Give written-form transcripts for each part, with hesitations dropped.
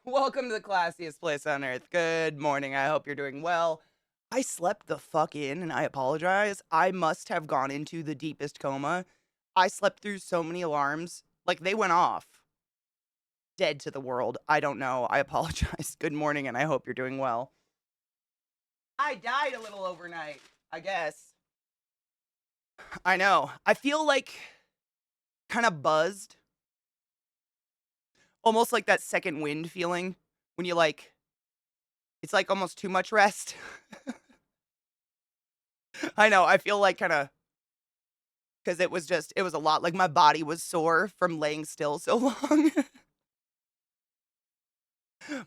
Welcome to the classiest place on earth. Good morning. I hope you're doing well. I slept the fuck in and I apologize. I must have gone into the deepest coma. I slept through so many alarms. Like they went off. Dead to the world. I don't know. I apologize. Good morning and I hope you're doing well. I died a little overnight, I guess. I know. I feel like kind of buzzed. Almost like that second wind feeling when you like, it's like almost too much rest. I know. I feel like kind of because it was a lot. Like my body was sore from laying still so long.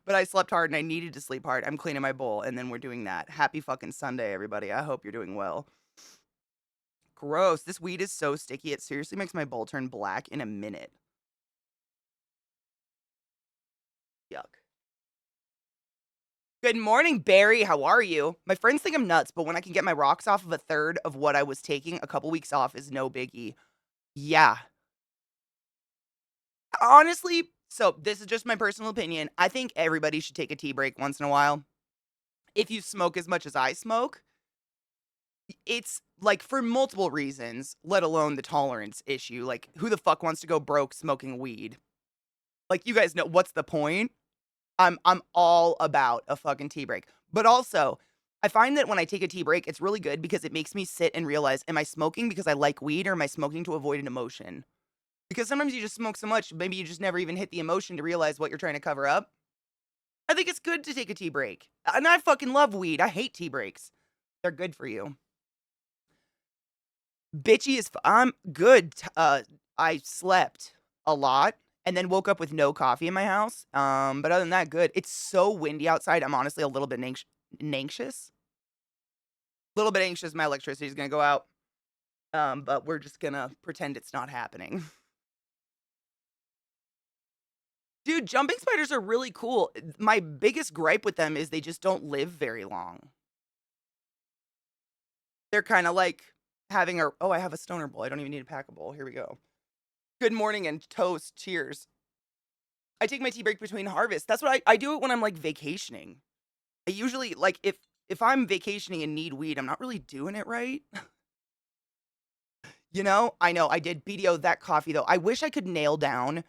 But I slept hard and I needed to sleep hard. I'm cleaning my bowl and then we're doing that. Happy fucking Sunday, everybody. I hope you're doing well. Gross. This weed is so sticky. It seriously makes my bowl turn black in a minute. Yuck. Good morning, Barry. How are you? My friends think I'm nuts, but when I can get my rocks off of a third of what I was taking, a couple weeks off is no biggie. Yeah. Honestly, so this is just my personal opinion. I think everybody should take a tea break once in a while. If you smoke as much as I smoke, it's like for multiple reasons, let alone the tolerance issue. Like, who the fuck wants to go broke smoking weed? Like, you guys know what's the point? I'm all about a fucking tea break. But also, I find that when I take a tea break, it's really good because it makes me sit and realize, am I smoking because I like weed or am I smoking to avoid an emotion? Because sometimes you just smoke so much, maybe you just never even hit the emotion to realize what you're trying to cover up. I think it's good to take a tea break. And I fucking love weed. I hate tea breaks. They're good for you. Bitchy as I'm good. I slept a lot and then woke up with no coffee in my house. But other than that, good. It's so windy outside. I'm honestly a little bit anxious. A little bit anxious. My electricity is gonna go out. But we're just gonna pretend it's not happening. Dude, jumping spiders are really cool. My biggest gripe with them is they just don't live very long. They're kind of like having a oh, I have a stoner bowl. I don't even need a pack a bowl. Here we go. Good morning and toast. Cheers. I take my tea break between harvests. That's what I do it when I'm like vacationing. I usually like if I'm vacationing and need weed, I'm not really doing it right. You know? I know I did BDO that coffee though. I wish I could nail down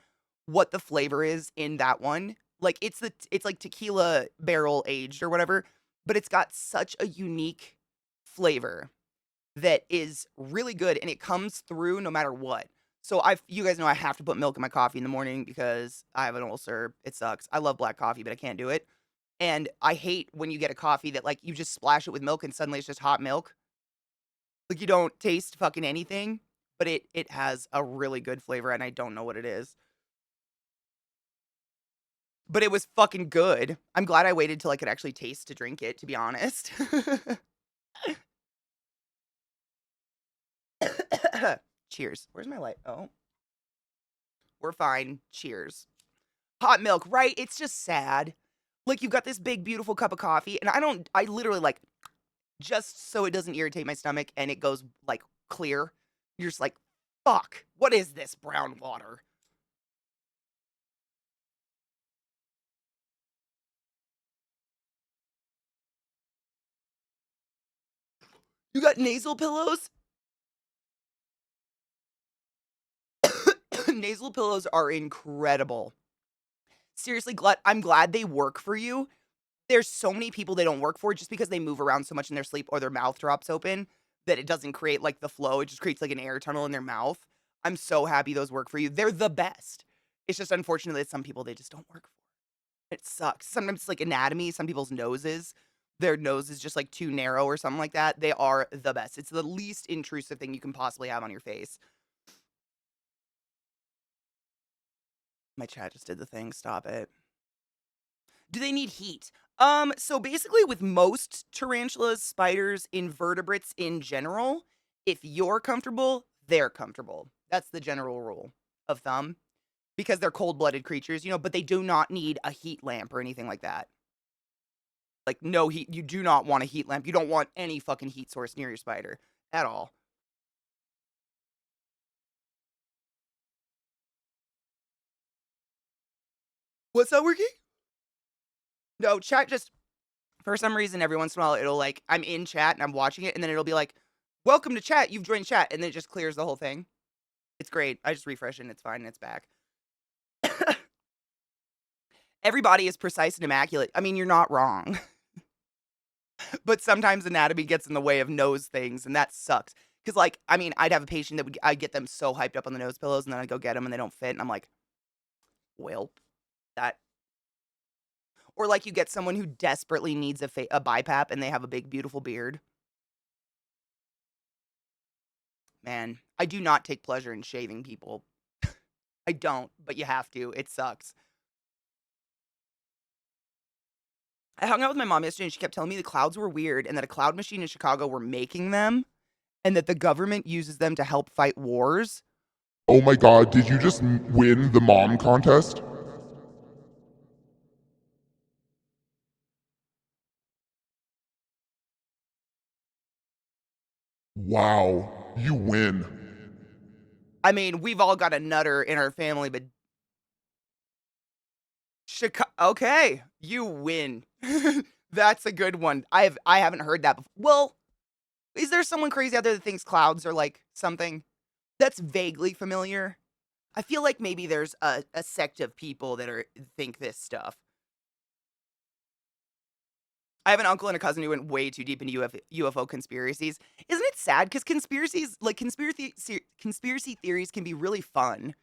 what the flavor is in that one. Like it's like tequila barrel aged or whatever, but it's got such a unique flavor that is really good and it comes through no matter what. So you guys know I have to put milk in my coffee in the morning because I have an ulcer. It sucks. I love black coffee, but I can't do it. And I hate when you get a coffee that like you just splash it with milk and suddenly it's just hot milk. Like you don't taste fucking anything, but it has a really good flavor and I don't know what it is. But it was fucking good. I'm glad I waited till I could actually taste to drink it, to be honest. Cheers. Where's my light? Oh, we're fine. Cheers. Hot milk, right? It's just sad. Like you've got this big, beautiful cup of coffee, and I literally like just so it doesn't irritate my stomach and it goes like clear. You're just like, fuck, what is this brown water? You got nasal pillows? Nasal pillows are incredible. Seriously, I'm glad they work for you. There's so many people they don't work for just because they move around so much in their sleep or their mouth drops open that it doesn't create like the flow. It just creates like an air tunnel in their mouth. I'm so happy those work for you. They're the best. It's just unfortunate that some people they just don't work for. It sucks. Sometimes it's like anatomy, some people's noses, their nose is just like too narrow or something like that. They are the best. It's the least intrusive thing you can possibly have on your face. My chat just did the thing. Stop it. Do they need heat? So basically with most tarantulas, spiders, invertebrates in general, if you're comfortable, they're comfortable. That's the general rule of thumb because they're cold-blooded creatures, you know, but they do not need a heat lamp or anything like that. Like no heat, you do not want a heat lamp. You don't want any fucking heat source near your spider at all. What's that working? No, chat just for some reason, every once in a while, it'll, like I'm in chat and I'm watching it, and then it'll be like, "Welcome to chat, you've joined chat," and then it just clears the whole thing. It's great. I just refresh it and it's fine and it's back. Everybody is precise and immaculate. I mean, you're not wrong. But sometimes anatomy gets in the way of nose things, and that sucks. Because, like, I mean, I'd have a patient that I'd get them so hyped up on the nose pillows, and then I'd go get them and they don't fit, and I'm like, "Well, that" or, like, you get someone who desperately needs a BiPAP, and they have a big, beautiful beard. Man, I do not take pleasure in shaving people. I don't, but you have to. It sucks. I hung out with my mom yesterday, and she kept telling me the clouds were weird and that a cloud machine in Chicago were making them, and that the government uses them to help fight wars. Oh my god, did you just win the mom contest? Wow, you win. I mean, we've all got a nutter in our family, but okay, you win. That's a good one. I haven't heard that before. Well, is there someone crazy out there that thinks clouds are like something that's vaguely familiar? I feel like maybe there's a sect of people that think this stuff. I have an uncle and a cousin who went way too deep into UFO conspiracies. Isn't it sad? Because conspiracy theories can be really fun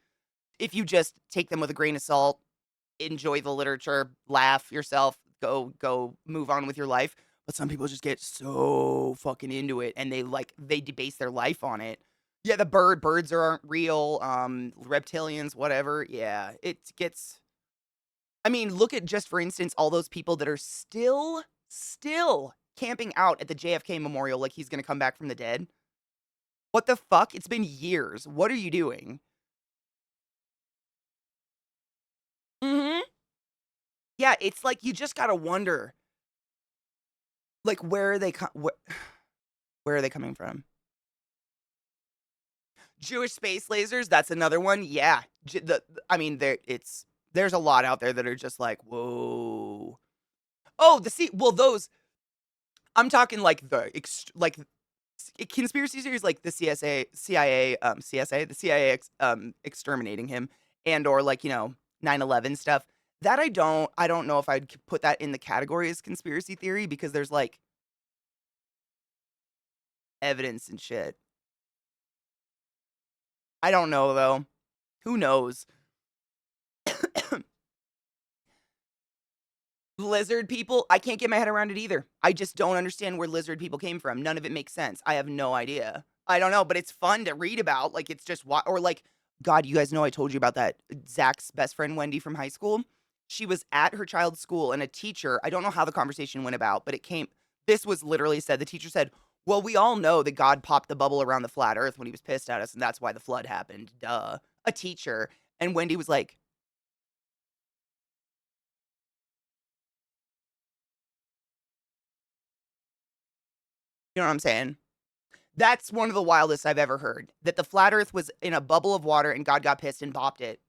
if you just take them with a grain of salt, enjoy the literature, laugh yourself, go move on with your life. But some people just get so fucking into it and they debase their life on it. Yeah, the birds aren't real, reptilians, whatever. Yeah, it gets I mean, look at just for instance all those people that are still camping out at the JFK Memorial like he's going to come back from the dead. What the fuck? It's been years. What are you doing? Mhm. Yeah, it's like you just got to wonder like where are they coming from? Jewish space lasers, that's another one. Yeah. I mean there's a lot out there that are just like, "Whoa." Oh, well those I'm talking like conspiracy theories like the the CIA exterminating him and or like, 9/11 stuff. That I don't know if I'd put that in the category as conspiracy theory because there's like evidence and shit. I don't know though. Who knows? Lizard people, I can't get my head around it either. I just don't understand where lizard people came from. None of it makes sense. I have no idea. I don't know, but it's fun to read about. Like, it's just, or like, God, you guys know I told you about that. Zach's best friend, Wendy from high school. She was at her child's school, and a teacher, I don't know how the conversation went about, but this was literally said, the teacher said, "Well, we all know that God popped the bubble around the flat earth when he was pissed at us, and that's why the flood happened. Duh." A teacher. And Wendy was like, you know what I'm saying? That's one of the wildest I've ever heard, that the flat earth was in a bubble of water and God got pissed and popped it.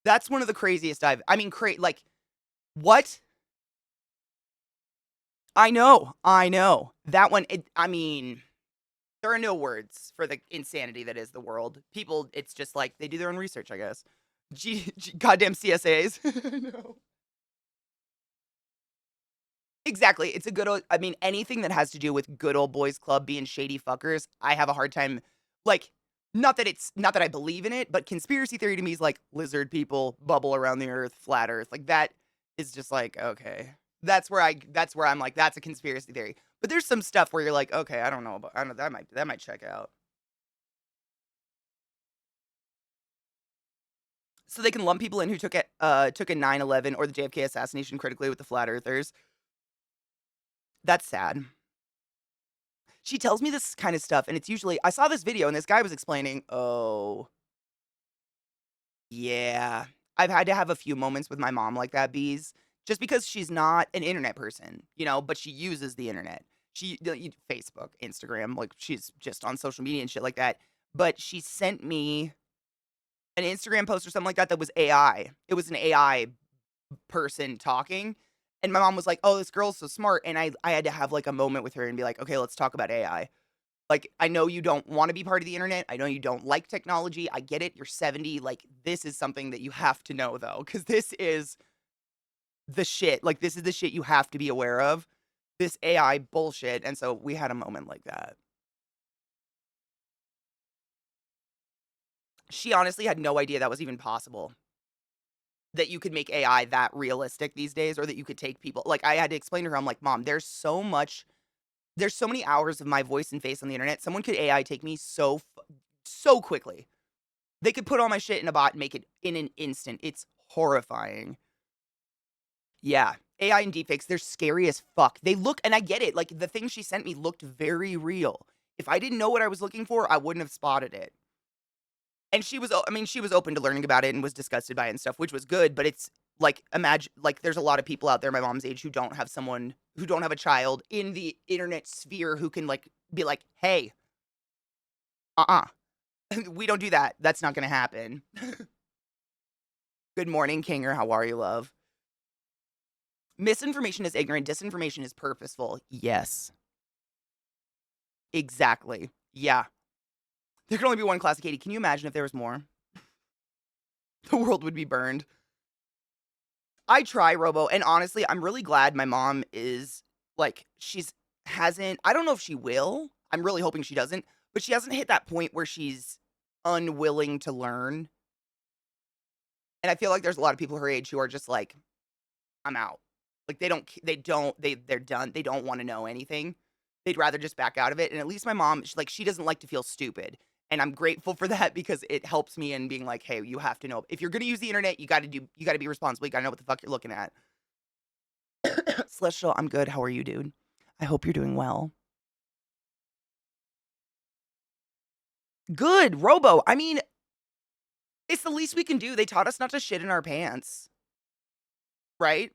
That's one of the craziest I mean, like, what? I know. That one, I mean, there are no words for the insanity that is the world. People, it's just like, they do their own research, I guess. Goddamn CSAs. No. Exactly. It's a good old I mean, anything that has to do with good old boys club being shady fuckers, I have a hard time like, not that I believe in it, but conspiracy theory to me is like lizard people, bubble around the earth, flat earth. Like that is just like, okay. That's where I'm like, that's a conspiracy theory. But there's some stuff where you're like, okay, I don't know, that might check out. So they can lump people in who took a 9/11 or the JFK assassination critically with the flat earthers. That's sad. She tells me this kind of stuff, and it's usually I saw this video, and this guy was explaining, "Oh, yeah." I've had to have a few moments with my mom like that, bees, just because she's not an internet person, but she uses the internet. Facebook, Instagram, like, she's just on social media and shit like that, but she sent me an Instagram post or something like that that was AI. It was an AI person talking, And my mom was like, "Oh, this girl's so smart." And I had to have like a moment with her and be like, "Okay, let's talk about AI." Like, I know you don't want to be part of the internet. I know you don't like technology. I get it. You're 70. Like, this is something that you have to know though, because this is the shit. Like, this is the shit you have to be aware of. This AI bullshit. And so we had a moment like that. She honestly had no idea that was even possible. That you could make AI that realistic these days, or that you could take people. Like, I had to explain to her, I'm like, Mom, there's so many hours of my voice and face on the internet. Someone could AI take me so quickly. They could put all my shit in a bot and make it in an instant. It's horrifying. Yeah. AI and deepfakes, they're scary as fuck. They look, and I get it. Like, the thing she sent me looked very real. If I didn't know what I was looking for, I wouldn't have spotted it. And I mean, she was open to learning about it and was disgusted by it and stuff, which was good. But it's like, imagine, like, there's a lot of people out there my mom's age who don't have a child in the internet sphere who can, like, be like, hey, uh we don't do that. That's not going to happen. Good morning, Kinger. How are you, love? Misinformation is ignorant. Disinformation is purposeful. Yes, exactly. Yeah. There can only be one Classy Katie. Can you imagine if there was more? The world would be burned. I try, Robo, and honestly, I'm really glad my mom is like, I don't know if she will. I'm really hoping she doesn't, but she hasn't hit that point where she's unwilling to learn. And I feel like there's a lot of people her age who are just like, I'm out. Like, they're done. They don't want to know anything. They'd rather just back out of it. And at least my mom, she doesn't like to feel stupid. And I'm grateful for that because it helps me in being like, hey, you have to know. If you're going to use the internet, you got to be responsible. You got to know what the fuck you're looking at. Celestial, I'm good. How are you, dude? I hope you're doing well. Good, Robo. I mean, it's the least we can do. They taught us not to shit in our pants, right?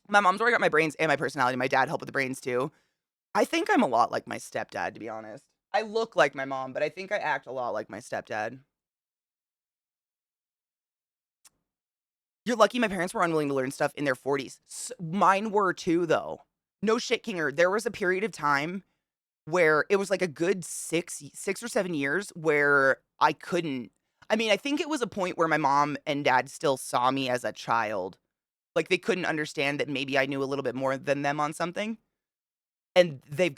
My mom's already got my brains and my personality. My dad helped with the brains too. I think I'm a lot like my stepdad, to be honest. I look like my mom, but I think I act a lot like my stepdad. You're lucky my parents were unwilling to learn stuff in their 40s. Mine were too, though. No shit, Kinger. There was a period of time where it was like a good 6 or 7 years where I couldn't. I mean, I think it was a point where my mom and dad still saw me as a child. Like, they couldn't understand that maybe I knew a little bit more than them on something. And they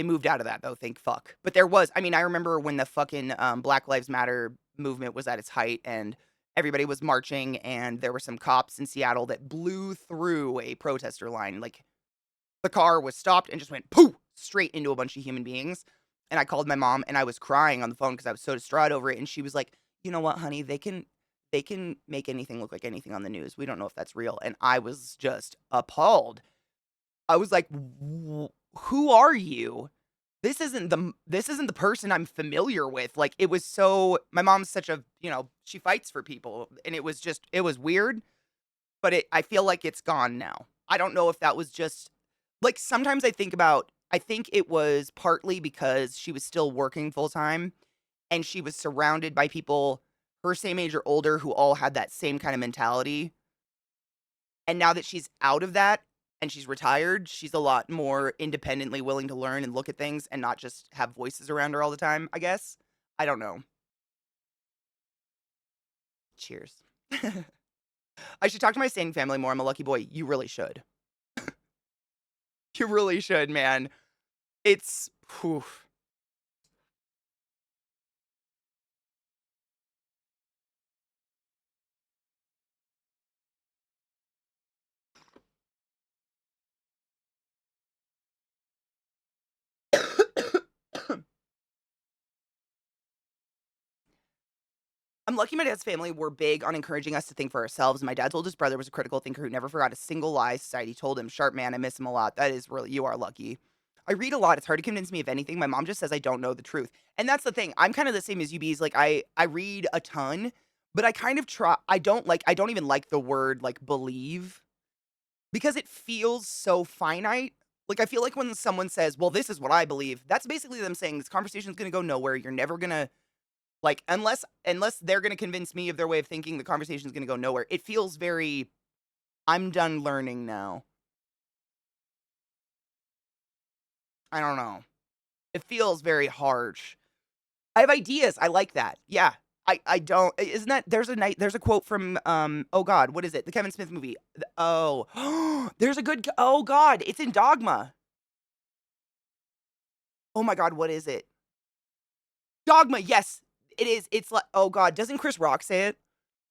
moved out of that though, thank fuck. But I mean, I remember when the fucking Black Lives Matter movement was at its height and everybody was marching and there were some cops in Seattle that blew through a protester line. Like, the car was stopped and just went poof straight into a bunch of human beings. And I called my mom and I was crying on the phone because I was so distraught over it. And she was like, "You know what, honey? They can make anything look like anything on the news. We don't know if that's real." And I was just appalled. I was like, "Who are you? This isn't the person I'm familiar with." Like, it was so my mom's such a, she fights for people and it was weird, but I feel like it's gone now. I don't know if that was just like sometimes I think it was partly because she was still working full time and she was surrounded by people her same age or older who all had that same kind of mentality. And now that she's out of that and she's retired, she's a lot more independently willing to learn and look at things and not just have voices around her all the time, I guess. I don't know. Cheers. I should talk to my staying family more. I'm a lucky boy. You really should. You really should, man. It's whew. I'm lucky my dad's family were big on encouraging us to think for ourselves. My dad's oldest brother was a critical thinker who never forgot a single lie society told him. Sharp man, I miss him a lot. That is really, you are lucky. I read a lot. It's hard to convince me of anything. My mom just says I don't know the truth. And that's the thing. I'm kind of the same as you bees. Like, I read a ton, but I kind of try I don't even like the word like believe because it feels so finite. Like, I feel like when someone says, "Well, this is what I believe," that's basically them saying this conversation is going to go nowhere. You're never going to Like, unless they're gonna convince me of their way of thinking, the conversation's gonna go nowhere. It feels very, "I'm done learning now." I don't know. It feels very harsh. I have ideas, I like that. Yeah. I don't isn't that there's a quote from, oh god, what is it? The Kevin Smith movie. There's a good oh god, it's in Dogma. Oh my god, what is it? Dogma, yes, it is. It's like oh god, doesn't Chris Rock say it?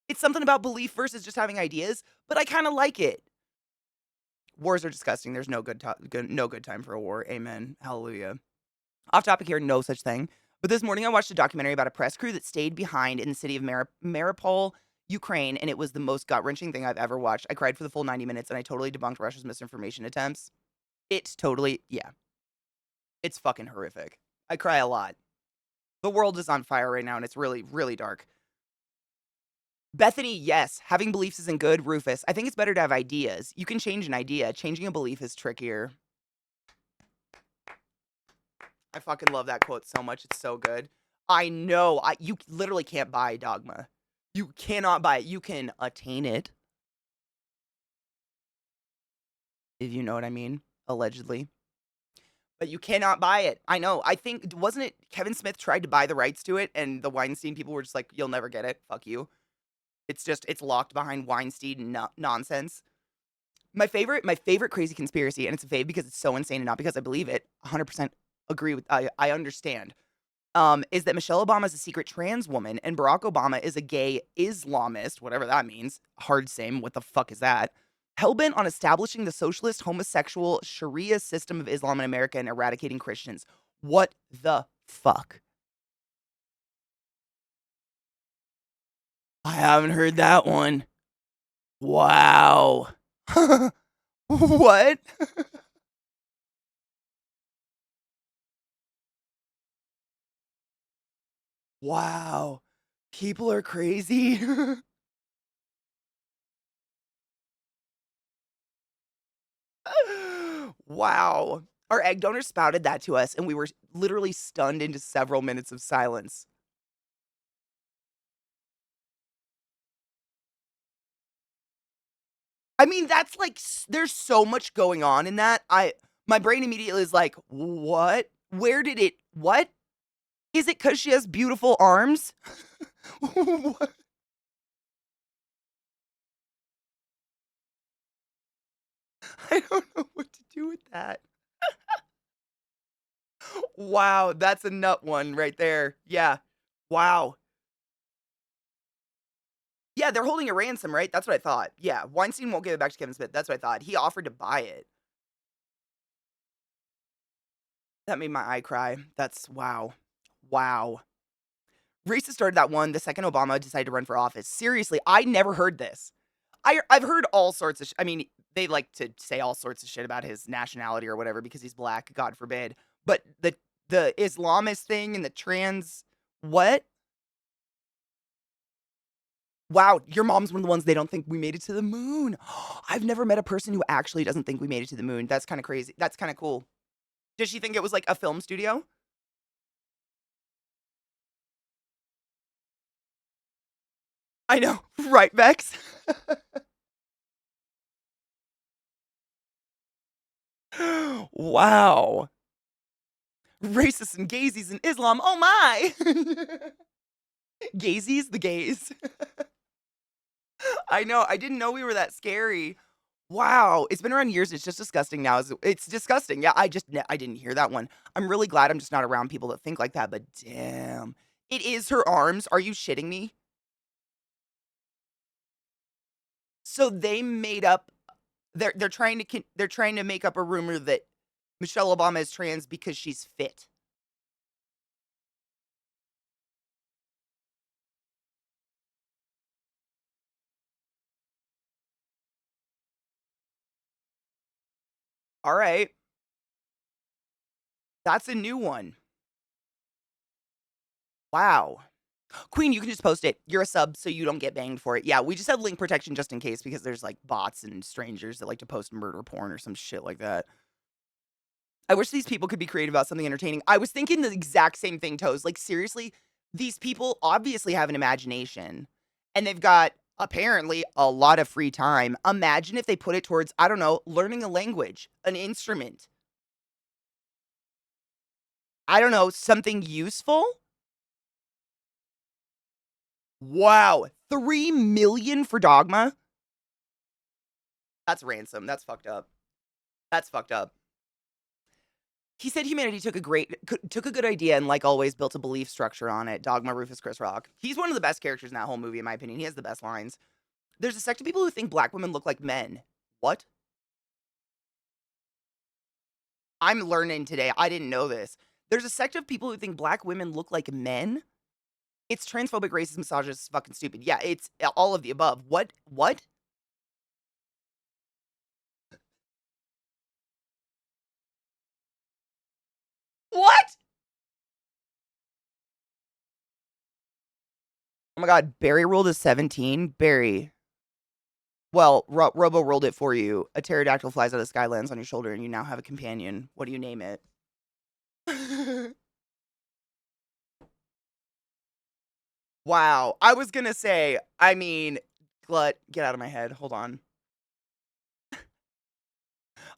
It's something about belief versus just having ideas, but I kinda like it. Wars are disgusting. There's no good time for a war. Amen. Hallelujah. Off topic here, no such thing. But this morning I watched a documentary about a press crew that stayed behind in the city of Mariupol, Ukraine, and it was the most gut-wrenching thing I've ever watched. I cried for the full 90 minutes and I totally debunked Russia's misinformation attempts. It's totally, yeah, it's fucking horrific. I cry a lot. The world is on fire right now and it's really, really dark. Bethany, yes, having beliefs isn't good. Rufus, I think it's better to have ideas. You can change an idea. Changing a belief is trickier. I fucking love that quote so much. It's so good. I know. You literally can't buy Dogma. You cannot buy it. You can attain it, if you know what I mean, allegedly. But you cannot buy it. I know. I think wasn't it Kevin Smith tried to buy the rights to it and the Weinstein people were just like, "You'll never get it. Fuck you." It's locked behind Weinstein nonsense. My favorite crazy conspiracy, and it's a fave because it's so insane and not because I believe it. 100% agree with. I understand. Is that Michelle Obama is a secret trans woman and Barack Obama is a gay Islamist, whatever that means. Hard same. What the fuck is that? Hellbent on establishing the socialist homosexual Sharia system of Islam in America and eradicating Christians. What the fuck? I haven't heard that one. Wow. What? Wow. People are crazy. Wow. Our egg donor spouted that to us, and we were literally stunned into several minutes of silence. I mean, that's like there's so much going on in that. My brain immediately is like, "What? Where did it what? Is it cuz she has beautiful arms?" What? I don't know what to do with that. Wow, that's a nut one right there. Yeah. Wow. Yeah, they're holding a ransom, right? That's what I thought. Yeah, Weinstein won't give it back to Kevin Smith. That's what I thought. He offered to buy it. That made my eye cry. That's wow. Wow. Racist started that one the second Obama decided to run for office. Seriously, I never heard this. I've heard all sorts of I mean, they like to say all sorts of shit about his nationality or whatever because he's black, God forbid. But the Islamist thing and the trans what? Wow, your mom's one of the ones they don't think we made it to the moon. I've never met a person who actually doesn't think we made it to the moon. That's kinda crazy. That's kinda cool. Does she think it was like a film studio? I know, right, Vex? Wow. Racists and gays in Islam, oh my! Gazies? The gays. I know, I didn't know we were that scary. Wow, it's been around years, it's just disgusting now, it's disgusting, yeah, I didn't hear that one. I'm really glad I'm just not around people that think like that, but damn. It is her arms, are you shitting me? So they made up they're trying to make up a rumor that Michelle Obama is trans because she's fit. Alright, that's a new one. Wow. Queen, you can just post it. You're a sub, so you don't get banged for it. Yeah, we just have link protection just in case because there's, like, bots and strangers that like to post murder porn or some shit like that. I wish these people could be creative about something entertaining. I was thinking the exact same thing, Toes. Like, seriously, These people obviously have an imagination, and they've got, apparently, a lot of free time. Imagine if they put it towards, I don't know, learning a language, an instrument. I don't know, something useful? Wow, 3 million for Dogma? That's ransom, that's fucked up. That's fucked up. He said humanity took a good idea and, like always, built a belief structure on it. Dogma, Rufus, Chris Rock. He's one of the best characters in that whole movie, in my opinion. He has the best lines. There's a sect of people who think black women look like men. What? I'm learning today. I didn't know this. There's a sect of people who think black women look like men? It's transphobic, racist, misogynist, fucking stupid. Yeah, it's all of the above. What? What? What? Oh my god, Barry rolled a 17? Barry. Well, Robo rolled it for you. A pterodactyl flies out of the sky, lands on your shoulder, and you now have a companion. What do you name it? Wow. I was gonna say, I mean, Glut, get out of my head. Hold on.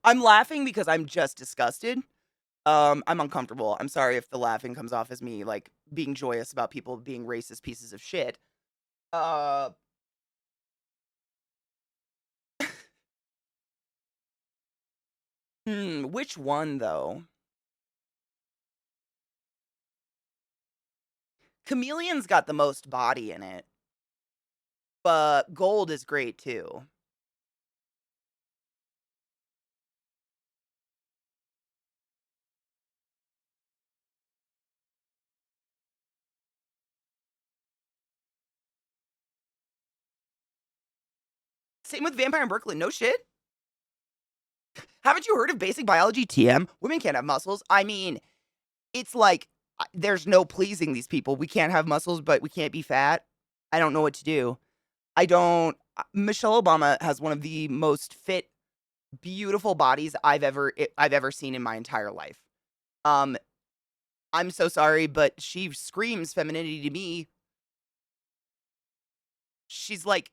I'm laughing because I'm just disgusted. I'm uncomfortable. I'm sorry if the laughing comes off as me, like, being joyous about people being racist pieces of shit. Uh, which one, though? Chameleon's got the most body in it, but Gold is great, too. Same with Vampire in Brooklyn. No shit. Haven't you heard of basic biology TM? Women can't have muscles. I mean, it's like, there's no pleasing these people. We can't have muscles, but we can't be fat. I don't know what to do. I don't Michelle Obama has one of the most fit, beautiful bodies I've ever seen in my entire life. Um, I'm so sorry, but she screams femininity to me. She's like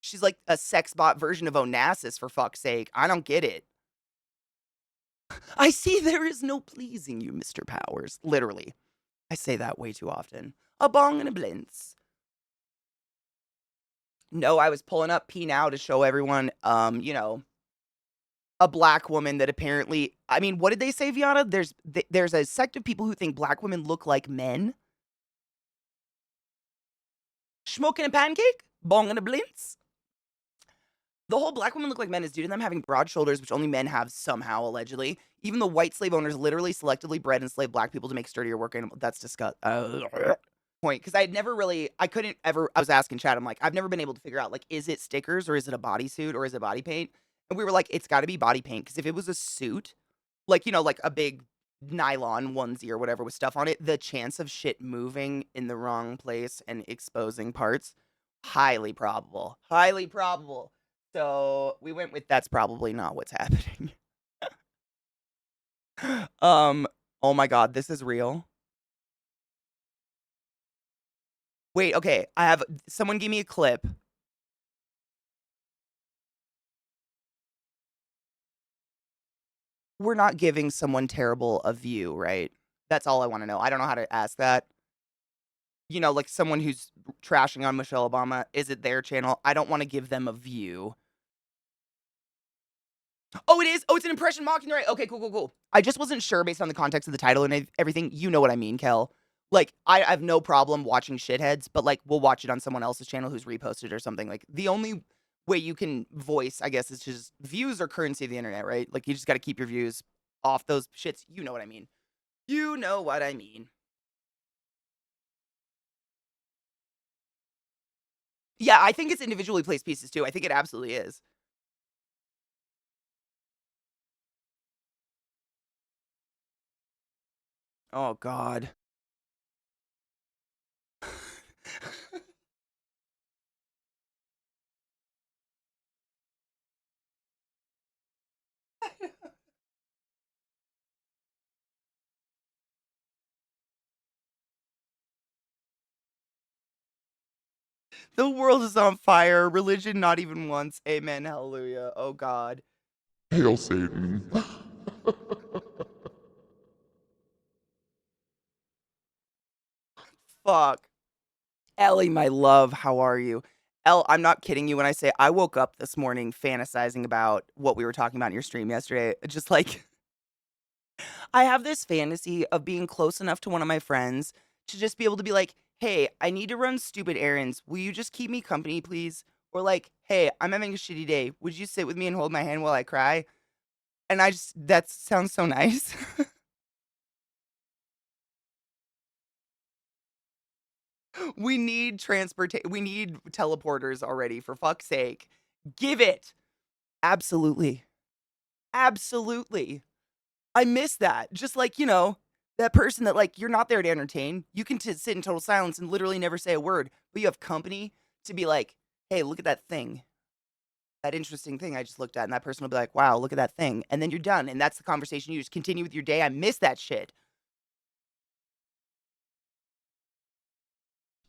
she's like a sex bot version of Onassis, for fuck's sake. I don't get it. I see there is no pleasing you, Mr. Powers. Literally. I say that way too often. A bong and a blintz. No, I was pulling up P now to show everyone, a black woman that apparently, I mean, what did they say, Viana? There's a sect of people who think black women look like men. Smoking a pancake? Bong and a blintz? The whole black women look like men is due to them having broad shoulders, which only men have somehow, allegedly. Even the white slave owners literally selectively bred and enslaved black people to make sturdier work animals. That's disgusting. Point, because I had never really, I couldn't ever, I was asking Chad, I'm like, I've never been able to figure out, like, is it stickers or is it a bodysuit or is it body paint? And we were like, it's got to be body paint, because if it was a suit, like, like a big nylon onesie or whatever with stuff on it, the chance of shit moving in the wrong place and exposing parts, highly probable. Highly probable. So we went with that's probably not what's happening. um, oh my god, this is real. Wait, okay, I have someone give me a clip. We're not giving someone terrible a view, right? That's all I wanna know. I don't know how to ask that. Like someone who's trashing on Michelle Obama, is it their channel? I don't wanna give them a view. Oh, it is? Oh, it's an impression mocking, right? Okay, cool, cool, cool. I just wasn't sure based on the context of the title and everything. You know what I mean, Kel. Like, I have no problem watching shitheads, but like, we'll watch it on someone else's channel who's reposted or something. Like, the only way you can voice, I guess, is just views are currency of the internet, right? Like, you just got to keep your views off those shits. You know what I mean. You know what I mean. Yeah, I think it's individually placed pieces too. I think it absolutely is. Oh, God. The world is on fire. Religion not even once. Amen. Hallelujah. Oh God. Hail Satan. Fuck. Ellie, my love, how are you? Elle, I'm not kidding you when I say I woke up this morning fantasizing about what we were talking about in your stream yesterday. Just like I have this fantasy of being close enough to one of my friends to just be able to be like, "Hey, I need to run stupid errands. Will you just keep me company, please?" Or like, "Hey, I'm having a shitty day. Would you sit with me and hold my hand while I cry?" And I just that sounds so nice. We need we need teleporters already, for fuck's sake. Give it. Absolutely. Absolutely. I miss that. Just like, that person that like you're not there to entertain. You can sit in total silence and literally never say a word, but you have company to be like, "Hey, look at that thing. That interesting thing I just looked at." And that person will be like, "Wow, look at that thing." And then you're done. And that's the conversation. You just continue with your day. I miss that shit.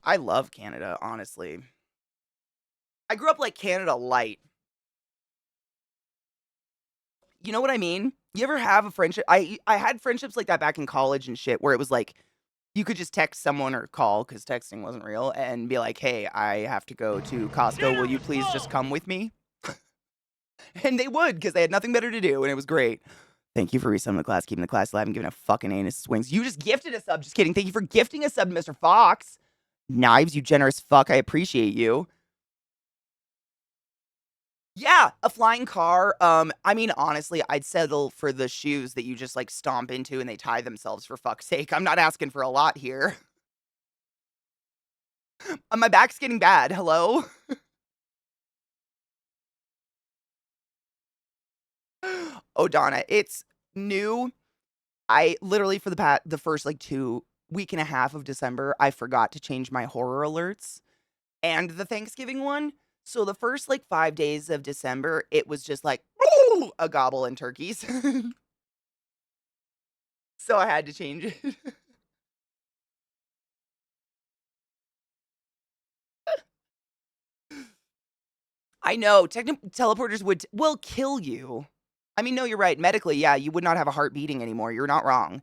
I love Canada, honestly. I grew up like Canada light. You know what I mean? You ever have a friendship? I had friendships like that back in college and shit where it was like you could just text someone or call because texting wasn't real and be like, "Hey, I have to go to Costco. Will you please just come with me?" And they would because they had nothing better to do, and it was great. Thank you for resubmitting the class, keeping the class alive, and giving a fucking anus swings. You just gifted a sub. Just kidding. Thank you for gifting a sub, Mr. Fox. Knives, you generous fuck. I appreciate you. Yeah, a flying car. I mean, honestly, I'd settle for the shoes that you just like stomp into and they tie themselves for fuck's sake. I'm not asking for a lot here. My back's getting bad. Hello? Oh, Donna, it's new. I literally for the first like 2 week and a half of December, I forgot to change my horror alerts and the Thanksgiving one. So the first like 5 days of December, it was just like a gobble and turkeys. So I had to change it. I know teleporters will kill you. I mean, no, you're right. Medically, yeah, you would not have a heart beating anymore. You're not wrong.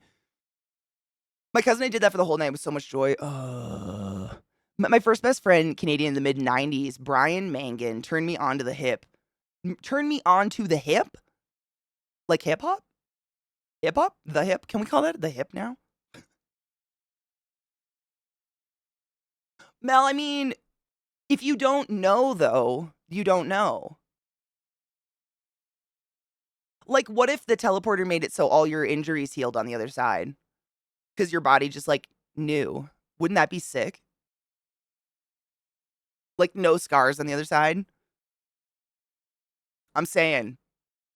My cousin and I did that for the whole night with so much joy. My first best friend, Canadian in the mid '90s, Brian Mangan, turned me on to the hip. Turned me on to the hip, like hip hop, hip hop, the hip. Can we call that the hip now? Mel, I mean, if you don't know though, you don't know. Like, what if the teleporter made it so all your injuries healed on the other side? Because your body just like knew. Wouldn't that be sick? Like no scars on the other side. I'm saying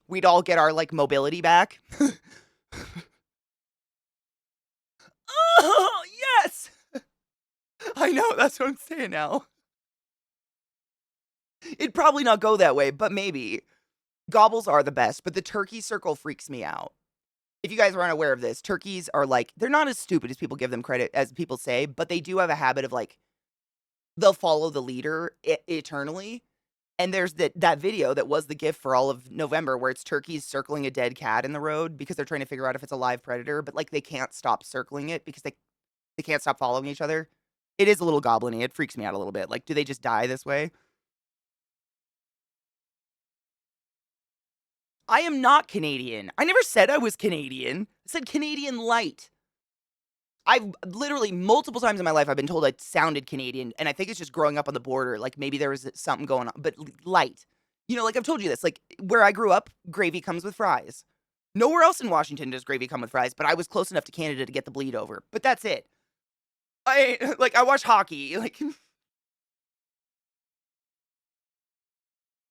we'd all get our like mobility back. Oh, yes. I know. That's what I'm saying now. It'd probably not go that way, but maybe. Gobbles are the best, but the turkey circle freaks me out. If you guys are unaware of this, turkeys are like, they're not as stupid as people give them credit, as people say, but they do have a habit of like, they'll follow the leader eternally. And there's that video that was the gift for all of November where it's turkeys circling a dead cat in the road because they're trying to figure out if it's a live predator, but like they can't stop circling it because they can't stop following each other. It is a little goblin-y. It freaks me out a little bit. Like, do they just die this way? I am not Canadian. I never said I was Canadian. I said Canadian light. I've literally multiple times in my life I've been told I sounded Canadian, and I think it's just growing up on the border. Like maybe there was something going on, but light. Like I've told you this. Like where I grew up, gravy comes with fries. Nowhere else in Washington does gravy come with fries, but I was close enough to Canada to get the bleed over. But that's it. I watch hockey. Like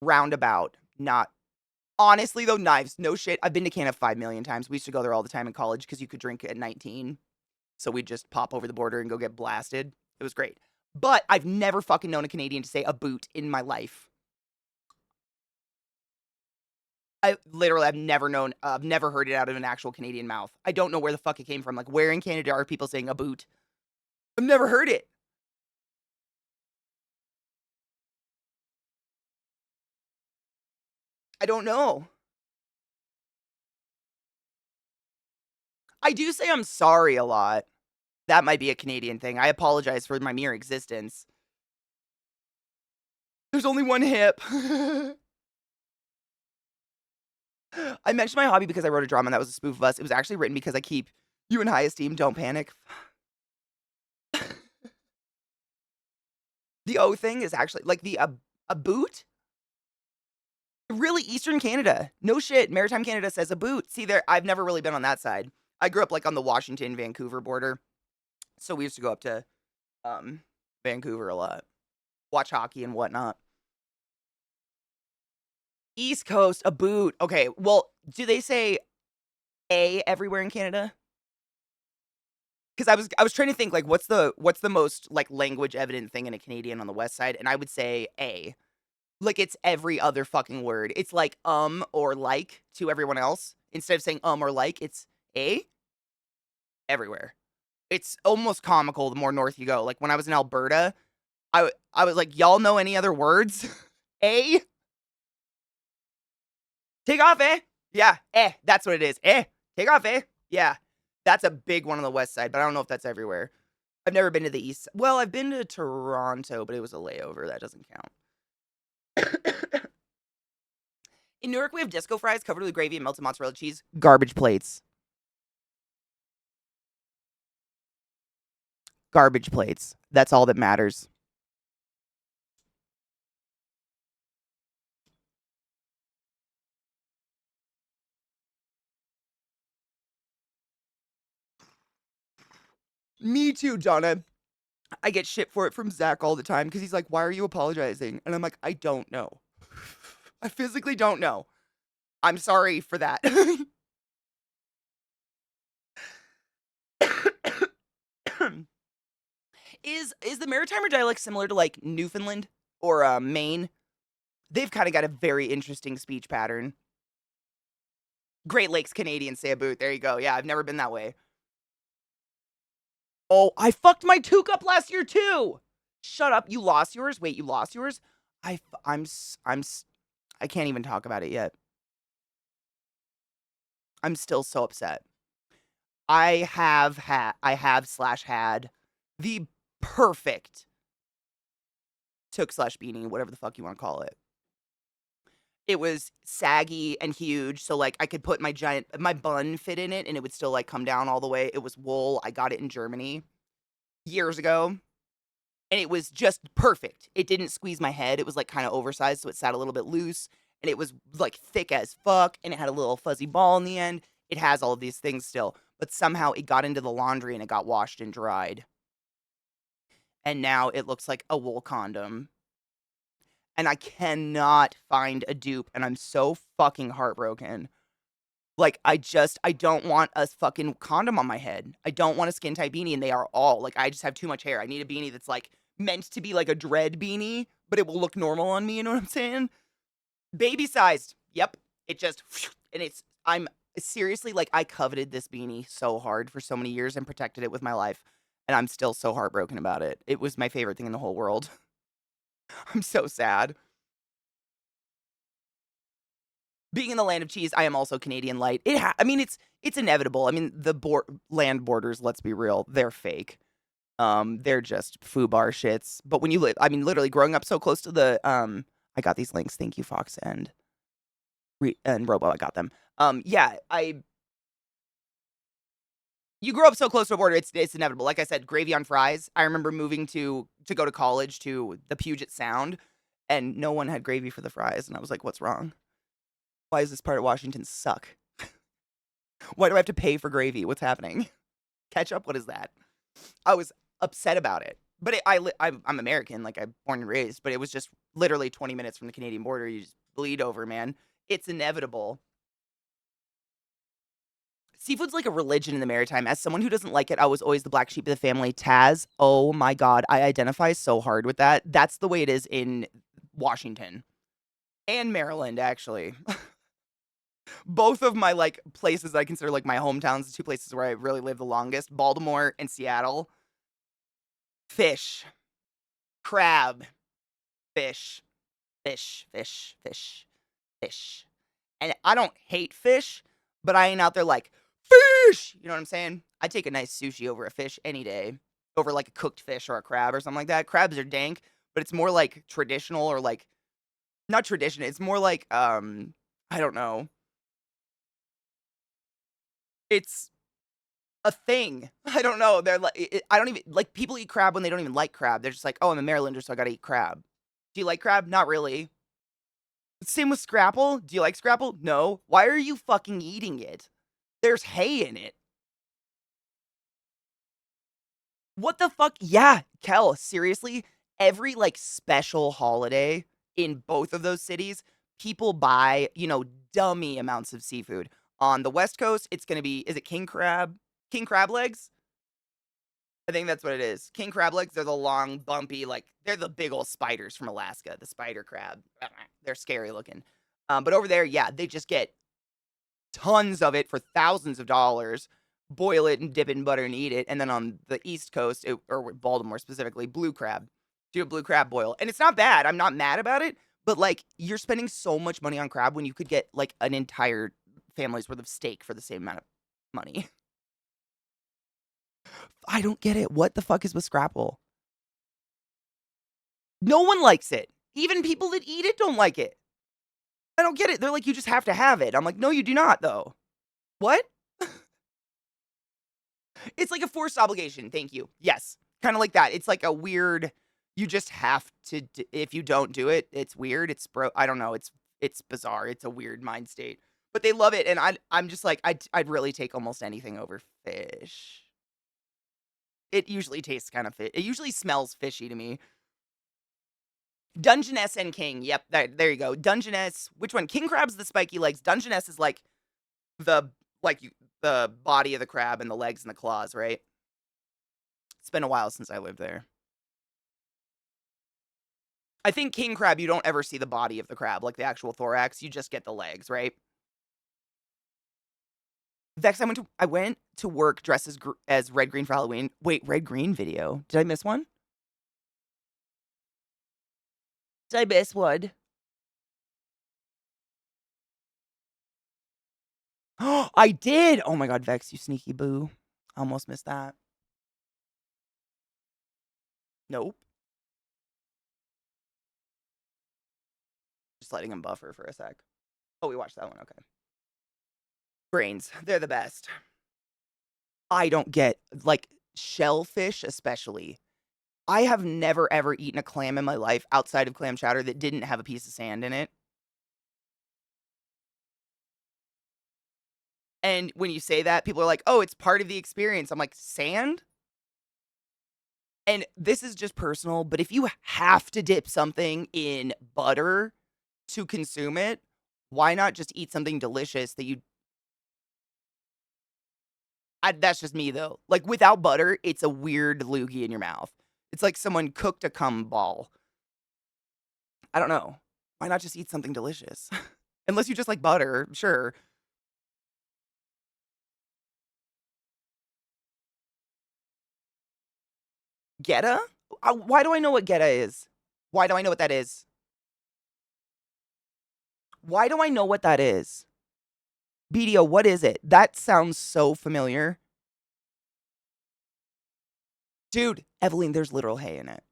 roundabout, not honestly though. Knives, no shit. I've been to Canada 5 million times. We used to go there all the time in college because you could drink at 19. So we'd just pop over the border and go get blasted. It was great. But I've never fucking known a Canadian to say a boot in my life. I've never heard it out of an actual Canadian mouth. I don't know where the fuck it came from. Like, where in Canada are people saying a boot? I've never heard it. I don't know. I do say I'm sorry a lot. That might be a Canadian thing. I apologize for my mere existence. There's only one hip. I mentioned my hobby because I wrote a drama that was a spoof of us. It was actually written because I keep you in high esteem. Don't panic. The O thing is actually like a boot. Really, Eastern Canada. No shit. Maritime Canada says a boot. See there, I've never really been on that side. I grew up like on the Washington Vancouver border, so we used to go up to um Vancouver a lot, watch hockey and whatnot. East Coast, a boot. Okay, well, do they say a everywhere in Canada? Because I was trying to think like what's the most like language evident thing in a Canadian on the west side, and I would say a. Like it's every other fucking word. It's like or like to everyone else. Instead of saying or like, it's a everywhere. It's almost comical the more north you go. Like when I was in Alberta, I was like, y'all know any other words? A take off, eh? Yeah, that's what it is. Take off, eh? Yeah. That's a big one on the west side, but I don't know if that's everywhere. I've never been to the east. Well, I've been to Toronto, but it was a layover. That doesn't count. In Newark, we have disco fries covered with gravy and melted mozzarella cheese. Garbage plates. Garbage plates. That's all that matters. Me too, Donna. I get shit for it from Zach all the time because he's like, why are you apologizing? And I'm like, I don't know. I physically don't know. I'm sorry for that. Is the Maritimer dialect similar to like Newfoundland or Maine? They've kind of got a very interesting speech pattern. Great Lakes Canadians say a boot. There you go. Yeah, I've never been that way. Oh, I fucked my toque up last year too. Shut up. You lost yours? Wait, you lost yours? I can't even talk about it yet. I'm still so upset. I have/had the perfect toque slash beanie, whatever the fuck you want to call it. It was saggy and huge, so like I could put my bun fit in it and it would still like come down all the way. It was wool. I got it in Germany years ago. And it was just perfect. It didn't squeeze my head. It was like kind of oversized, so it sat a little bit loose. And it was like thick as fuck. And it had a little fuzzy ball in the end. It has all of these things still. But somehow it got into the laundry and it got washed and dried. And now it looks like a wool condom. And I cannot find a dupe. And I'm so fucking heartbroken. Like, I don't want a fucking condom on my head. I don't want a skin tight beanie, and they are all like, I just have too much hair. I need a beanie that's like meant to be like a dread beanie, but it will look normal on me. You know what I'm saying? Baby sized. Yep. It just, and I'm seriously like, I coveted this beanie so hard for so many years and protected it with my life. And I'm still so heartbroken about it. It was my favorite thing in the whole world. I'm so sad. Being in the land of cheese, I am also Canadian light. I mean, it's inevitable. I mean, the land borders, let's be real, they're fake. They're just foobar shits. But when you live, I mean, literally growing up so close to the I got these links. Thank you, Fox and Robo. I got them. Yeah, you grow up so close to a border, it's inevitable. Like I said, gravy on fries. I remember moving to go to college to the Puget Sound, and no one had gravy for the fries, and I was like, what's wrong? Why does this part of Washington suck? Why do I have to pay for gravy? What's happening? Ketchup? What is that? I was upset about it. But I'm American, like I'm born and raised, but it was just literally 20 minutes from the Canadian border. You just bleed over, man. It's inevitable. Seafood's like a religion in the maritime. As someone who doesn't like it, I was always the black sheep of the family. Taz, oh my God, I identify so hard with that. That's the way it is in Washington and Maryland, actually. Both of my like places I consider like my hometowns, the two places where I really live the longest, Baltimore and Seattle. Fish, crab, fish, fish, fish, fish, fish. And I don't hate fish, but I ain't out there like, fish! You know what I'm saying? I take a nice sushi over a fish any day. Over like a cooked fish or a crab or something like that. Crabs are dank, but it's more like traditional or like, not tradition. It's more like, I don't know. It's a thing. I don't know. They're like, I don't even, like, people eat crab when they don't even like crab. They're just like, oh, I'm a Marylander, so I gotta eat crab. Do you like crab? Not really. Same with Scrapple. Do you like Scrapple? No. Why are you fucking eating it? There's hay in it. What the fuck? Yeah, Kel, seriously, every like special holiday in both of those cities, people buy, dummy amounts of seafood. On the West Coast, it's going to be, is it king crab? King crab legs? I think that's what it is. King crab legs, they're the long, bumpy, like, they're the big old spiders from Alaska, the spider crab. They're scary looking. But over there, yeah, they just get tons of it for thousands of dollars, boil it and dip it in butter and eat it. And then on the East Coast, or Baltimore specifically, blue crab. Do a blue crab boil. And it's not bad. I'm not mad about it. But like, you're spending so much money on crab when you could get like an entire family's worth of steak for the same amount of money. I don't get it. What the fuck is with Scrapple? No one likes it. Even people that eat it don't like it. I don't get it. They're like, you just have to have it. I'm like, no, you do not, though. What? It's like a forced obligation. Thank you. Yes. Kind of like that. It's like a weird, you just have to, if you don't do it, it's weird. I don't know. It's bizarre. It's a weird mind state. But they love it. And I'm just like, I'd really take almost anything over fish. It usually tastes kind of it usually smells fishy to me. Dungeness and king. Yep, there you go. Dungeness. Which one? King crab's the spiky legs. Dungeness is like the the body of the crab and the legs and the claws, right? It's been a while since I lived there. I think king crab, you don't ever see the body of the crab, like the actual thorax. You just get the legs, right? Vex, I went to work dressed as Red Green for Halloween. Wait, Red Green video? Did I miss one? Did I miss one? Oh, I did! Oh my god, Vex, you sneaky boo. I almost missed that. Nope. Just letting him buffer for a sec. Oh, we watched that one. Okay. Brains. They're the best. I don't get, like, shellfish especially. I have never ever eaten a clam in my life outside of clam chowder that didn't have a piece of sand in it. And when you say that, people are like, "Oh, it's part of the experience." I'm like, "Sand?" And this is just personal, but if you have to dip something in butter to consume it, why not just eat something delicious that that's just me though. Like without butter, it's a weird loogie in your mouth. It's like someone cooked a cum ball. I don't know. Why not just eat something delicious? Unless you just like butter, sure. Geta? Why do I know what Geta is? Why do I know what that is? Why do I know what that is? BDO, what is it? That sounds so familiar. Dude, Evelyn, there's literal hay in it.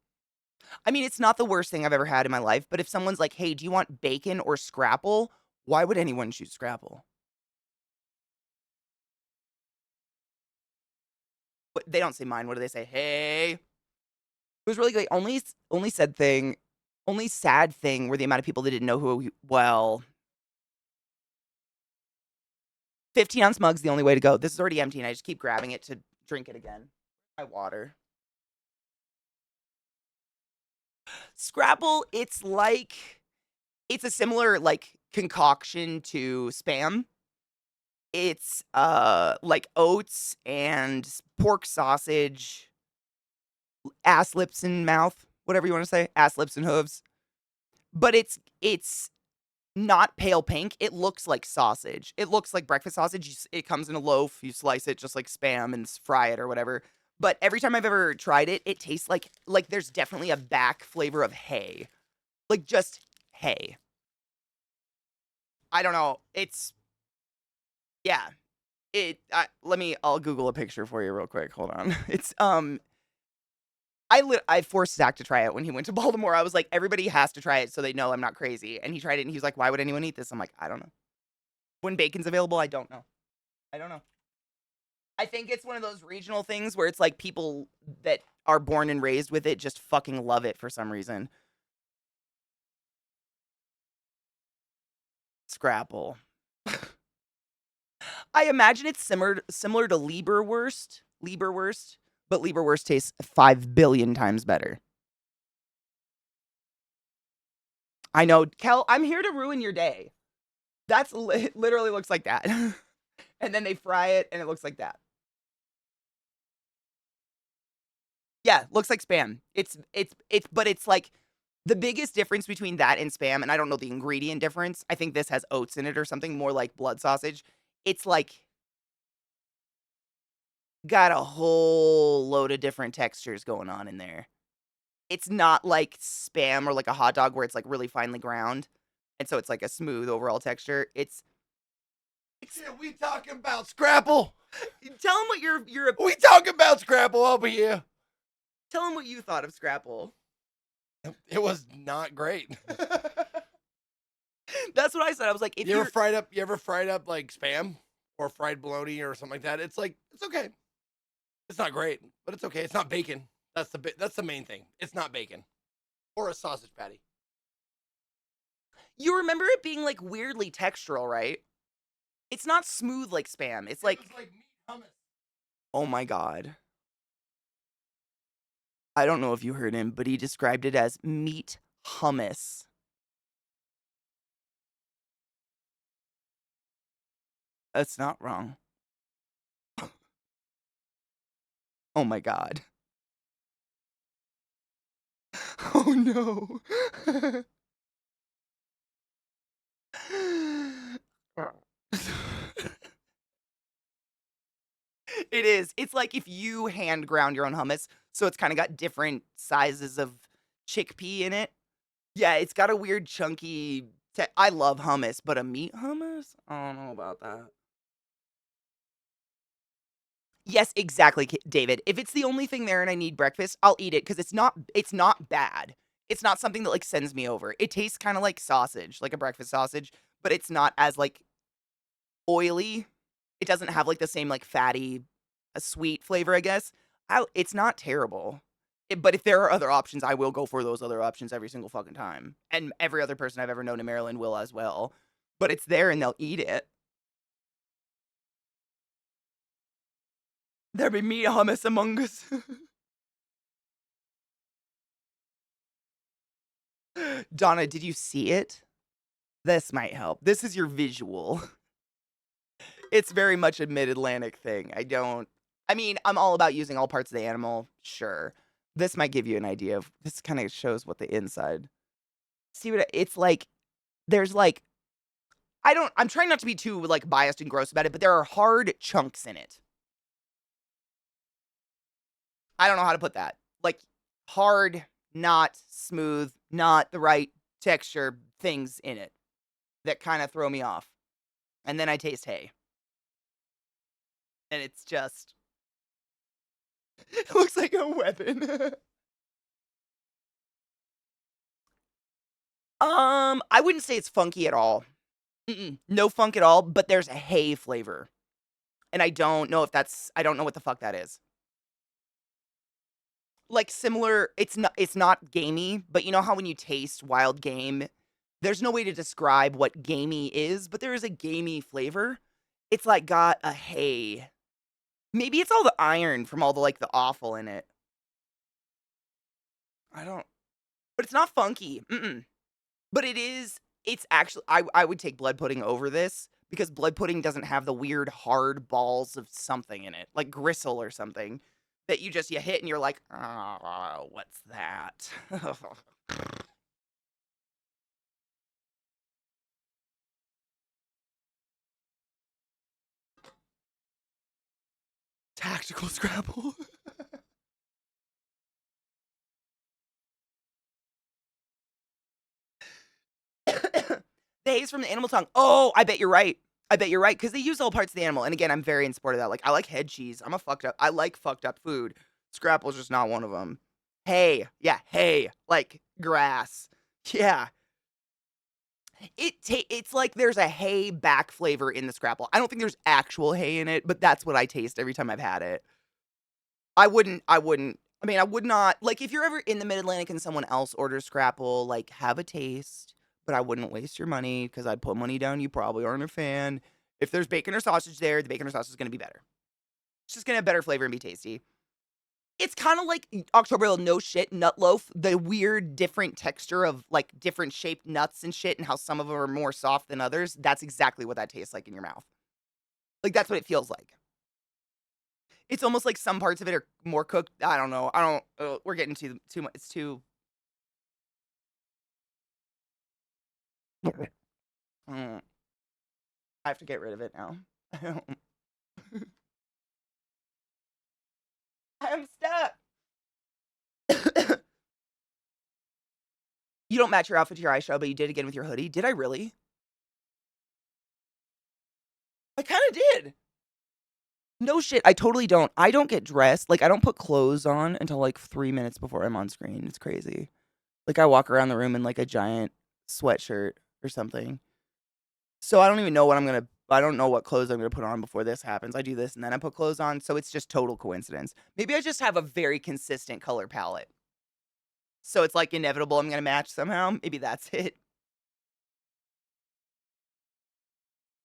I mean, it's not the worst thing I've ever had in my life, but if someone's like, hey, do you want bacon or Scrapple? Why would anyone choose Scrapple? But they don't say mine. What do they say? Hey. It was really great. Only sad thing were the amount of people that didn't know well, 15-ounce mug's the only way to go. This is already empty, and I just keep grabbing it to drink it again. My water. Scrapple, it's a similar, like, concoction to Spam. It's, like, oats and pork sausage, ass, lips, and mouth, whatever you wanna say, ass, lips, and hooves. But it's not pale pink, it looks like sausage. It looks like breakfast sausage, it comes in a loaf, you slice it just like Spam and fry it or whatever. But every time I've ever tried it, it tastes like there's definitely a back flavor of hay. Like, just hay. I don't know. It's yeah. I'll Google a picture for you real quick. Hold on. It's I forced Zach to try it when he went to Baltimore. I was like, everybody has to try it so they know I'm not crazy. And he tried it and he was like, why would anyone eat this? I'm like, I don't know. When bacon's available, I don't know. I don't know. I think it's one of those regional things where it's like people that are born and raised with it just fucking love it for some reason. Scrapple. I imagine it's similar to Lieberwurst, but Lieberwurst tastes 5 billion times better. I know, Kel, I'm here to ruin your day. That's literally looks like that. And then they fry it and it looks like that. Yeah, looks like Spam. But it's like the biggest difference between that and Spam, and I don't know the ingredient difference. I think this has oats in it or something more like blood sausage. It's like got a whole load of different textures going on in there. It's not like Spam or like a hot dog where it's like really finely ground. And so it's like a smooth overall texture. Yeah, we talking about Scrapple. Tell him what your We talking about Scrapple over here. tell him what you thought of Scrapple. It was not great. That's what I said. I was like, if You you're ever fried up like Spam or fried bologna or something like that? It's like it's okay. It's not great, but it's okay. It's not bacon. That's the main thing. It's not bacon or a sausage patty. you remember it being like weirdly textural, right? It's not smooth like Spam. It's like, It was like meat hummus. oh my god. I don't know if you heard him, but he described it as meat hummus. That's not wrong. Oh my god. Oh no. It is. It's like if you hand ground your own hummus, so it's kinda got different sizes of chickpea in it. Yeah, it's got a weird chunky I love hummus, but a meat hummus? I don't know about that. Yes, exactly, David. If it's the only thing there and I need breakfast, I'll eat it because it's not bad. It's not something that, like, sends me over. It tastes kinda like sausage, like a breakfast sausage, but it's not as, like, oily. It doesn't have, like, the same, like, fatty, sweet flavor, I guess. It's not terrible. But if there are other options, I will go for those other options every single fucking time, and every other person I've ever known in Maryland will as well. But it's there and they'll eat it. There be meat hummus among us. Donna, did you see it? This might help. This is your visual. It's very much a mid-Atlantic thing. I mean, I'm all about using all parts of the animal, sure. This might give you an idea of this kinda shows what the inside. See what it's like there's, like I'm trying not to be too, like, biased and gross about it, but there are hard chunks in it. I don't know how to put that. Like, hard, not smooth, not the right texture things in it that kinda throw me off. And then I taste hay. And it's just it looks like a weapon. I wouldn't say it's funky at all. Mm-mm, no funk at all, but there's a hay flavor. And I don't know what the fuck that is. Like similar, it's not gamey, but you know how when you taste wild game, there's no way to describe what gamey is, but there is a gamey flavor. It's like got a hay. Maybe it's all the iron from all the like the offal in it. I don't but it's not funky. Mm-mm. But it's actually I would take blood pudding over this because blood pudding doesn't have the weird hard balls of something in it, like gristle or something that you hit and you're like, "Oh, what's that?" Tactical Scrabble. The hay's from the animal tongue. Oh, I bet you're right. I bet you're right because they use all parts of the animal. And again, I'm very in support of that. Like, I like head cheese. I like fucked up food. Scrapple's just not one of them. Hay. Yeah, hay. Like grass. Yeah. It's like there's a hay back flavor in the Scrapple. I don't think there's actual hay in it, but that's what I taste every time I've had it. I would not like, if you're ever in the Mid-Atlantic and someone else orders Scrapple, like, have a taste, but I wouldn't waste your money because 'cause I'd put money down you probably aren't a fan. If there's bacon or sausage there, the bacon or sausage is gonna be better. It's just gonna have better flavor and be tasty. It's kinda like October no shit nut loaf, the weird different texture of, like, different shaped nuts and shit and how some of them are more soft than others. That's exactly what that tastes like in your mouth. Like, that's what it feels like. It's almost like some parts of it are more cooked. I don't know. I don't. We're getting too much. It's too. Mm, I have to get rid of it now. I'm stuck. You don't match your outfit to your eyeshadow, but you did again with your hoodie. Did I really? I kind of did. No shit. I totally don't. I don't get dressed. Like, I don't put clothes on until like 3 minutes before I'm on screen. It's crazy. Like, I walk around the room in like a giant sweatshirt or something. So I don't even know I don't know what clothes I'm gonna put on before this happens. I do this and then I put clothes on, so it's just total coincidence. Maybe I just have a very consistent color palette. So it's like inevitable I'm gonna match somehow. Maybe that's it.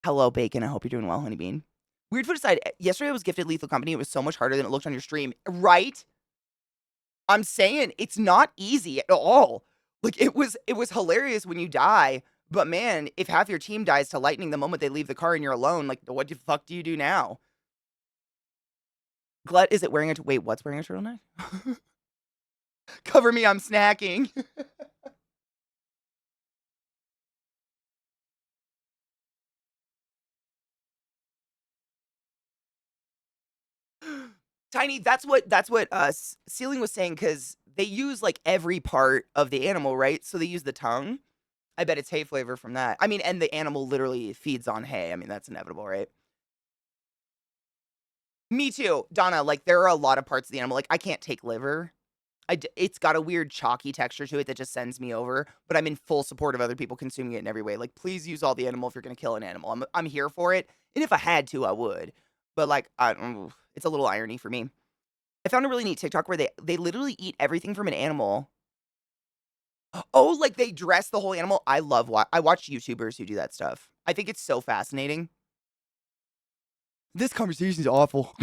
Hello, Bacon. I hope you're doing well, Honey Bean. Weird food aside, yesterday I was gifted Lethal Company. It was so much harder than it looked on your stream. Right? I'm saying it's not easy at all. Like, it was hilarious when you die, but man, if half your team dies to lightning the moment they leave the car and you're alone, like, what the fuck do you do now? Glut, is it wearing a wait, what's wearing a turtleneck? Cover me, I'm snacking. Tiny, that's what Ceiling was saying because they use like every part of the animal, right? So they use the tongue. I bet it's hay flavor from that. I mean, and the animal literally feeds on hay. I mean, that's inevitable, right? Me too, Donna. Like, there are a lot of parts of the animal. Like, I can't take liver. It's got a weird chalky texture to it that just sends me over. But I'm in full support of other people consuming it in every way. Like, please use all the animal if you're gonna kill an animal. I'm here for it, and if I had to, I would. But like, it's a little irony for me. I found a really neat TikTok where they literally eat everything from an animal. Oh, like they dress the whole animal. I watch YouTubers who do that stuff. I think it's so fascinating. This conversation is awful.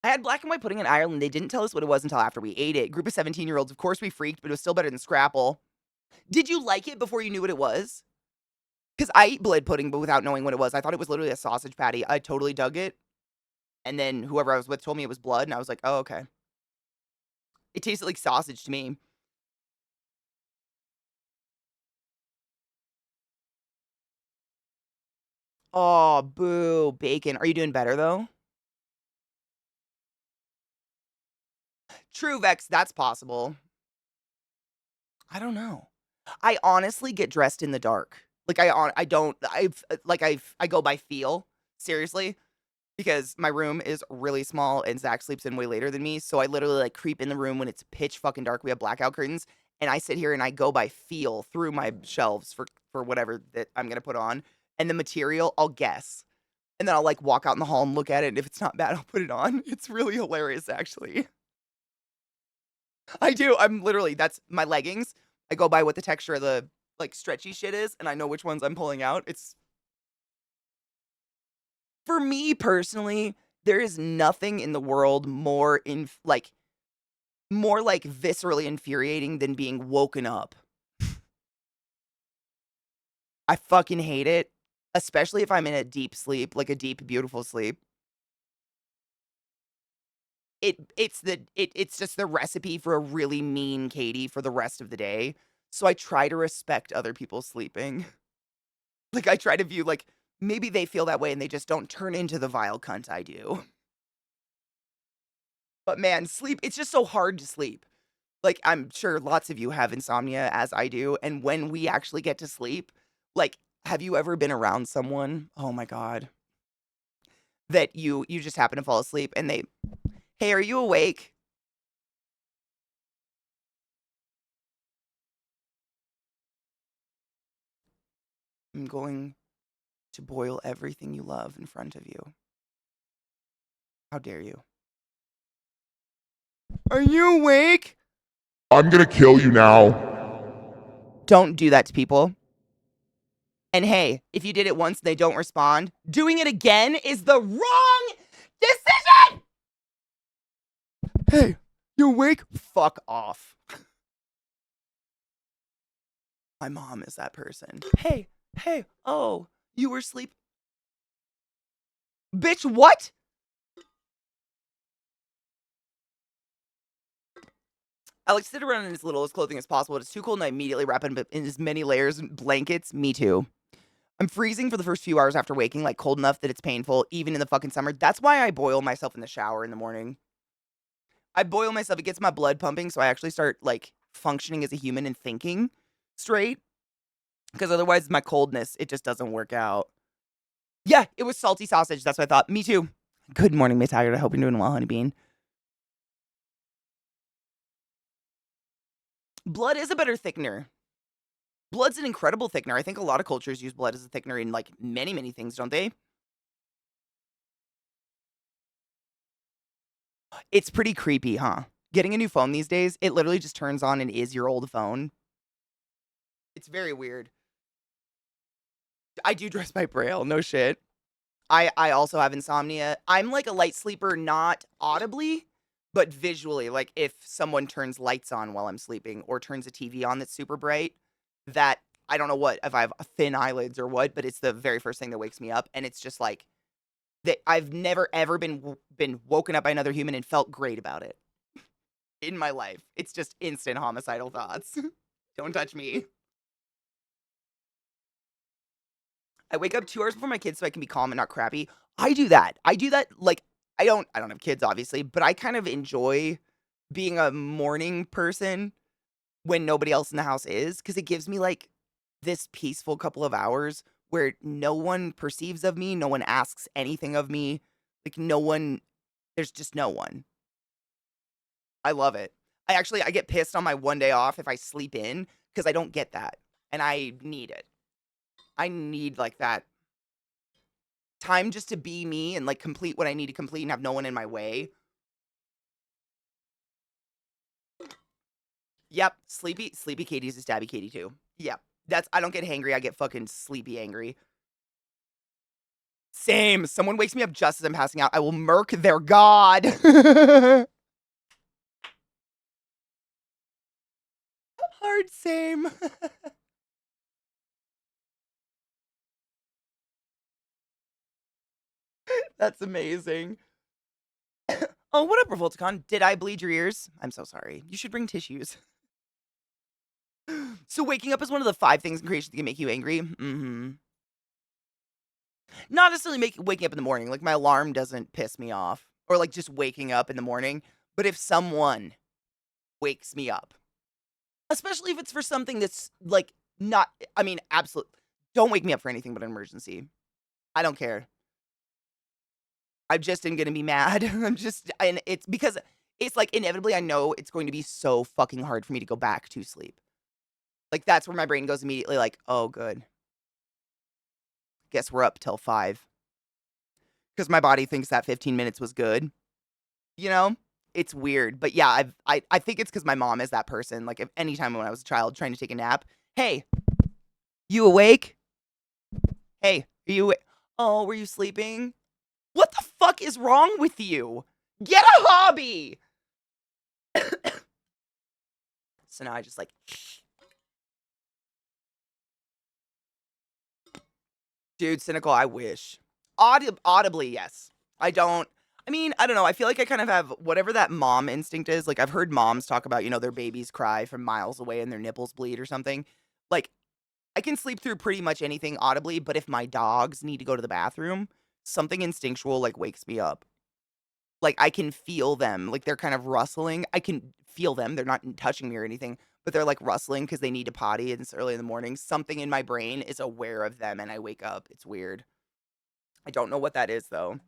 I had black and white pudding in Ireland. They didn't tell us what it was until after we ate it. Group of 17-year-olds. Of course we freaked, but it was still better than Scrapple. Did you like it before you knew what it was? Because I ate blood pudding, but without knowing what it was. I thought it was literally a sausage patty. I totally dug it. And then whoever I was with told me it was blood, and I was like, oh, okay. It tasted like sausage to me. Oh, boo. Bacon. Are you doing better, though? True, Vex. That's possible. I don't know. I honestly get dressed in the dark. Like, I don't, I go by feel. Seriously. Because my room is really small and Zach sleeps in way later than me. So I literally like creep in the room when it's pitch fucking dark. We have blackout curtains. And I sit here and I go by feel through my shelves for whatever that I'm gonna put on. And the material, I'll guess. And then I'll like walk out in the hall and look at it. And if it's not bad, I'll put it on. It's really hilarious, actually. I do. I'm literally that's my leggings. I go by what the texture of the like stretchy shit is, and I know which ones I'm pulling out. It's for me personally, there is nothing in the world more like viscerally infuriating than being woken up. I fucking hate it, especially if I'm in a deep sleep, like a deep, beautiful sleep. It's just the recipe for a really mean Katie for the rest of the day. So I try to respect other people sleeping. Like, I try to view, like, maybe they feel that way and they just don't turn into the vile cunt I do. But man, sleep, it's just so hard to sleep. Like, I'm sure lots of you have insomnia as I do. And when we actually get to sleep, Like, have you ever been around someone, oh my god, that you just happen to fall asleep and they, "Hey, are you awake?" "I'm going to boil everything you love in front of you. How dare you?" "Are you awake?" I'm gonna kill you now. Don't do that to people. And hey, if you did it once and they don't respond, doing it again is the wrong decision! "Hey, you awake?" Fuck off. My mom is that person. "Hey, oh, you were asleep." Bitch, what? I like to sit around in as little as clothing as possible. It's too cold and I immediately wrap it in as many layers and blankets. Me too. I'm freezing for the first few hours after waking, like cold enough that it's painful, even in the fucking summer. That's why I boil myself in the shower in the morning. I boil myself. It gets my blood pumping, so I actually start like functioning as a human and thinking straight. Because otherwise, my coldness, it just doesn't work out. Yeah, it was salty sausage. That's what I thought. Me too. Good morning, Miss Haggard. I hope you're doing well, honeybean. Blood is a better thickener. Blood's an incredible thickener. I think a lot of cultures use blood as a thickener in like many, many things, don't they? It's pretty creepy, huh? Getting a new phone these days, it literally just turns on and is your old phone. It's very weird. I do dress by braille, no shit. I also have insomnia. I'm like a light sleeper, not audibly, but visually. Like if someone turns lights on while I'm sleeping or turns a TV on that's super bright, that I don't know what, if I have thin eyelids or what, but it's the very first thing that wakes me up. And it's just like that I've never ever been woken up by another human and felt great about it in my life. It's just instant homicidal thoughts. Don't touch me. I wake up 2 hours before my kids so I can be calm and not crappy. I do that. Like I don't have kids obviously, but I kind of enjoy being a morning person when nobody else in the house is cuz it gives me like this peaceful couple of hours where no one perceives of me, no one asks anything of me. Like no one there's just no one. I love it. I get pissed on my one day off if I sleep in cuz I don't get that and I need it. I need like that time just to be me and like complete what I need to complete and have no one in my way. Yep, sleepy Katie's a stabby Katie too. Yep. That's I don't get hangry, I get fucking sleepy angry. Same. Someone wakes me up just as I'm passing out, I will murk their god. Hard same. That's amazing. Oh, what up, Revolticon? Did I bleed your ears? I'm so sorry. You should bring tissues. So waking up is one of the 5 things in creation that can make you angry? Mhm. Not necessarily waking up in the morning, like, my alarm doesn't piss me off, or, like, just waking up in the morning, but if someone wakes me up, especially if it's for something that's, like, not I mean, absolute don't wake me up for anything but an emergency. I don't care. I just am gonna be mad. I'm just and it's because it's, like, inevitably, I know it's going to be so fucking hard for me to go back to sleep. Like, that's where my brain goes immediately like, "Oh, good. Guess we're up till 5." Because my body thinks that 15 minutes was good, you know? It's weird, but yeah, I think it's because my mom is that person, like, if anytime when I was a child trying to take a nap, "Hey, you awake? Hey, are you awa Oh, were you sleeping? What the fuck is wrong with you? Get a hobby!" So now I just, like dude, cynical, I wish. Audibly, yes. I mean, I don't know, I feel like I kind of have whatever that mom instinct is, like, I've heard moms talk about, their babies cry from miles away and their nipples bleed or something. Like, I can sleep through pretty much anything audibly, but if my dogs need to go to the bathroom, something instinctual, like, wakes me up. Like, I can feel them, like, they're kind of rustling. I can feel them. They're not touching me or anything, but they're like rustling because they need to potty and it's early in the morning. Something in my brain is aware of them and I wake up. It's weird. I don't know what that is though.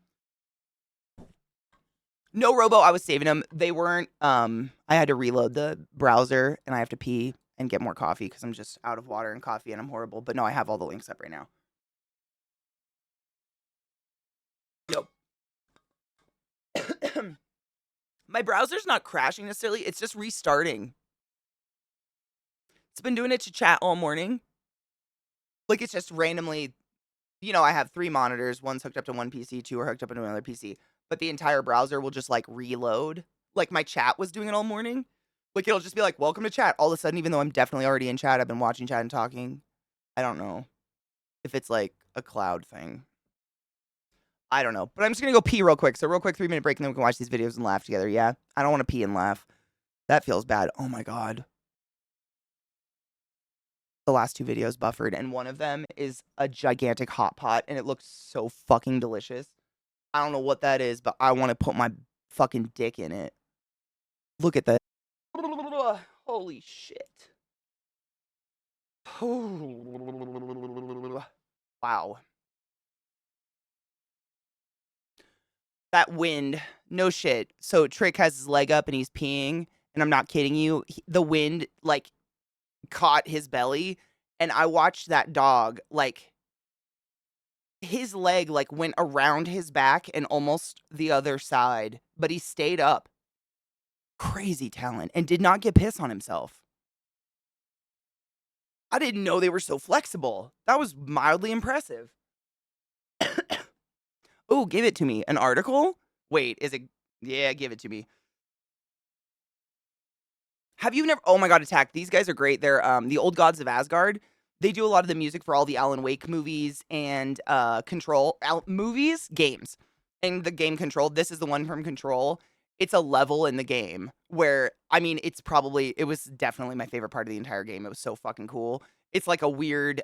No Robo, I was saving them. They weren't I had to reload the browser and I have to pee and get more coffee because I'm just out of water and coffee and I'm horrible. But no, I have all the links up right now. Yep. My browser's not crashing necessarily, it's just restarting. It's been doing it to chat all morning. Like, it's just randomly, I have 3 monitors, one's hooked up to one PC, 2 are hooked up to another PC, but the entire browser will just, like, reload. Like, my chat was doing it all morning. Like, it'll just be like, "Welcome to chat," all of a sudden, even though I'm definitely already in chat, I've been watching chat and talking. I don't know if it's, like, a cloud thing. I don't know, but I'm just gonna go pee real quick. So real quick, 3-minute break, and then we can watch these videos and laugh together, yeah? I don't wanna pee and laugh. That feels bad. Oh my god. The last 2 videos buffered, and one of them is a gigantic hot pot, and it looks so fucking delicious. I don't know what that is, but I wanna put my fucking dick in it. Look at that. Holy shit. Wow. That wind, no shit. So Trick has his leg up and he's peeing, and I'm not kidding you. The wind like caught his belly, and I watched that dog like his leg like went around his back and almost the other side, but he stayed up. Crazy talent and did not get piss on himself. I didn't know they were so flexible. That was mildly impressive. Oh, give it to me. An article? Wait, is it? Yeah, give it to me. Have you never? Oh my god, Attack! These guys are great. They're the Old Gods of Asgard. They do a lot of the music for all the Alan Wake movies and Control movies, games, and the game Control. This is the one from Control. It's a level in the game where I mean, it was definitely my favorite part of the entire game. It was so fucking cool. It's like a weird,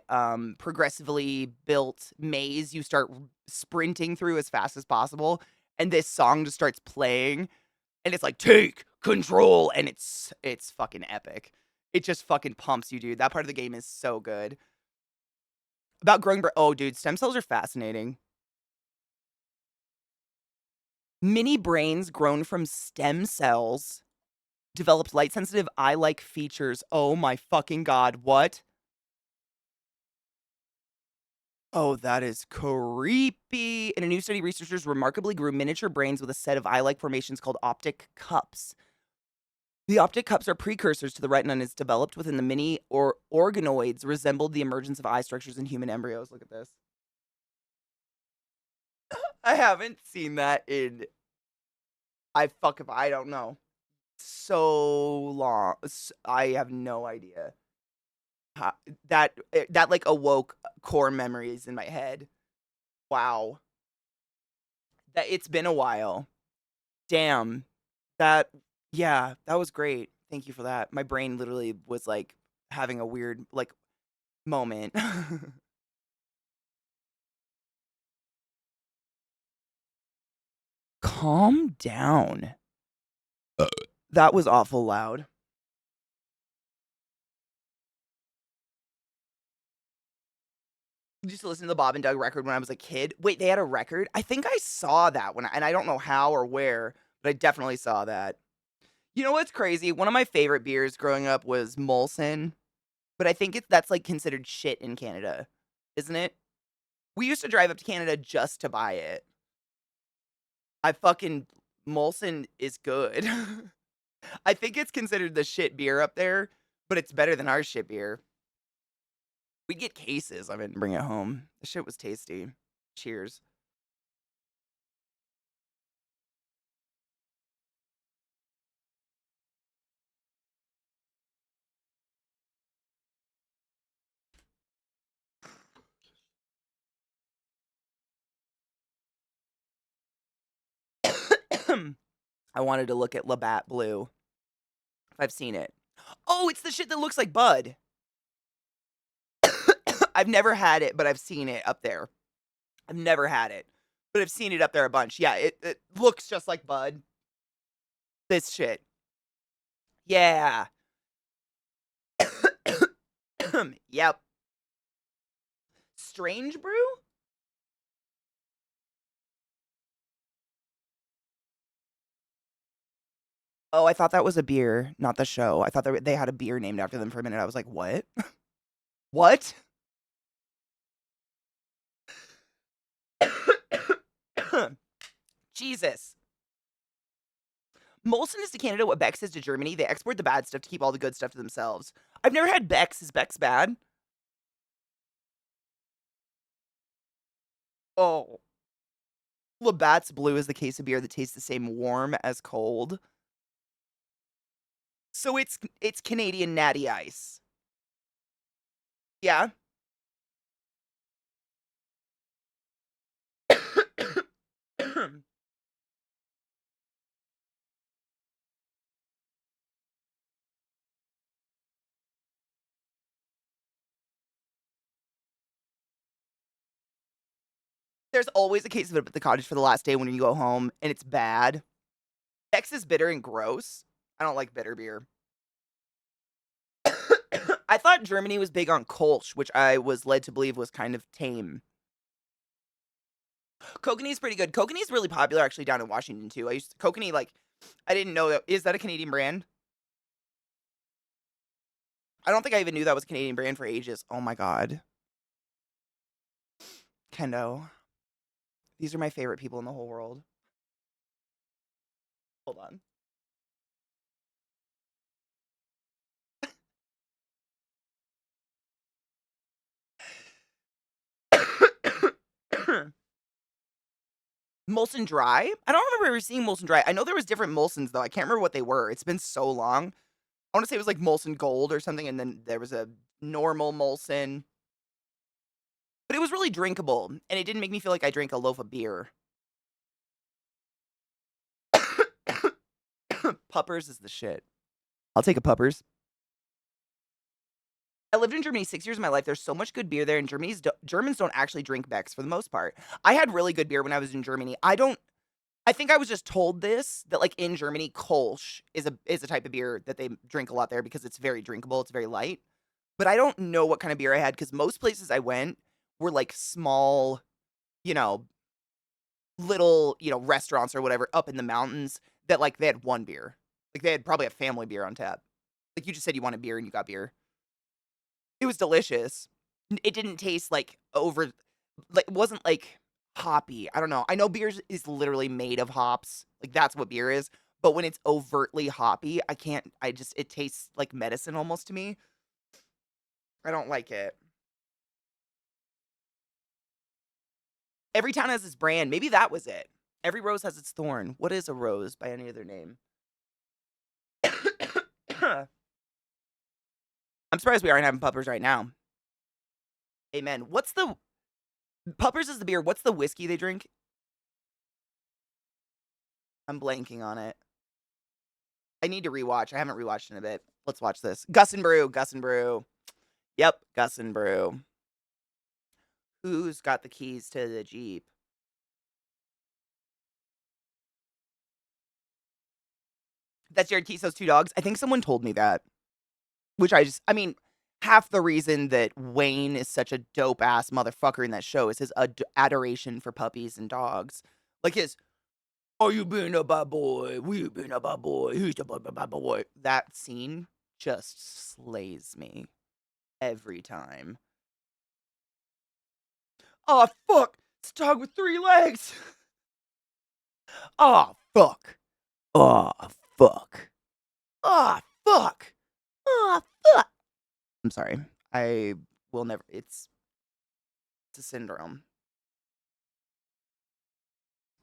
progressively built maze you start sprinting through as fast as possible, and this song just starts playing, and it's like, "Take control," and it's fucking epic. It just fucking pumps you, dude. That part of the game is so good. About growing oh, dude, stem cells are fascinating. Mini brains grown from stem cells developed light-sensitive eye-like features. Oh my fucking god, what? Oh, that is creepy. In a new study, researchers remarkably grew miniature brains with a set of eye-like formations called optic cups. The optic cups are precursors to the retina and is developed within the mini or organoids resembled the emergence of eye structures in human embryos. Look at this. I haven't seen that in I don't know. So long. I have no idea. That like awoke core memories in my head. Wow. That it's been a while. Damn. That yeah, that was great. Thank you for that. My brain literally was like having a weird like moment. Calm down. That was awful loud. I used to listen to the Bob and Doug record when I was a kid. Wait, they had a record? I think I saw that and I don't know how or where, but I definitely saw that. You know what's crazy? One of my favorite beers growing up was Molson, but I think that's like considered shit in Canada, isn't it? We used to drive up to Canada just to buy it. I fucking Molson is good. I think it's considered the shit beer up there, but it's better than our shit beer. We'd get cases of it and bring it home. The shit was tasty. Cheers. I wanted to look at Labatt Blue. I've seen it. Oh, it's the shit that looks like Bud. I've never had it, but I've seen it up there. I've never had it, but I've seen it up there a bunch. Yeah, it looks just like Bud. This shit. Yeah. Yep. Strange Brew? Oh, I thought that was a beer, not the show. I thought they had a beer named after them for a minute. I was like, what? What? Jesus. Molson is to Canada what Beck's is to Germany. They export the bad stuff to keep all the good stuff to themselves. I've never had Beck's. Is Beck's bad? Oh. Labatt's Blue is the case of beer that tastes the same warm as cold. So it's Canadian Natty Ice. Yeah. There's always a case of it at the cottage for the last day when you go home, and it's bad. Beck's is bitter and gross. I don't like bitter beer. I thought Germany was big on Kolsch, which I was led to believe was kind of tame. Kokanee's pretty good. Kokanee's really popular actually down in Washington too. Kokanee, like, I didn't know that. Is that a Canadian brand? I don't think I even knew that was a Canadian brand for ages. Oh my god. Kendo. These are my favorite people in the whole world. Hold on. Molson Dry? I don't remember ever seeing Molson Dry. I know there was different Molsons though. I can't remember what they were. It's been so long. I want to say it was like Molson Gold or something, and then there was a normal Molson. But it was really drinkable, and it didn't make me feel like I drank a loaf of beer. Puppers is the shit. I'll take a Puppers. I lived in Germany 6 years of my life. There's so much good beer there, and Germans don't actually drink Becks for the most part. I had really good beer when I was in Germany. I think I was just told this, that, like, in Germany, Kolsch is a type of beer that they drink a lot there because it's very drinkable, it's very light. But I don't know what kind of beer I had because most places I went were, like, small, you know, little, restaurants or whatever up in the mountains that, like, they had one beer. Like, they had probably a family beer on tap. Like, you just said you wanted beer and you got beer. It was delicious. It didn't taste, it wasn't, like, hoppy. I don't know. I know beer is literally made of hops. Like, that's what beer is. But when it's overtly hoppy, it tastes like medicine almost to me. I don't like it. Every town has its brand. Maybe that was it. Every rose has its thorn. What is a rose by any other name? I'm surprised we aren't having puppers right now. Amen. Puppers is the beer. What's the whiskey they drink? I'm blanking on it. I need to rewatch. I haven't rewatched in a bit. Let's watch this. Gus and Brew. Gus and Brew. Yep, Gus and Brew. Who's got the keys to the Jeep? That's Jared Keeso's two dogs. I think someone told me that. Which half the reason that Wayne is such a dope ass motherfucker in that show is his adoration for puppies and dogs. Like his, "Are you being a bad boy? We being a bad boy. Who's the bad boy?" That scene just slays me every time. Oh fuck! It's a dog with 3 legs. Oh fuck! Oh fuck! Oh fuck! Oh fuck! I'm sorry. I will never. It's a syndrome.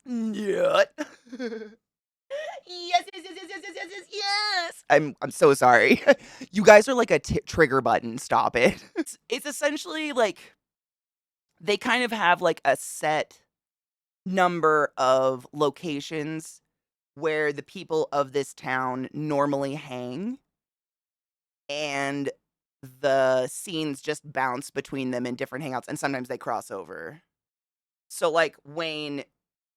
Nut. Yes, yes, yes, yes, yes, yes, yes, yes, yes. I'm so sorry. You guys are like a trigger button. Stop it. It's essentially like they kind of have like a set number of locations where the people of this town normally hang, and the scenes just bounce between them in different hangouts, and sometimes they cross over. So like Wayne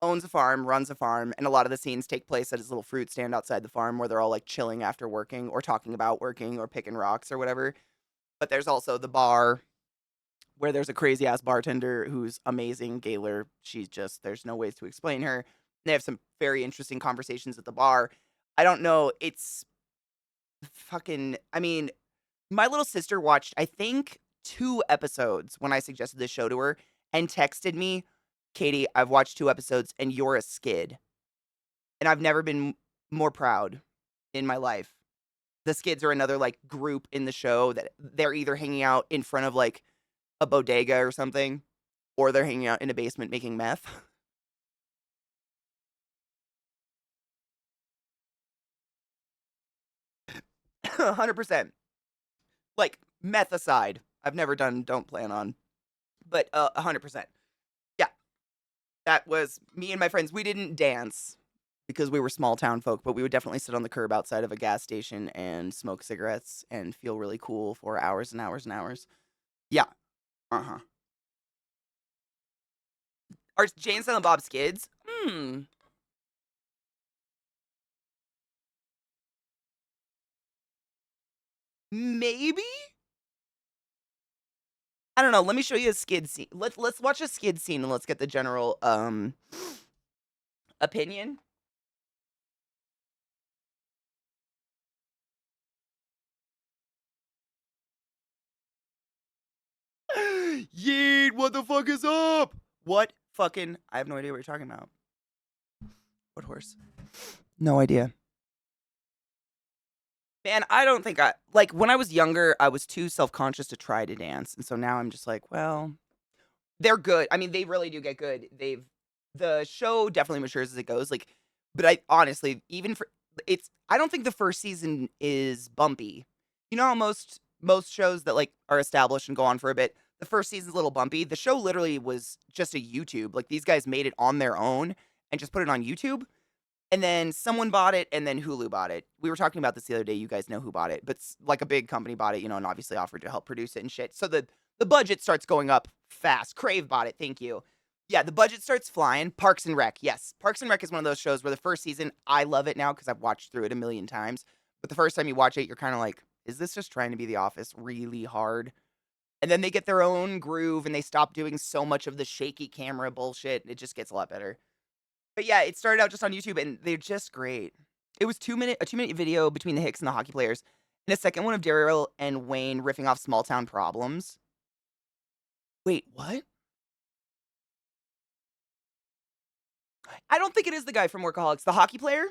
owns a farm, runs a farm, and a lot of the scenes take place at his little fruit stand outside the farm where they're all like chilling after working or talking about working or picking rocks or whatever. But there's also the bar where there's a crazy ass bartender who's amazing, Gaylor. She's just, there's no ways to explain her. They have some very interesting conversations at the bar. I don't know. It's fucking, I mean, my little sister watched, I think, 2 episodes when I suggested this show to her and texted me, Katie, I've watched 2 episodes and you're a skid. And I've never been more proud in my life. The skids are another like group in the show that they're either hanging out in front of like a bodega or something, or they're hanging out in a basement making meth. 100%. Like, meth aside, I've never done, don't plan on, but 100%. Yeah, that was me and my friends. We didn't dance because we were small town folk, but we would definitely sit on the curb outside of a gas station and smoke cigarettes and feel really cool for hours and hours and hours. Yeah. Uh-huh. Are Jay and Silent Bob skids? Maybe? I don't know. Let me show you a skid scene. Let's watch a skid scene and let's get the general opinion. Yeet, what the fuck is up? What fucking, I have no idea what you're talking about. What horse? No idea. Man, I don't think like, when I was younger, I was too self-conscious to try to dance. And so now I'm just like, well, they're good. I mean, they really do get good. The show definitely matures as it goes. Like, but I honestly, even for, I don't think the first season is bumpy. You know how most shows that like are established and go on for a bit, the first season's a little bumpy. The show literally was just a YouTube. Like, these guys made it on their own and just put it on YouTube. And then someone bought it, and then Hulu bought it. We were talking about this the other day. You guys know who bought it, but like a big company bought it, you know, and obviously offered to help produce it and shit. So the budget starts going up fast. Crave bought it. Thank you. Yeah, the budget starts flying. Parks and Rec. Yes, Parks and Rec is one of those shows where the first season, I love it now because I've watched through it a million times. But the first time you watch it, you're kind of like, is this just trying to be The Office really hard? And then they get their own groove and they stop doing so much of the shaky camera bullshit. It just gets a lot better. But yeah, it started out just on YouTube and they're just great. It was a 2-minute video between the Hicks and the hockey players, and a second one of Daryl and Wayne riffing off small town problems. Wait, what? I don't think it is the guy from Workaholics. The hockey player?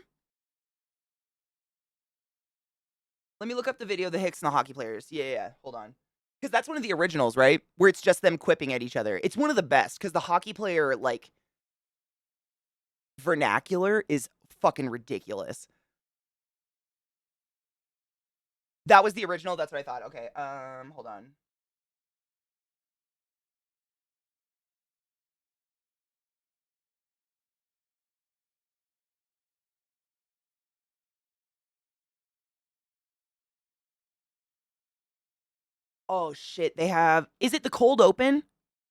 Let me look up the video of the Hicks and the hockey players. Yeah. Hold on. Because that's one of the originals, right? Where it's just them quipping at each other. It's one of the best because the hockey player, like, vernacular is fucking ridiculous. That was the original. That's what I thought. Okay. Hold on. Oh shit, they have, is it the cold open?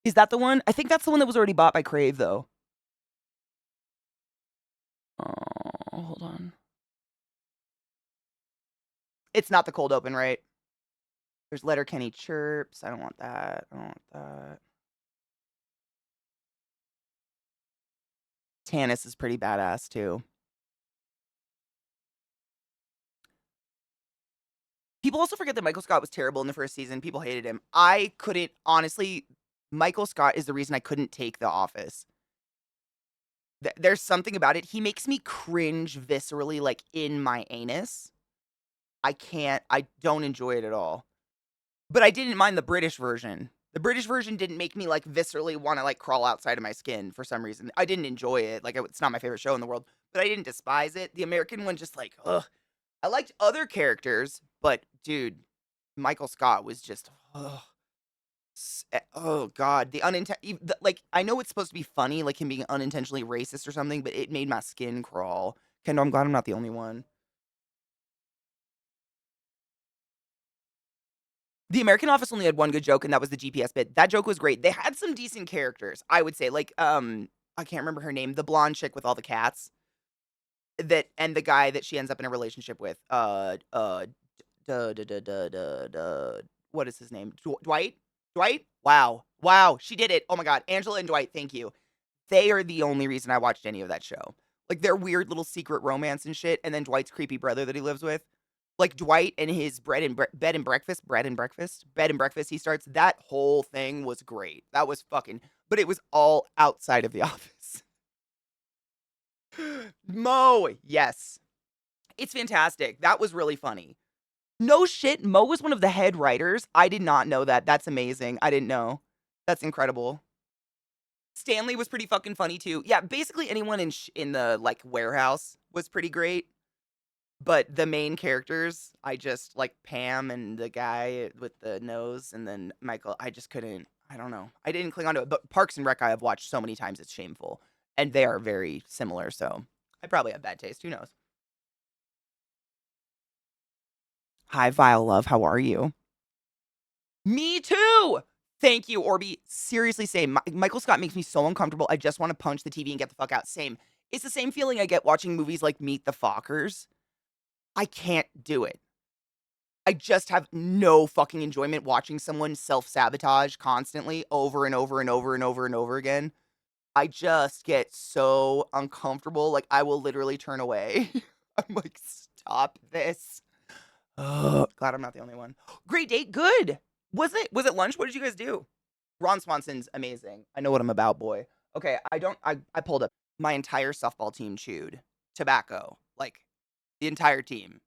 Is that the one? I think that's the one that was already bought by Crave though. Oh, hold on. It's not the cold open, right? There's Letterkenny Chirps. I don't want that. I don't want that. Tanis is pretty badass too. People also forget that Michael Scott was terrible in the first season. People hated him. I couldn't, honestly, Michael Scott is the reason I couldn't take The Office. There's something about it. He makes me cringe viscerally, like in my anus. I don't enjoy it at all. But I didn't mind the British version. The British version didn't make me like viscerally want to like crawl outside of my skin for some reason. I didn't enjoy it. Like, it's not my favorite show in the world, but I didn't despise it. The American one just like, ugh. I liked other characters, but dude, Michael Scott was just, ugh. Oh god, like, I know it's supposed to be funny, like him being unintentionally racist or something, but it made my skin crawl. Kendall, I'm glad I'm not the only one. The American Office only had one good joke, and that was the GPS bit. That joke was great. They had some decent characters, I would say. Like, I can't remember her name, the blonde chick with all the cats that and the guy that she ends up in a relationship with. Duh, duh, duh, duh, duh, duh, what is his name? Dwight? Dwight? Wow. Wow, she did it. Oh my god. Angela and Dwight, thank you. They are the only reason I watched any of that show. Like, their weird little secret romance and shit, and then Dwight's creepy brother that he lives with. Like, Dwight and his bed and breakfast he starts, that whole thing was great. That was fucking but it was all outside of the office. Mo, yes. It's fantastic. That was really funny. No shit, Mo was one of the head writers. I did not know that. That's amazing. I didn't know. That's incredible. Stanley was pretty fucking funny too. Yeah, basically anyone in the like warehouse was pretty great. But the main characters, I just like Pam and the guy with the nose, and then Michael. I just couldn't. I don't know. I didn't cling on to it. But Parks and Rec, I have watched so many times, it's shameful, and they are very similar. So I probably have bad taste. Who knows? Hi, Vile Love. How are you? Me too. Thank you, Orby. Seriously, same. Michael Scott makes me so uncomfortable. I just want to punch the TV and get the fuck out. Same. It's the same feeling I get watching movies like Meet the Fockers. I can't do it. I just have no fucking enjoyment watching someone self-sabotage constantly over and over and over and over and over again. I just get so uncomfortable. Like, I will literally turn away. I'm like, stop this. Glad I'm not the only one. Great date, good. Was it lunch? What did you guys do? Ron Swanson's amazing. I know what I'm about, boy. Okay, I pulled up. My entire softball team chewed tobacco. Like, the entire team.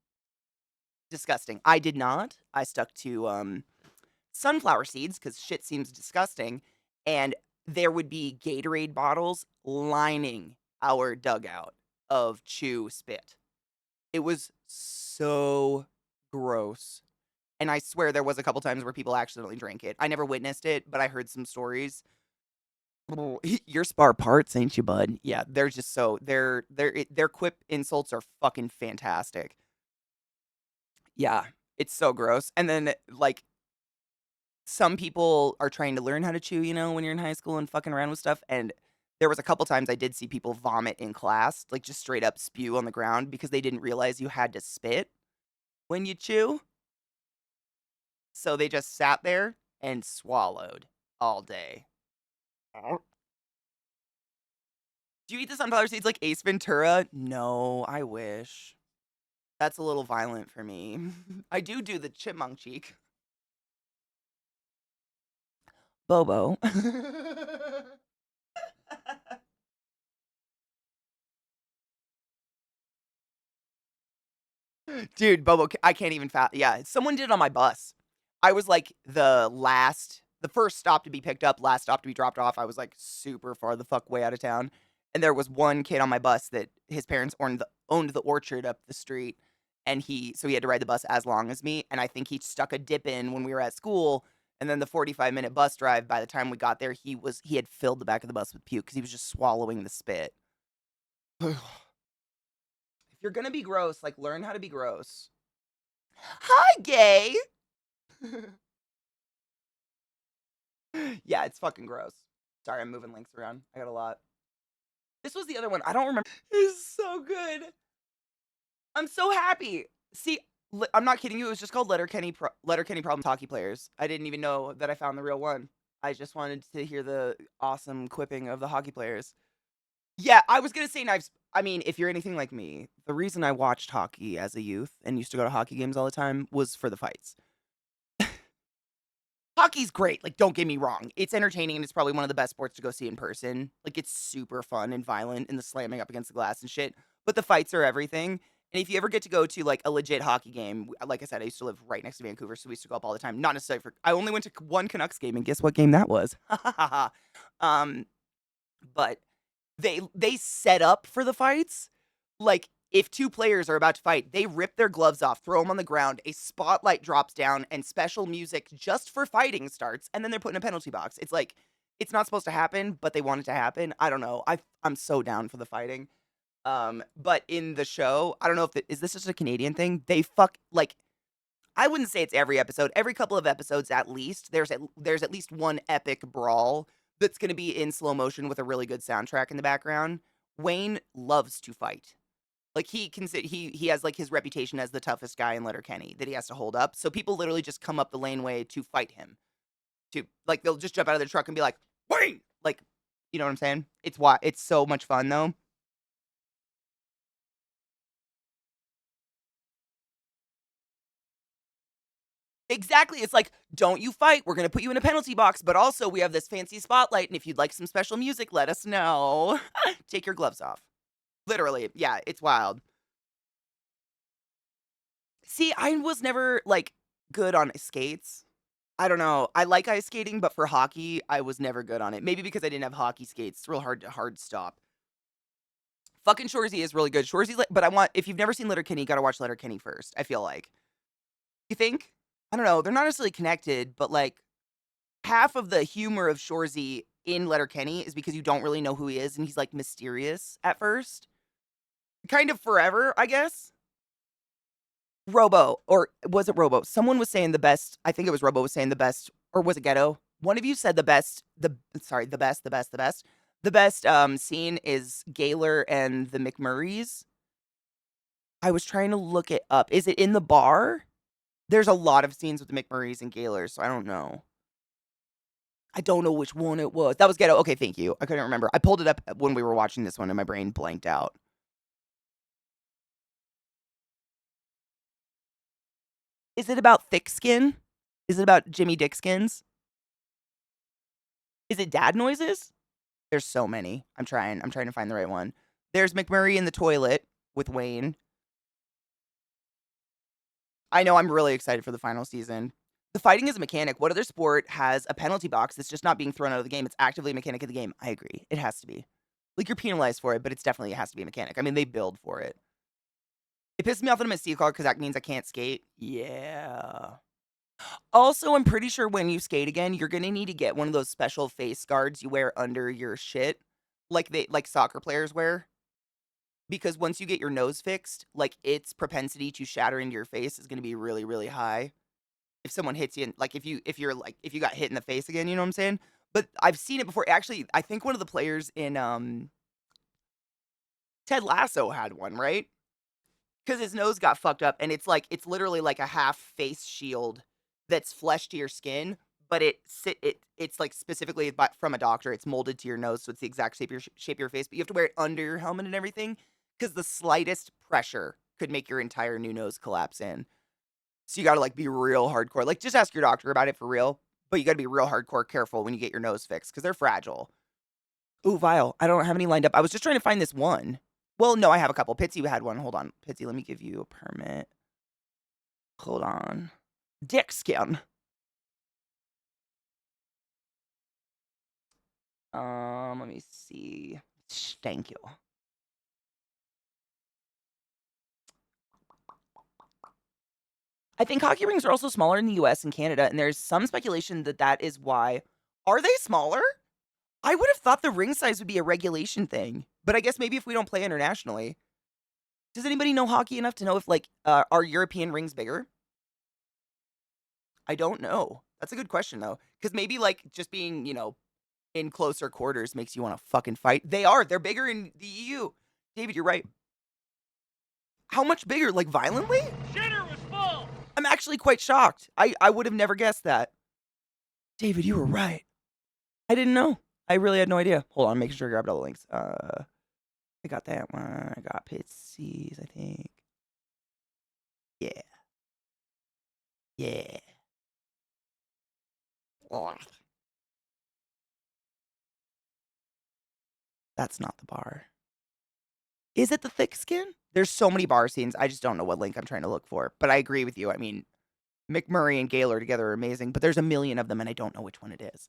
Disgusting. I did not. I stuck to sunflower seeds because shit seems disgusting. And there would be Gatorade bottles lining our dugout of chew spit. It was so gross. And I swear there was a couple times where people accidentally drank it. I never witnessed it, but I heard some stories. You're spar parts, ain't you, bud? Yeah, they're just so their quip insults are fucking fantastic. Yeah, it's so gross. And then like some people are trying to learn how to chew, when you're in high school and fucking around with stuff. And there was a couple times I did see people vomit in class, like just straight up spew on the ground because they didn't realize you had to spit when you chew. So they just sat there and swallowed all day. Do you eat the sunflower seeds like Ace Ventura? No, I wish. That's a little violent for me. I do the chipmunk cheek. Bobo. Dude, Bobo, I can't even yeah, someone did it on my bus. I was like the first stop to be picked up, last stop to be dropped off. I was like super far the fuck way out of town. And there was one kid on my bus that his parents owned the orchard up the street. And so he had to ride the bus as long as me. And I think he stuck a dip in when we were at school. And then the 45-minute bus drive, by the time we got there, he had filled the back of the bus with puke because he was just swallowing the spit. If you're gonna be gross, like learn how to be gross. Hi, gay. Yeah, it's fucking gross. Sorry, I'm moving links around. I got a lot. This was the other one. I don't remember. It's so good. I'm so happy. See, I'm not kidding you. It was just called Letterkenny Problems Hockey Players. I didn't even know that I found the real one. I just wanted to hear the awesome quipping of the hockey players. Yeah, I was gonna say knives. I mean, if you're anything like me, the reason I watched hockey as a youth and used to go to hockey games all the time was for the fights. Hockey's great, like, don't get me wrong. It's entertaining, and it's probably one of the best sports to go see in person. Like, it's super fun and violent, and the slamming up against the glass and shit, but the fights are everything, and if you ever get to go to, like, a legit hockey game, like I said, I used to live right next to Vancouver, so we used to go up all the time. Not necessarily I only went to one Canucks game, and guess what game that was? Um, but they set up for the fights. Like, if two players are about to fight, they rip their gloves off, throw them on the ground, a spotlight drops down, and special music just for fighting starts, and then they're put in a penalty box. It's like, it's not supposed to happen, but they want it to happen. I don't know. I'm so down for the fighting. But in the show, I don't know if is this just a Canadian thing? They like, I wouldn't say it's every episode. Every couple of episodes, at least, there's at least one epic brawl that's gonna be in slow motion with a really good soundtrack in the background. Wayne loves to fight. Like, he has, like, his reputation as the toughest guy in Letterkenny that he has to hold up, so people literally just come up the laneway to fight him. Like, they'll just jump out of their truck and be like, "Wayne!" Like, you know what I'm saying? It's so much fun, though. Exactly, it's like, "Don't you fight, we're gonna put you in a penalty box, but also we have this fancy spotlight, and if you'd like some special music, let us know. Take your gloves off." Literally, yeah, it's wild. See, I was never, like, good on skates. I don't know, I like ice skating, but for hockey, I was never good on it. Maybe because I didn't have hockey skates, it's real hard stop. Fucking Shoresy is really good. Shoresy's like, but if you've never seen Letterkenny, you gotta watch Letterkenny first, I feel like. You think? I don't know, they're not necessarily connected, but, like, half of the humor of Shoresy in Letterkenny is because you don't really know who he is, and he's, like, mysterious at first. Kind of forever, I guess. Robo, or was it Robo? Someone was saying the best, I think it was Robo was saying the best, or was it Ghetto? One of you said the best, the best, scene is Gaylor and the McMurrays. I was trying to look it up. Is it in the bar? There's a lot of scenes with the McMurrays and Gaylor, so I don't know. I don't know which one it was. That was Ghetto. Okay, thank you. I couldn't remember. I pulled it up when we were watching this one and my brain blanked out. Is it about thick skin? Is it about Jimmy Dickskins? Is it dad noises? There's so many. I'm trying to find the right one. There's McMurray in the toilet with Wayne. I know I'm really excited for the final season. The fighting is a mechanic. What other sport has a penalty box that's just not being thrown out of the game? It's actively a mechanic of the game. I agree. It has to be. Like, you're penalized for it, but it has to be a mechanic. I mean, they build for it. It pisses me off that I'm a Steve Car because that means I can't skate. Yeah. Also, I'm pretty sure when you skate again, you're gonna need to get one of those special face guards you wear under your shit, like soccer players wear. Because once you get your nose fixed, like, its propensity to shatter into your face is gonna be really, really high. If someone hits you in, like, if you got hit in the face again, you know what I'm saying? But I've seen it before. Actually, I think one of the players in Ted Lasso had one, right? Because his nose got fucked up, and it's literally like a half face shield that's flesh to your skin, but it's like specifically from a doctor. It's molded to your nose, so it's the exact shape of your face. But you have to wear it under your helmet and everything, because the slightest pressure could make your entire new nose collapse in. So you got to, like, be real hardcore. Like, just ask your doctor about it for real. But you got to be real hardcore careful when you get your nose fixed, because they're fragile. Ooh, Vile. I don't have any lined up. I was just trying to find this one. Well, no, I have a couple. Pitsy had one. Hold on. Pitsy, let me give you a permit. Hold on. Dick skin. Let me see. Thank you. I think hockey rinks are also smaller in the US and Canada, and there's some speculation that that is why. Are they smaller? I would have thought the ring size would be a regulation thing, but I guess maybe if we don't play internationally. Does anybody know hockey enough to know if, like, are European rings bigger? I don't know. That's a good question, though, because maybe, like, just being, in closer quarters makes you want to fucking fight. They are. They're bigger in the EU. David, you're right. How much bigger? Like, violently? Shitter was full. I'm actually quite shocked. I would have never guessed that. David, you were right. I didn't know. I really had no idea. Hold on, make sure I grabbed all the links. I got that one. I got Pitsy's, I think. Yeah. Yeah. Ugh. That's not the bar. Is it the thick skin? There's so many bar scenes. I just don't know what link I'm trying to look for. But I agree with you. I mean, McMurray and Gaylor together are amazing, but there's a million of them and I don't know which one it is.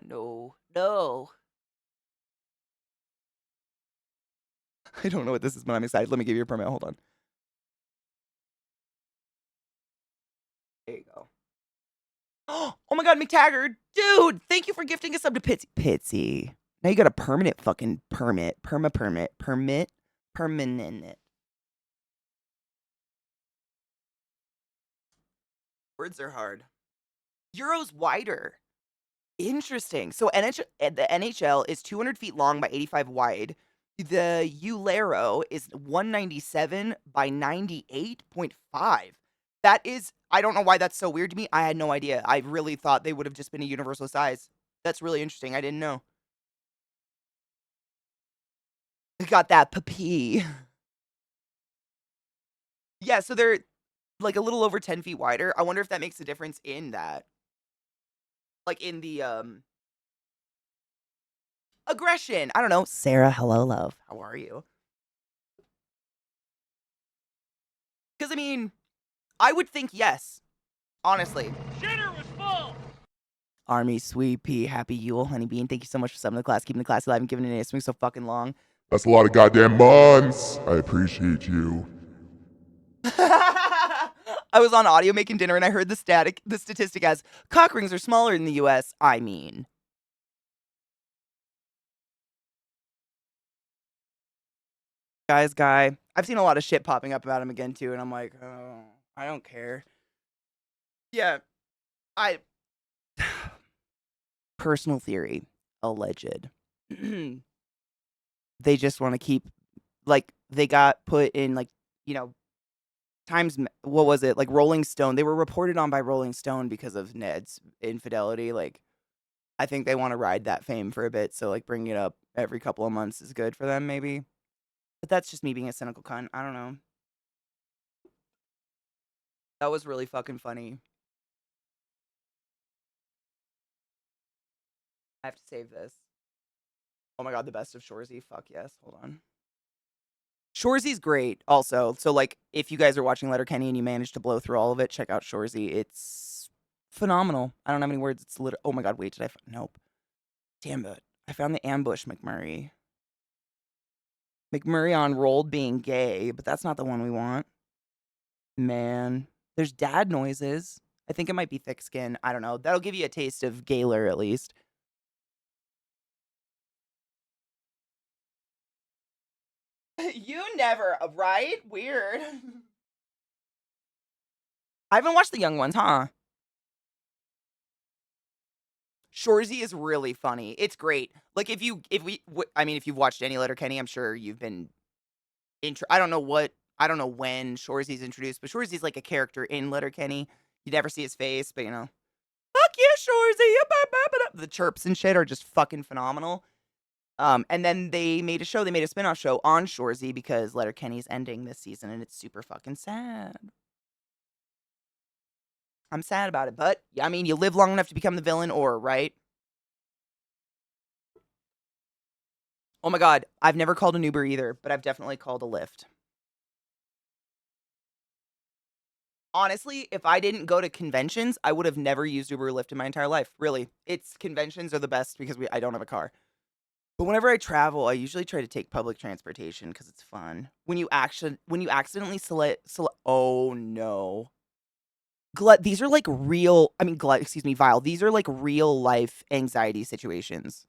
No. No. I don't know what this is, but I'm excited. Let me give you a permit. Hold on. There you go. Oh my god, McTaggart. Dude, thank you for gifting us up to Pitsy. Pitsy. Now you got a permanent fucking permit. Permanent. Words are hard. Euro's wider. Interesting. So the NHL is 200 feet long by 85 wide. The Eulero is 197 by 98.5. That is, I don't know why that's so weird to me. I had no idea. I really thought they would have just been a universal size. That's really interesting. I didn't know. Got that papi. Yeah, so they're like a little over 10 feet wider. I wonder if that makes a difference in that. Like in the aggression. I don't know. Sarah, hello, love. How are you? Because, I mean, I would think yes, honestly. Shitter was full. Army, Sweet Pea, Happy Yule, Honey Bean, thank you so much for subbing the class, keeping the class alive, and giving it a swing so fucking long. That's a lot of goddamn months. I appreciate you. I was on audio making dinner and I heard the statistic as cock rings are smaller in the US. I mean. Guy. I've seen a lot of shit popping up about him again too, and I'm like, oh, I don't care. Yeah. Personal theory. Alleged. They just want to keep, like, they got put in, like, you know, Times, what was it? Like Rolling Stone. They were reported on by Rolling Stone because of Ned's infidelity. Like, I think they want to ride that fame for a bit. So, like, bringing it up every couple of months is good for them, maybe. But that's just me being a cynical cunt. I don't know. That was really fucking funny. I have to save this. Oh my god, the best of Shorzy. Fuck yes. Hold on. Shorzy's great also. So, like, if you guys are watching Letterkenny and you managed to blow through all of it, check out Shorzy. It's phenomenal. I don't have any words. It's literally... Oh my god, wait, nope. Damn it. I found the ambush McMurray. McMurray on rolled being gay, but that's not the one we want. Man. There's dad noises. I think it might be thick skin. I don't know. That'll give you a taste of Gaylor at least. You never, right? Weird. I haven't watched the young ones, huh? Shorzy is really funny. It's great. Like, if you've watched any Letterkenny, I'm sure you've been I don't know when Shorzy's introduced, but Shorzy's like a character in Letterkenny. You never see his face, but you know. Fuck yeah, Shorzy! The chirps and shit are just fucking phenomenal. And then they made a spin-off show on Shorzy because Letterkenny's ending this season, and it's super fucking sad. I'm sad about it, but I mean, you live long enough to become the villain, right? Oh my god, I've never called an Uber either, but I've definitely called a Lyft. Honestly, if I didn't go to conventions, I would have never used Uber or Lyft in my entire life. Really. Conventions are the best because I don't have a car. But whenever I travel, I usually try to take public transportation because it's fun. When you accidentally select, oh no. These are like real, Vile. These are like real life anxiety situations.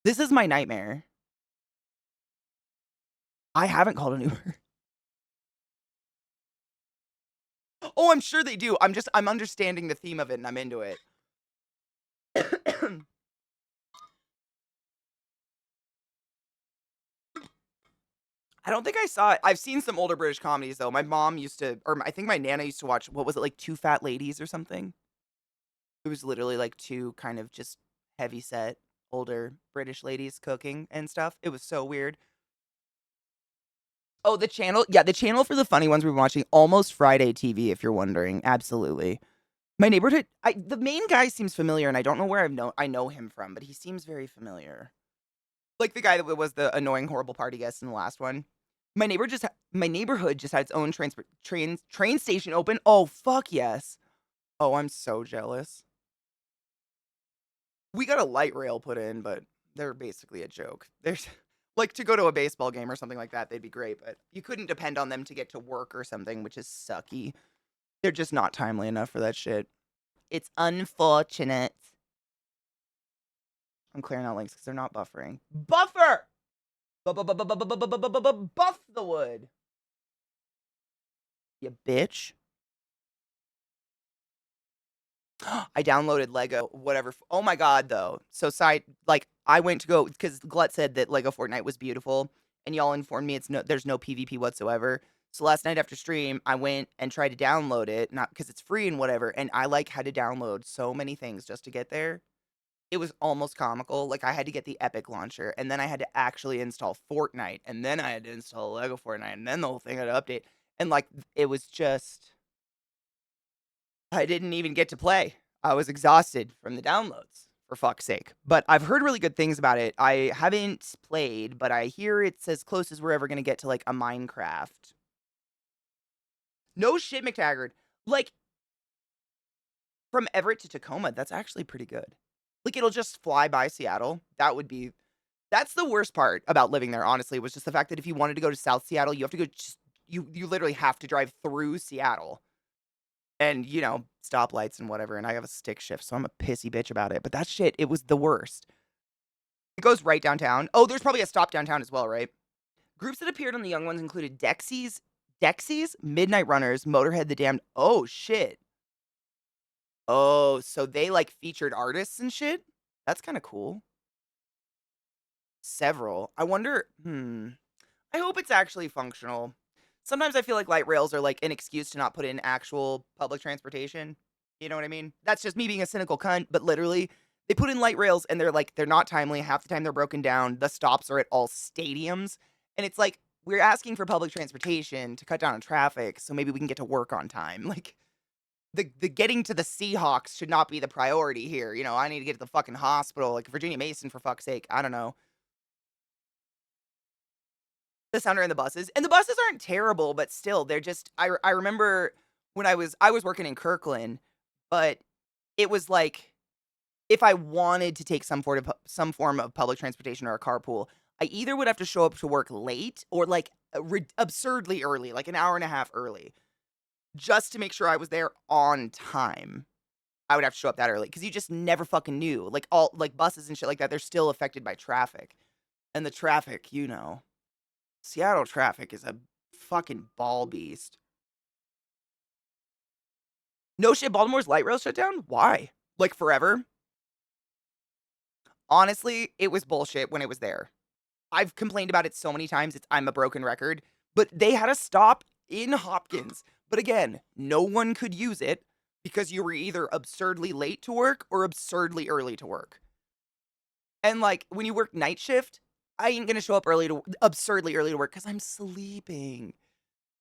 This is my nightmare. I haven't called an Uber. Oh, I'm sure they do. I'm understanding the theme of it and I'm into it. I don't think I saw it. I've seen some older British comedies though. My mom I think my Nana used to watch, what was it, like Two Fat Ladies or something? It was literally like two kind of just heavy set older British ladies cooking and stuff. It was so weird. Oh, the channel. Yeah, the channel for the funny ones we've been watching, Almost Friday TV, if you're wondering. Absolutely. My neighborhood, the main guy seems familiar, and I don't know where I know him from, but he seems very familiar. Like the guy that was the annoying, horrible party guest in the last one. My neighborhood just had its own train station open. Oh, fuck yes. Oh, I'm so jealous. We got a light rail put in, but they're basically a joke. There's like to go to a baseball game or something like that, they'd be great, but you couldn't depend on them to get to work or something, which is sucky. They're just not timely enough for that shit. It's unfortunate. I'm clearing out links because they're not buffering. Buffer! Buff the wood. You bitch. I downloaded Lego, whatever. Oh my god, though. So I went to go because Glut said that Lego Fortnite was beautiful, and y'all informed me there's no PvP whatsoever. So last night after stream, I went and tried to download it, not because it's free and whatever, and I had to download so many things just to get there. It was almost comical. Like I had to get the Epic launcher, and then I had to actually install Fortnite, and then I had to install Lego Fortnite, and then the whole thing had to update. And it was just I didn't even get to play. I was exhausted from the downloads, for fuck's sake. But I've heard really good things about it. I haven't played, but I hear it's as close as we're ever gonna get to like a Minecraft. No shit, McTaggart. Like from Everett to Tacoma, that's actually pretty good. Like it'll just fly by Seattle. That's the worst part about living there, honestly, was just the fact that if you wanted to go to South Seattle, you have to go you literally have to drive through Seattle. And, stoplights and whatever, and I have a stick shift, so I'm a pissy bitch about it, but that shit, it was the worst. It goes right downtown. Oh, there's probably a stop downtown as well, right? Groups that appeared on the Young Ones included Dexys, Midnight Runners, Motorhead the Damned. Oh, shit. Oh, so they, featured artists and shit? That's kinda cool. Several. I wonder I hope it's actually functional. Sometimes I feel like light rails are, an excuse to not put in actual public transportation. You know what I mean? That's just me being a cynical cunt, but literally, they put in light rails and they're not timely. Half the time they're broken down. The stops are at all stadiums. And it's like, we're asking for public transportation to cut down on traffic, so maybe we can get to work on time. Like, the getting to the Seahawks should not be the priority here. I need to get to the fucking hospital. Like, Virginia Mason, for fuck's sake. I don't know. The sounder and the buses aren't terrible, but still, they're just I remember when I was working in Kirkland, but it was like, if I wanted to take some form of public transportation or a carpool, I either would have to show up to work late or, absurdly early, like an hour and a half early, just to make sure I was there on time. I would have to show up that early because you just never fucking knew. Buses and shit like that, they're still affected by traffic, and the traffic, Seattle traffic is a fucking ball beast. No shit, Baltimore's light rail shut down? Why? Like forever? Honestly, it was bullshit when it was there. I've complained about it so many times, I'm a broken record, but they had a stop in Hopkins. But again, no one could use it because you were either absurdly late to work or absurdly early to work. And when you work night shift, I ain't gonna show up absurdly early to work because I'm sleeping.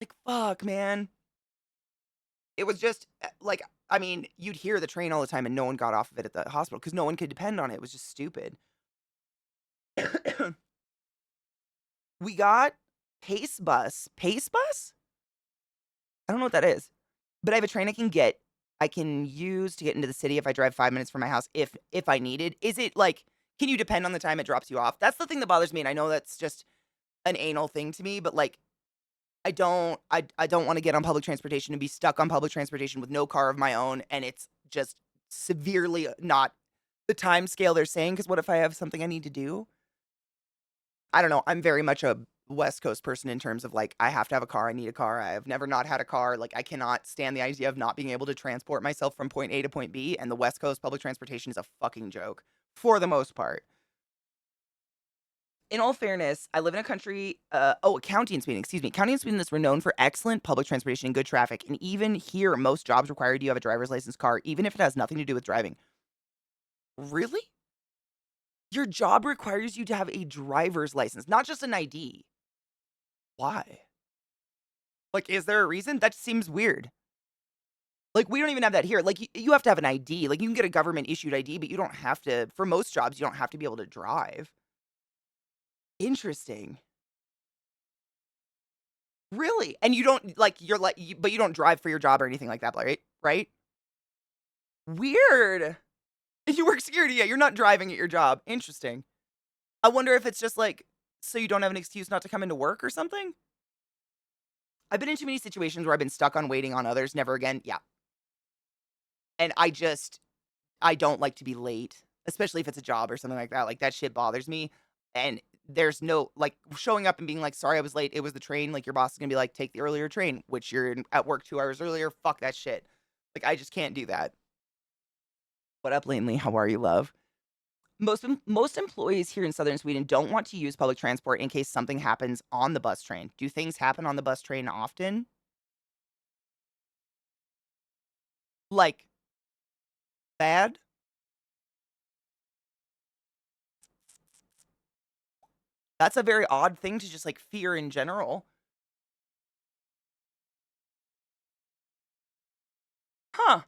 Like, fuck, man. It was just I mean, you'd hear the train all the time and no one got off of it at the hospital because no one could depend on it. It was just stupid. We got Pace Bus. Pace Bus? I don't know what that is. But I have a train I can use to get into the city if I drive 5 minutes from my house if I needed. Is it can you depend on the time it drops you off? That's the thing that bothers me, and I know that's just an anal thing to me, but I don't wanna get on public transportation and be stuck on public transportation with no car of my own, and it's just severely not the time scale they're saying. Because what if I have something I need to do? I don't know, I'm very much a West Coast person in terms of, I have to have a car, I need a car, I have never not had a car, I cannot stand the idea of not being able to transport myself from point A to point B, and the West Coast public transportation is a fucking joke, for the most part. In all fairness, I live in a county in Sweden, excuse me. County in Sweden that's renowned for excellent public transportation and good traffic. And even here, most jobs require you have a driver's license car, even if it has nothing to do with driving. Really? Your job requires you to have a driver's license, not just an ID. Why? Is there a reason? That seems weird. We don't even have that here. You have to have an ID. You can get a government issued ID, but you don't have to, for most jobs, you don't have to be able to drive. Interesting. Really? And you don't but you don't drive for your job or anything like that, right? Right? Weird. You work security, yeah, you're not driving at your job. Interesting. I wonder if it's just so you don't have an excuse not to come into work or something? I've been in too many situations where I've been stuck on waiting on others, never again. Yeah. And I don't like to be late, especially if it's a job or something like that. That shit bothers me. And there's no like showing up and being like, sorry, I was late. It was the train. Like your boss is gonna be like, take the earlier train, which you're at work 2 hours earlier. Fuck that shit. Like I just can't do that. What up, Lanely? How are you, love? Most employees here in southern Sweden don't want to use public transport in case something happens on the bus train. Do things happen on the bus train often? Like bad? That's a very odd thing to just like fear in general. Huh.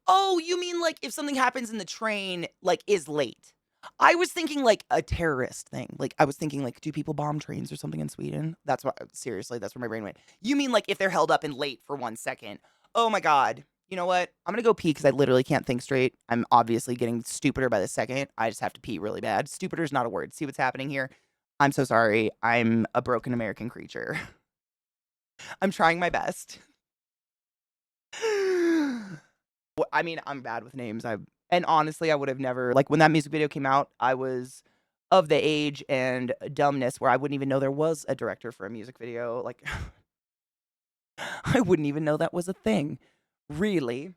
Oh, you mean like if something happens in the train, like is late? I was thinking like a terrorist thing. Like I was thinking like, do people bomb trains or something in Sweden? That's what seriously, that's where my brain went. You mean like if they're held up and late for 1 second? Oh my god. You know what? I'm gonna go pee because I literally can't think straight. I'm obviously getting stupider by the second. I just have to pee really bad. Stupider is not a word. See what's happening here? I'm so sorry. I'm a broken American creature. I'm trying my best. I mean, I'm bad with names. And honestly, I would have never like when that music video came out, I was of the age and dumbness where I wouldn't even know there was a director for a music video. Like I wouldn't even know that was a thing. Really?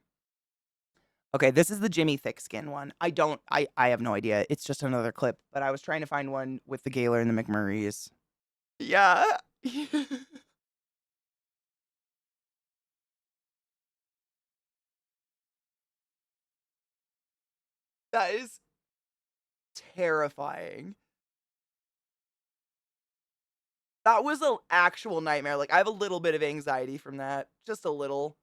Okay, this is the Jimmy Thickskin one. I have no idea. It's just another clip, but I was trying to find one with the Gaylor and the McMurrays. Yeah. That is terrifying. That was an actual nightmare. Like, I have a little bit of anxiety from that. Just a little.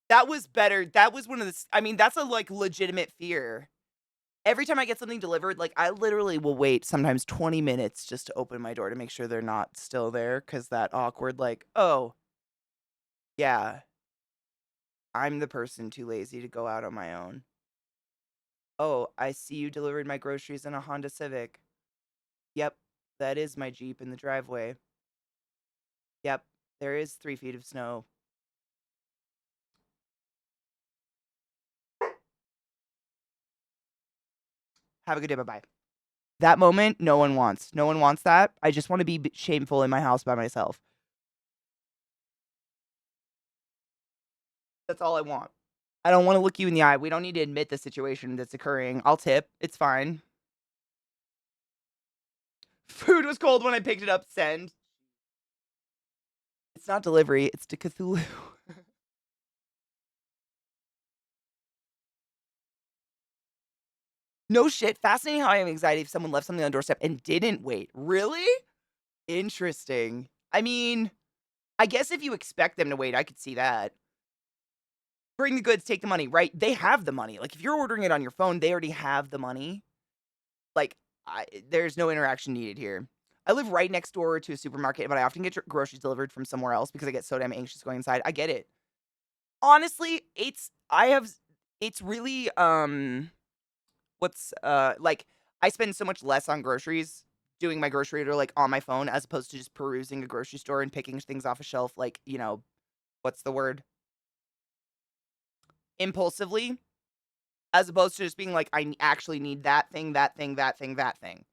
That was better. That was one of the I mean, that's a, like, legitimate fear. Every time I get something delivered, like, I literally will wait sometimes 20 minutes just to open my door to make sure they're not still there. Cause that awkward, like, "Oh, yeah, I'm the person too lazy to go out on my own. Oh, I see you delivered my groceries in a Honda Civic. Yep, that is my Jeep in the driveway. Yep, there is 3 feet of snow. Have a good day, bye-bye." That moment, no one wants. No one wants that. I just wanna be shameful in my house by myself. That's all I want. I don't wanna look you in the eye. We don't need to admit the situation that's occurring. I'll tip. It's fine. Food was cold when I picked it up. Send. It's not delivery. It's to Cthulhu. No shit. Fascinating how I have anxiety if someone left something on the doorstep and didn't wait. Really? Interesting. I mean, I guess if you expect them to wait, I could see that. Bring the goods, take the money, right? They have the money. Like, if you're ordering it on your phone, they already have the money. Like, there's no interaction needed here. I live right next door to a supermarket, but I often get groceries delivered from somewhere else because I get so damn anxious going inside. I get it. Honestly, it's really, like, I spend so much less on groceries doing my grocery order, like, on my phone as opposed to just perusing a grocery store and picking things off a shelf, like, what's the word? Impulsively, as opposed to just being like, "I actually need that thing, that thing, that thing, that thing."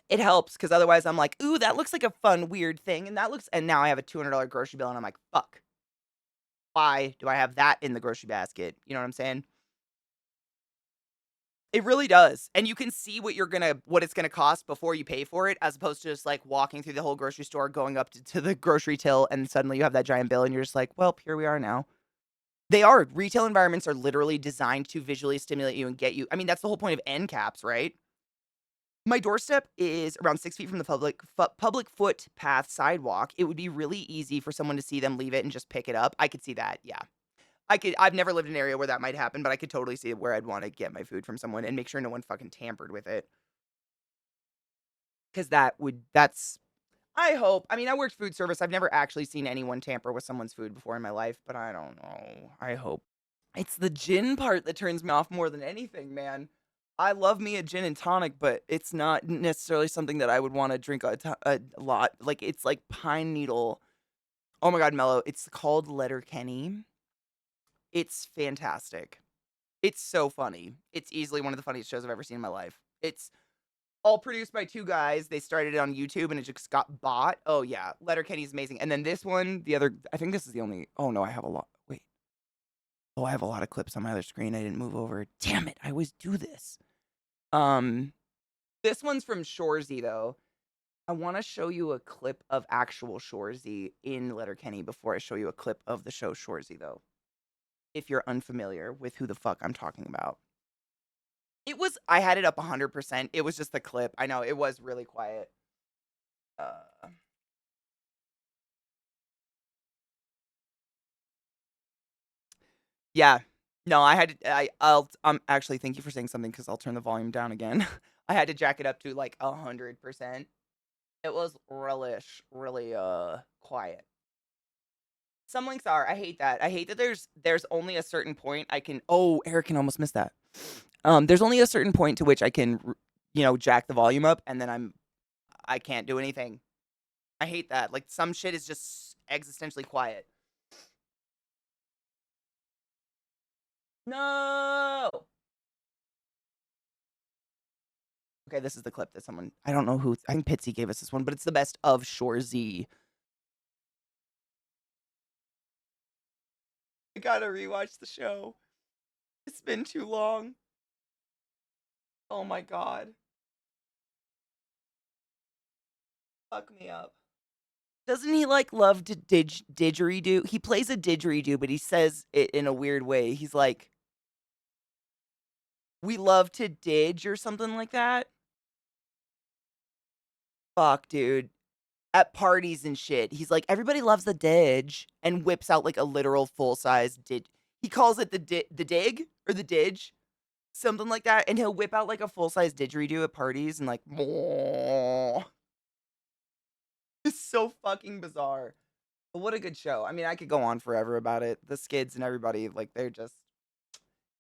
It helps because otherwise I'm like, "Ooh, that looks like a fun, weird thing, and now I have a $200 grocery bill, and I'm like, "Fuck. Why do I have that in the grocery basket?" You know what I'm saying? It really does, and you can see what it's gonna cost before you pay for it, as opposed to just, like, walking through the whole grocery store, going up to the grocery till, and suddenly you have that giant bill, and you're just like, "Well, here we are now." They are. Retail environments are literally designed to visually stimulate you and get you I mean, that's the whole point of end caps, right? My doorstep is around 6 feet from the public footpath sidewalk. It would be really easy for someone to see them leave it and just pick it up. I could see that, yeah. I've never lived in an area where that might happen, but I could totally see where I'd wanna get my food from someone and make sure no one fucking tampered with it. 'Cause that's I hope. I mean, I worked food service. I've never actually seen anyone tamper with someone's food before in my life, but I don't know. I hope. It's the gin part that turns me off more than anything, man. I love me a gin and tonic, but it's not necessarily something that I would wanna drink a lot. Like, it's like pine needle. Oh my god, Mellow, it's called Letterkenny. It's fantastic. It's so funny. It's easily one of the funniest shows I've ever seen in my life. It's all produced by 2 guys. They started it on YouTube and it just got bought. Oh yeah, Letterkenny's amazing. And then this one, the other I think this is the only oh no, I have a lot. Wait. Oh, I have a lot of clips on my other screen. I didn't move over. Damn it. I always do this. Um this one's from Shoresy though. I want to show you a clip of actual Shoresy in Letterkenny before I show you a clip of the show Shoresy though. If you're unfamiliar with who the fuck I'm talking about. I had it up 100%. It was just the clip. I know it was really quiet. Uh, yeah. No, I had to, I'll, actually, thank you for saying something because I'll turn the volume down again. I had to jack it up to like 100%. It was really, quiet. Some links are. I hate that. I hate that there's only a certain point I can, oh, Eric can almost miss that. There's only a certain point to which I can, jack the volume up and then I can't do anything. I hate that. Like, some shit is just existentially quiet. No! Okay, this is the clip that someone, I don't know who, I think Pitsy gave us this one, but it's the best of Shoresy. I gotta rewatch the show. It's been too long. Oh my god. Fuck me up. Doesn't he, like, love to didgeridoo? He plays a didgeridoo, but he says it in a weird way. He's like, we love to didge or something like that. Fuck, dude. At parties and shit. He's like, everybody loves the didge, and whips out like a literal full size didge. He calls it the dig or the didge, something like that, and he'll whip out like a full size didgeridoo at parties and like, it's so fucking bizarre. But what a good show. I mean, I could go on forever about it. The Skids and everybody, like, they're just.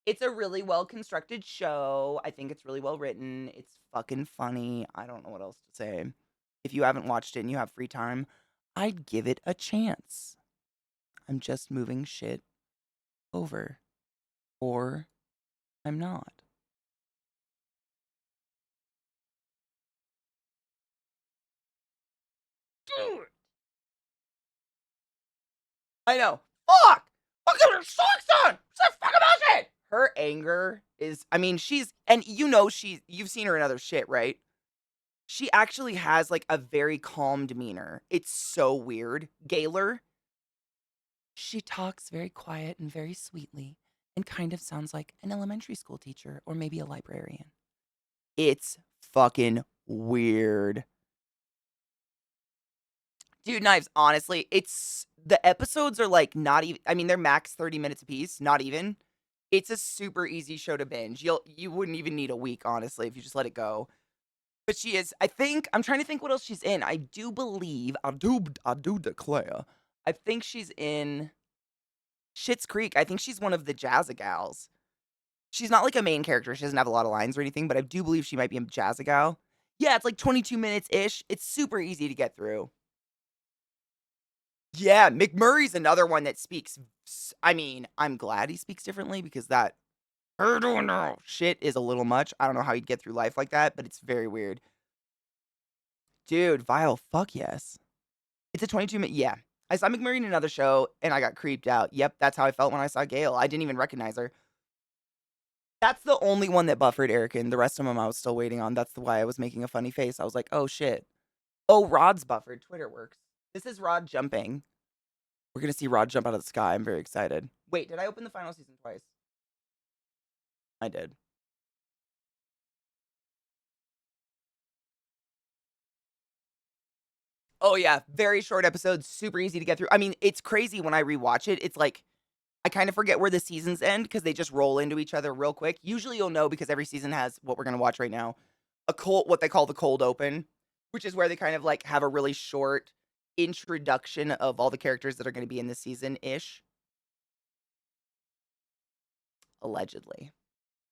It's a really well constructed show. I think it's really well written. It's fucking funny. I don't know what else to say. If you haven't watched it and you have free time, I'd give it a chance. I'm just moving shit over. Or I'm not. Dude! I know. Fuck! Fuck her socks on! It's that fucking bullshit! Her anger is, I mean, and you've seen her in other shit, right? She actually has like a very calm demeanor. It's so weird. Gaylor, she talks very quiet and very sweetly and kind of sounds like an elementary school teacher or maybe a librarian. It's fucking weird. Dude, Knives, honestly, the episodes are like not even, I mean, they're max 30 minutes apiece, not even. It's a super easy show to binge. You wouldn't even need a week, honestly, if you just let it go. But she is, I'm trying to think what else she's in. I do believe, I do declare, I think she's in Schitt's Creek. I think she's one of the Jazza gals. She's not like a main character. She doesn't have a lot of lines or anything, but I do believe she might be a Jazza gal. Yeah, it's like 22 minutes-ish. It's super easy to get through. Yeah, McMurray's another one that speaks. I mean, I'm glad he speaks differently because that I don't know shit is a little much. I don't know how he'd get through life like that, but it's very weird. Dude, Vile, fuck yes. It's a 22-minute. Yeah. I saw McMurray in another show and I got creeped out. Yep, that's how I felt when I saw Gail. I didn't even recognize her. That's the only one that buffered Erican. The rest of them I was still waiting on. That's why I was making a funny face. I was like, oh shit. Oh, Rod's buffered. Twitter works. This is Rod jumping. We're going to see Rod jump out of the sky. I'm very excited. Wait, did I open the final season twice? I did. Oh, yeah. Very short episodes. Super easy to get through. I mean, it's crazy when I rewatch it. It's like, I kind of forget where the seasons end because they just roll into each other real quick. Usually you'll know because every season has what we're going to watch right now. What they call the cold open, which is where they kind of like have a really short introduction of all the characters that are going to be in the season-ish. Allegedly.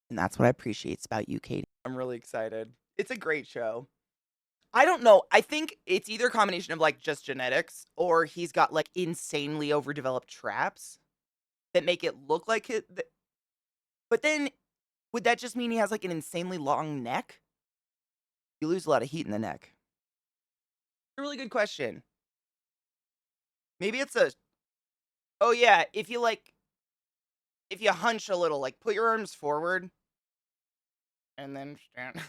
And that's what I appreciate about you, Katie. I'm really excited. It's a great show. I don't know. I think it's either a combination of like just genetics or he's got like insanely overdeveloped traps that make it look like it. But then, would that just mean he has, like, an insanely long neck? You lose a lot of heat in the neck. A really good question. Maybe it's a oh, yeah, if you, like if you hunch a little, like, put your arms forward and then stand.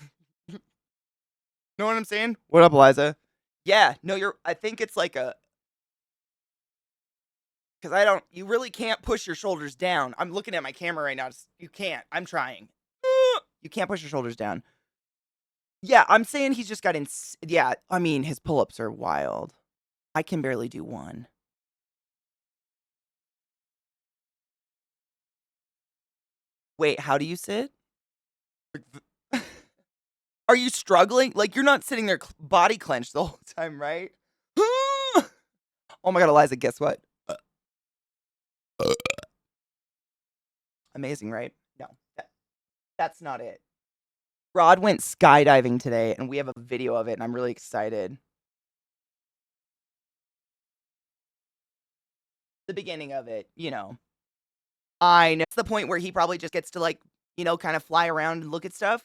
Know what I'm saying? What up, Liza? Yeah, no, I think it's like a, because I don't, you really can't push your shoulders down. I'm looking at my camera right now. You can't. I'm trying. You can't push your shoulders down. Yeah, I'm saying he's just got yeah, I mean, his pull-ups are wild. I can barely do one. Wait, how do you sit? Are you struggling? Like, you're not sitting there body clenched the whole time, right? Oh my god, Eliza, guess what? Amazing, right? No, that's not it. Rod went skydiving today, and we have a video of it, and I'm really excited. The beginning of it, you know. I know. It's the point where he probably just gets to, like, you know, kind of fly around and look at stuff.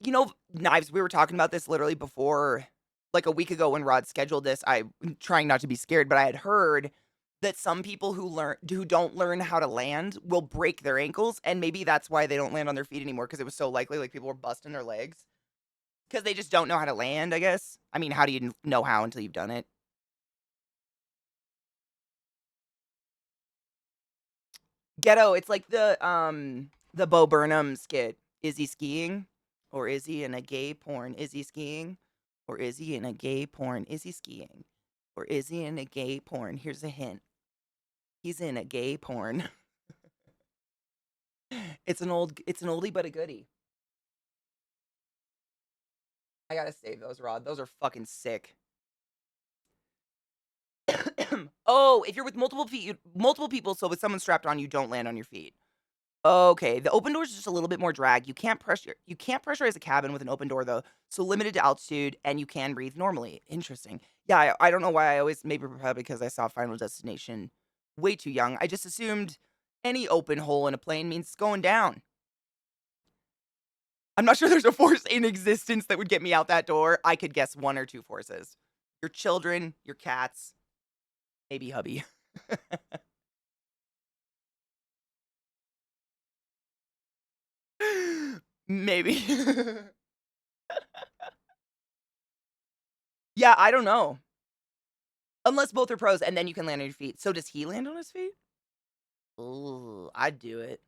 You know, Knives, we were talking about this literally before, like, a week ago when Rod scheduled this. I'm trying not to be scared, but I had heard that some people who don't learn how to land will break their ankles, and maybe that's why they don't land on their feet anymore, because it was so likely, like, people were busting their legs. Because they just don't know how to land, I guess. I mean, how do you know how until you've done it? Ghetto, it's like the Bo Burnham skit. Is he skiing? Or is he in a gay porn? Is he skiing? Or is he in a gay porn? Is he skiing? Or is he in a gay porn? Here's a hint. He's in a gay porn. It's an oldie but a goodie. I gotta save those, Rod. Those are fucking sick. Oh, if you're with multiple people, so with someone strapped on, you don't land on your feet. Okay, the open door is just a little bit more drag. You can't pressurize a cabin with an open door though, so limited to altitude, and you can breathe normally. Interesting. Yeah, I don't know why I always, maybe probably because I saw Final Destination way too young. I just assumed any open hole in a plane means it's going down. I'm not sure there's a force in existence that would get me out that door. I could guess one or two forces. Your children, your cats, maybe hubby. Maybe. Yeah, I don't know. Unless both are pros, and then you can land on your feet. So does he land on his feet? Ooh, I'd do it.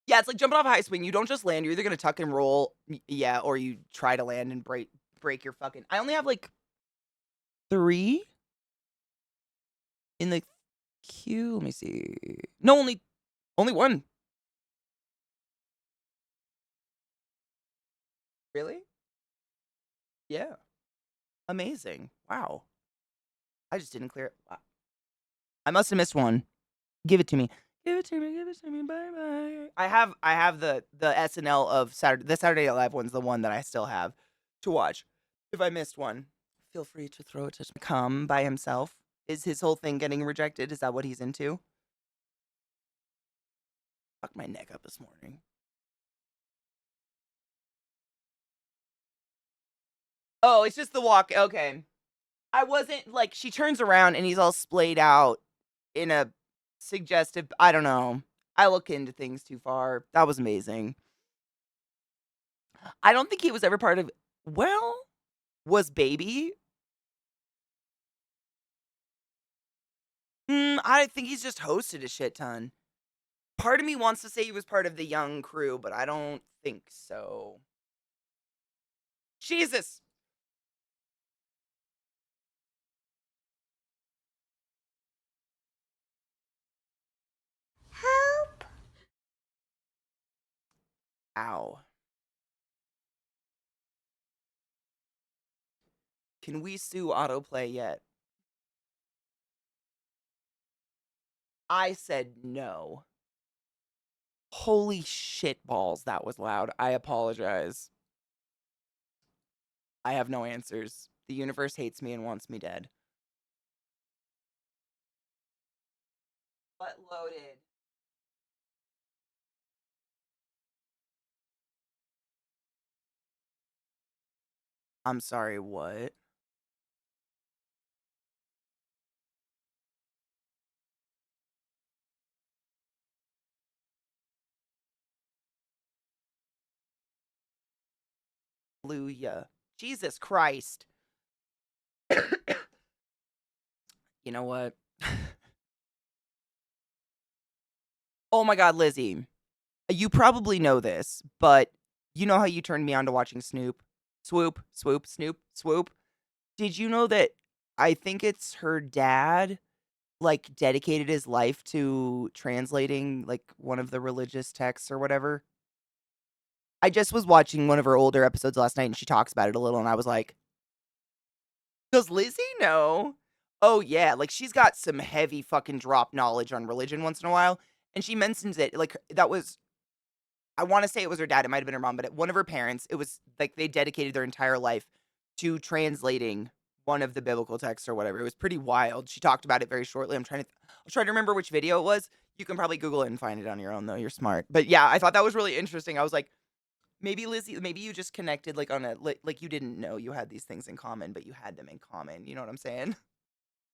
Yeah, it's like jumping off a high swing. You don't just land. You're either gonna tuck and roll, yeah, or you try to land and break your fucking. I only have like 3 in the queue. Let me see. No, only 1. Really? Yeah. Amazing. Wow. I just didn't clear it. Wow. I must have missed one. Give it to me. Give it to me. Give it to me. Bye bye. I have the SNL of Saturday. The Saturday Night Live one's the one that I still have to watch. If I missed one, feel free to throw it to come by himself. Is his whole thing getting rejected? Is that what he's into? Fuck my neck up this morning. Oh, it's just the walk. Okay. I wasn't like, she turns around and he's all splayed out in a suggestive, I don't know. I look into things too far. That was amazing. I don't think he was ever part of, well, was Baby? I think he's just hosted a shit ton. Part of me wants to say he was part of the young crew, but I don't think so. Jesus. Help! Ow. Can we sue autoplay yet? I said no. Holy shit balls, that was loud. I apologize. I have no answers. The universe hates me and wants me dead. But loaded. I'm sorry, what? Hallelujah. Jesus Christ. You know what? Oh my god, Lizzie. You probably know this, but you know how you turned me on to watching Snoop? Swoop, swoop, snoop, swoop. Did you know that I think it's her dad, like, dedicated his life to translating, like, one of the religious texts or whatever? I just was watching one of her older episodes last night, and she talks about it a little, and I was like, "Does Lizzie know?" Oh, yeah, like, she's got some heavy fucking drop knowledge on religion once in a while, and she mentions it, like, that was I wanna say it was her dad, it might have been her mom, but one of her parents, it was like they dedicated their entire life to translating one of the biblical texts or whatever. It was pretty wild. She talked about it very shortly. I'm trying to remember which video it was. You can probably Google it and find it on your own, though. You're smart. But yeah, I thought that was really interesting. I was like, maybe Lizzie, maybe you just connected like on a like you didn't know you had these things in common, but you had them in common. You know what I'm saying?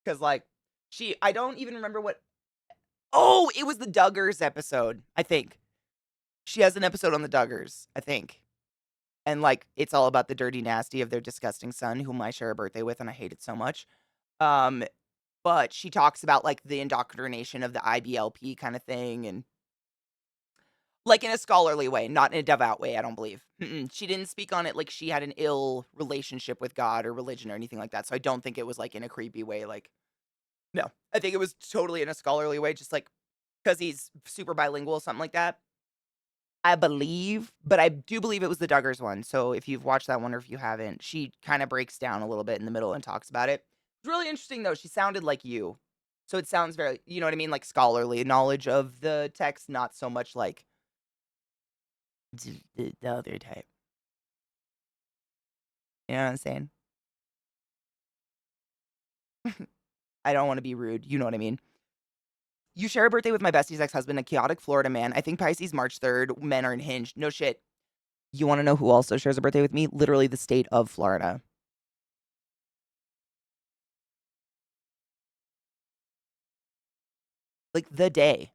Because like I don't even remember what. Oh, it was the Duggars episode. I think she has an episode on the Duggars. I think. And, like, it's all about the dirty nasty of their disgusting son, whom I share a birthday with, and I hate it so much. Um, but she talks about, like, the indoctrination of the IBLP kind of thing and, like, in a scholarly way, not in a devout way, I don't believe. Mm-mm. She didn't speak on it like she had an ill relationship with God or religion or anything like that, so I don't think it was, like, in a creepy way, like no. I think it was totally in a scholarly way, just, like, because he's super bilingual, something like that. I believe, but I do believe it was the Duggars one, so if you've watched that one or if you haven't, she kinda breaks down a little bit in the middle and talks about it. It's really interesting, though, she sounded like you. So it sounds very you know what I mean, like, scholarly knowledge of the text, not so much like the other type. You know what I'm saying? I don't wanna be rude, you know what I mean. You share a birthday with my bestie's ex-husband, a chaotic Florida man. I think Pisces March 3rd, men are unhinged. No shit. You wanna know who also shares a birthday with me? Literally the state of Florida. Like, the day.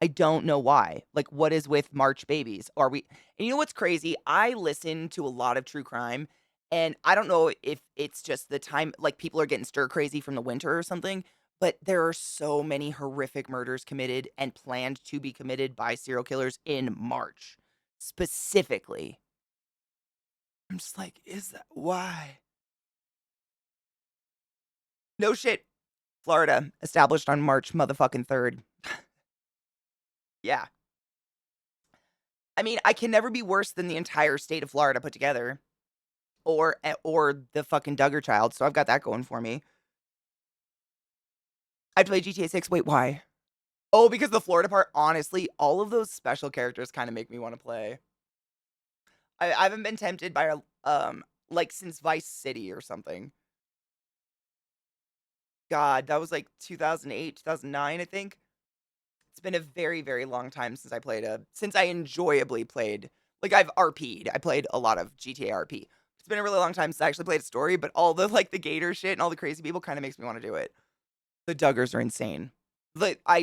I don't know why. Like, what is with March babies? Are we and you know what's crazy? I listen to a lot of true crime, and I don't know if it's just the time like, people are getting stir crazy from the winter or something, but there are so many horrific murders committed and planned to be committed by serial killers in March, specifically. I'm just like, "Is that why?" No shit. Florida, established on March motherfucking 3rd. Yeah. I mean, I can never be worse than the entire state of Florida put together. Or the fucking Duggar child, so I've got that going for me. I'd play GTA 6. Wait, why? Oh, because the Florida part, honestly, all of those special characters kinda make me wanna play. I haven't been tempted by like, since Vice City or something. God, that was, like, 2008, 2009, I think? It's been a very, very long time since I enjoyably played like, I've RP'd. I played a lot of GTA RP. It's been a really long time since I actually played a story, but all the, like, the gator shit and all the crazy people kinda makes me wanna do it. The Duggars are insane. Like, I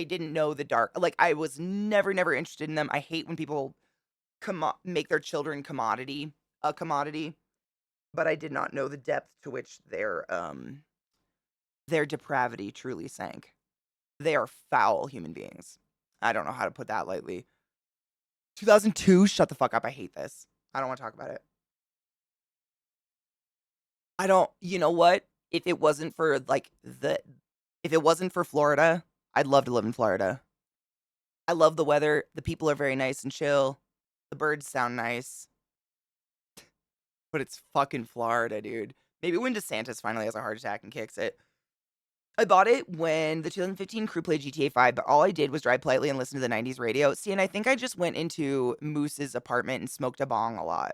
didn't know the dark like, I was never interested in them. I hate when people make their children a commodity, but I did not know the depth to which their depravity truly sank. They are foul human beings. I don't know how to put that lightly. 2002? Shut the fuck up, I hate this. I don't wanna talk about it. I don't you know what? If it wasn't for, like, the if it wasn't for Florida, I'd love to live in Florida. I love the weather, the people are very nice and chill, the birds sound nice, but it's fucking Florida, dude. Maybe when DeSantis finally has a heart attack and kicks it. I bought it when the 2015 crew played GTA 5, but all I did was drive politely and listen to the 90s radio. See, and I think I just went into Moose's apartment and smoked a bong a lot.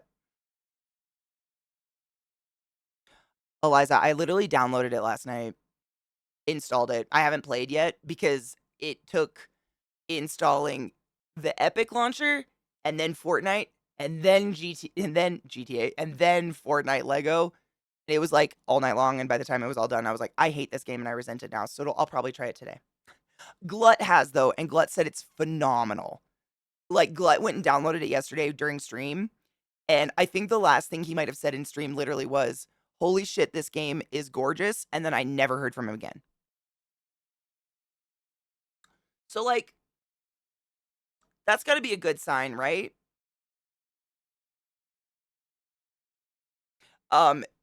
Eliza, I literally downloaded it last night, installed it. I haven't played yet because it took installing the Epic launcher and then Fortnite and then GTA and then Fortnite Lego. It was like all night long, and by the time it was all done, I was like, I hate this game and I resent it now. So I'll probably try it today. Glut has though, and Glut said it's phenomenal. Like Glut went and downloaded it yesterday during stream, and I think the last thing he might have said in stream literally was, "Holy shit, this game is gorgeous," and then I never heard from him again. So like, that's got to be a good sign, right?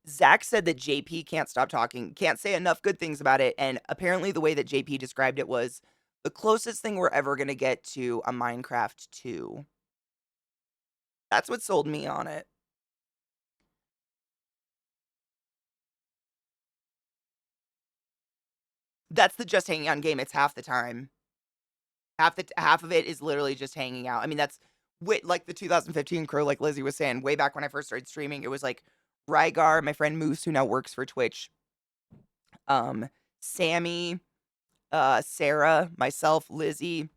Zach said that JP can't stop talking, can't say enough good things about it, and apparently the way that JP described it was the closest thing we're ever gonna get to a Minecraft 2. That's what sold me on it. That's the just hanging out game. It's half the time. Half of it is literally just hanging out. I mean, that's like the 2015 crew, like Lizzie was saying, way back when I first started streaming. It was like Rygar, my friend Moose, who now works for Twitch, Sammy, Sarah, myself, Lizzie.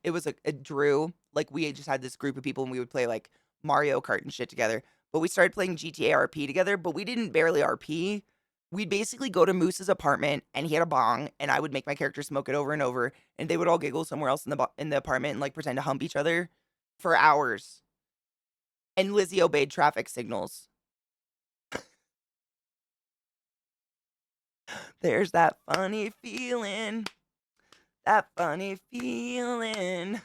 It was a Drew. Like we just had this group of people, and we would play like Mario Kart and shit together. But we started playing GTA RP together, but we didn't barely RP. We'd basically go to Moose's apartment, and he had a bong, and I would make my character smoke it over and over, and they would all giggle somewhere else in the apartment and like pretend to hump each other for hours. And Lizzie obeyed traffic signals. There's that funny feeling. That funny feeling.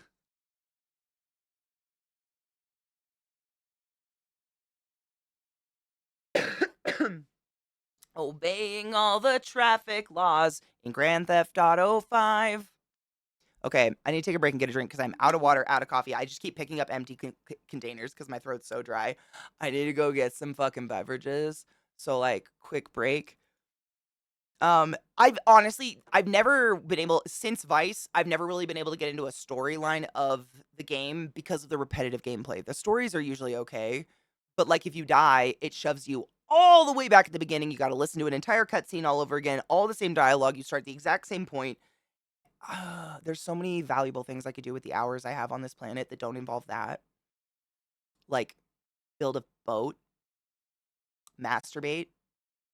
Obeying all the traffic laws in Grand Theft Auto 5. Okay, I need to take a break and get a drink because I'm out of water, out of coffee. I just keep picking up empty containers because my throat's so dry. I need to go get some fucking beverages. So, like, quick break. I've never been able, since Vice, I've never really been able to get into a storyline of the game because of the repetitive gameplay. The stories are usually okay, but like if you die, it shoves you all the way back at the beginning. You got to listen to an entire cutscene all over again, all the same dialogue. You start the exact same point. There's so many valuable things I could do with the hours I have on this planet that don't involve that. Like build a boat, masturbate,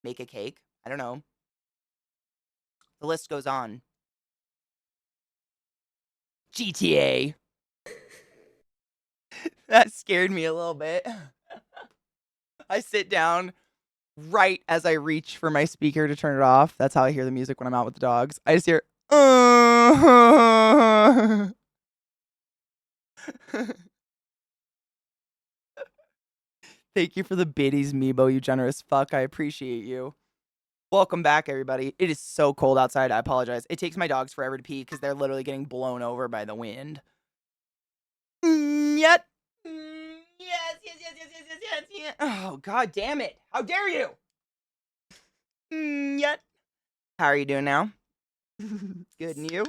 make a cake. I don't know. The list goes on. GTA. That scared me a little bit. I sit down right as I reach for my speaker to turn it off. That's how I hear the music when I'm out with the dogs. I just hear, Thank you for the biddies, Meebo, you generous fuck. I appreciate you. Welcome back, everybody. It is so cold outside. I apologize. It takes my dogs forever to pee because they're literally getting blown over by the wind. Yet. Yes. Oh, god damn it. How dare you? Yet. How are you doing now? Good, and you?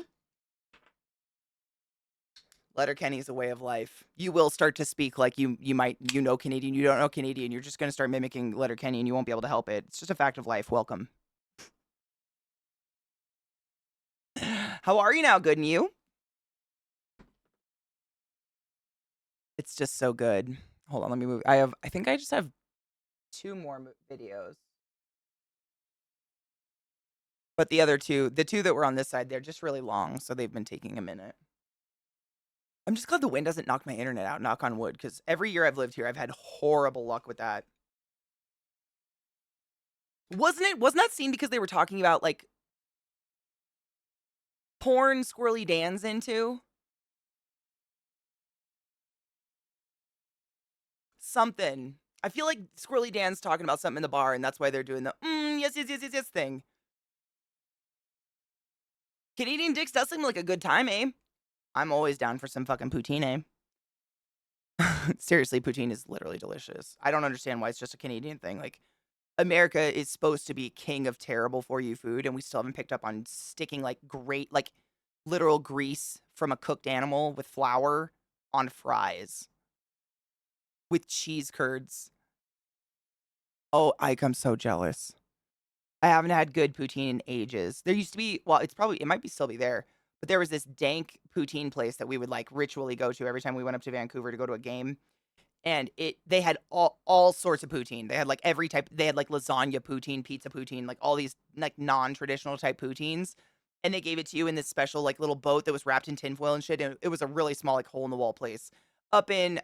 Letterkenny is a way of life. You will start to speak like you know Canadian. You don't know Canadian. You're just going to start mimicking Letterkenny, and you won't be able to help it. It's just a fact of life. Welcome. How are you now, good, and you? It's just so good. Hold on, let me move. I think I just have 2 more videos. But the other 2, the 2 that were on this side, they're just really long, so they've been taking a minute. I'm just glad the wind doesn't knock my internet out, knock on wood, because every year I've lived here, I've had horrible luck with that. Wasn't that scene because they were talking about, like, porn Squirrely Dan's into? Something. I feel like Squirrely Dan's talking about something in the bar, and that's why they're doing the, yes thing. Canadian dicks does seem like a good time, eh? I'm always down for some fucking poutine. Seriously, poutine is literally delicious. I don't understand why it's just a Canadian thing. Like, America is supposed to be king of terrible for you food, and we still haven't picked up on sticking like literal grease from a cooked animal with flour on fries with cheese curds. Oh, Ike, I'm so jealous. I haven't had good poutine in ages. There used to be, well, it might be still be there, but there was this dank poutine place that we would, like, ritually go to every time we went up to Vancouver to go to a game, and they had all sorts of poutine. They had, like, every type they had, like, lasagna poutine, pizza poutine, like, all these, like, non-traditional type poutines, and they gave it to you in this special, like, little boat that was wrapped in tinfoil and shit, and it was a really small, like, hole-in-the-wall place up in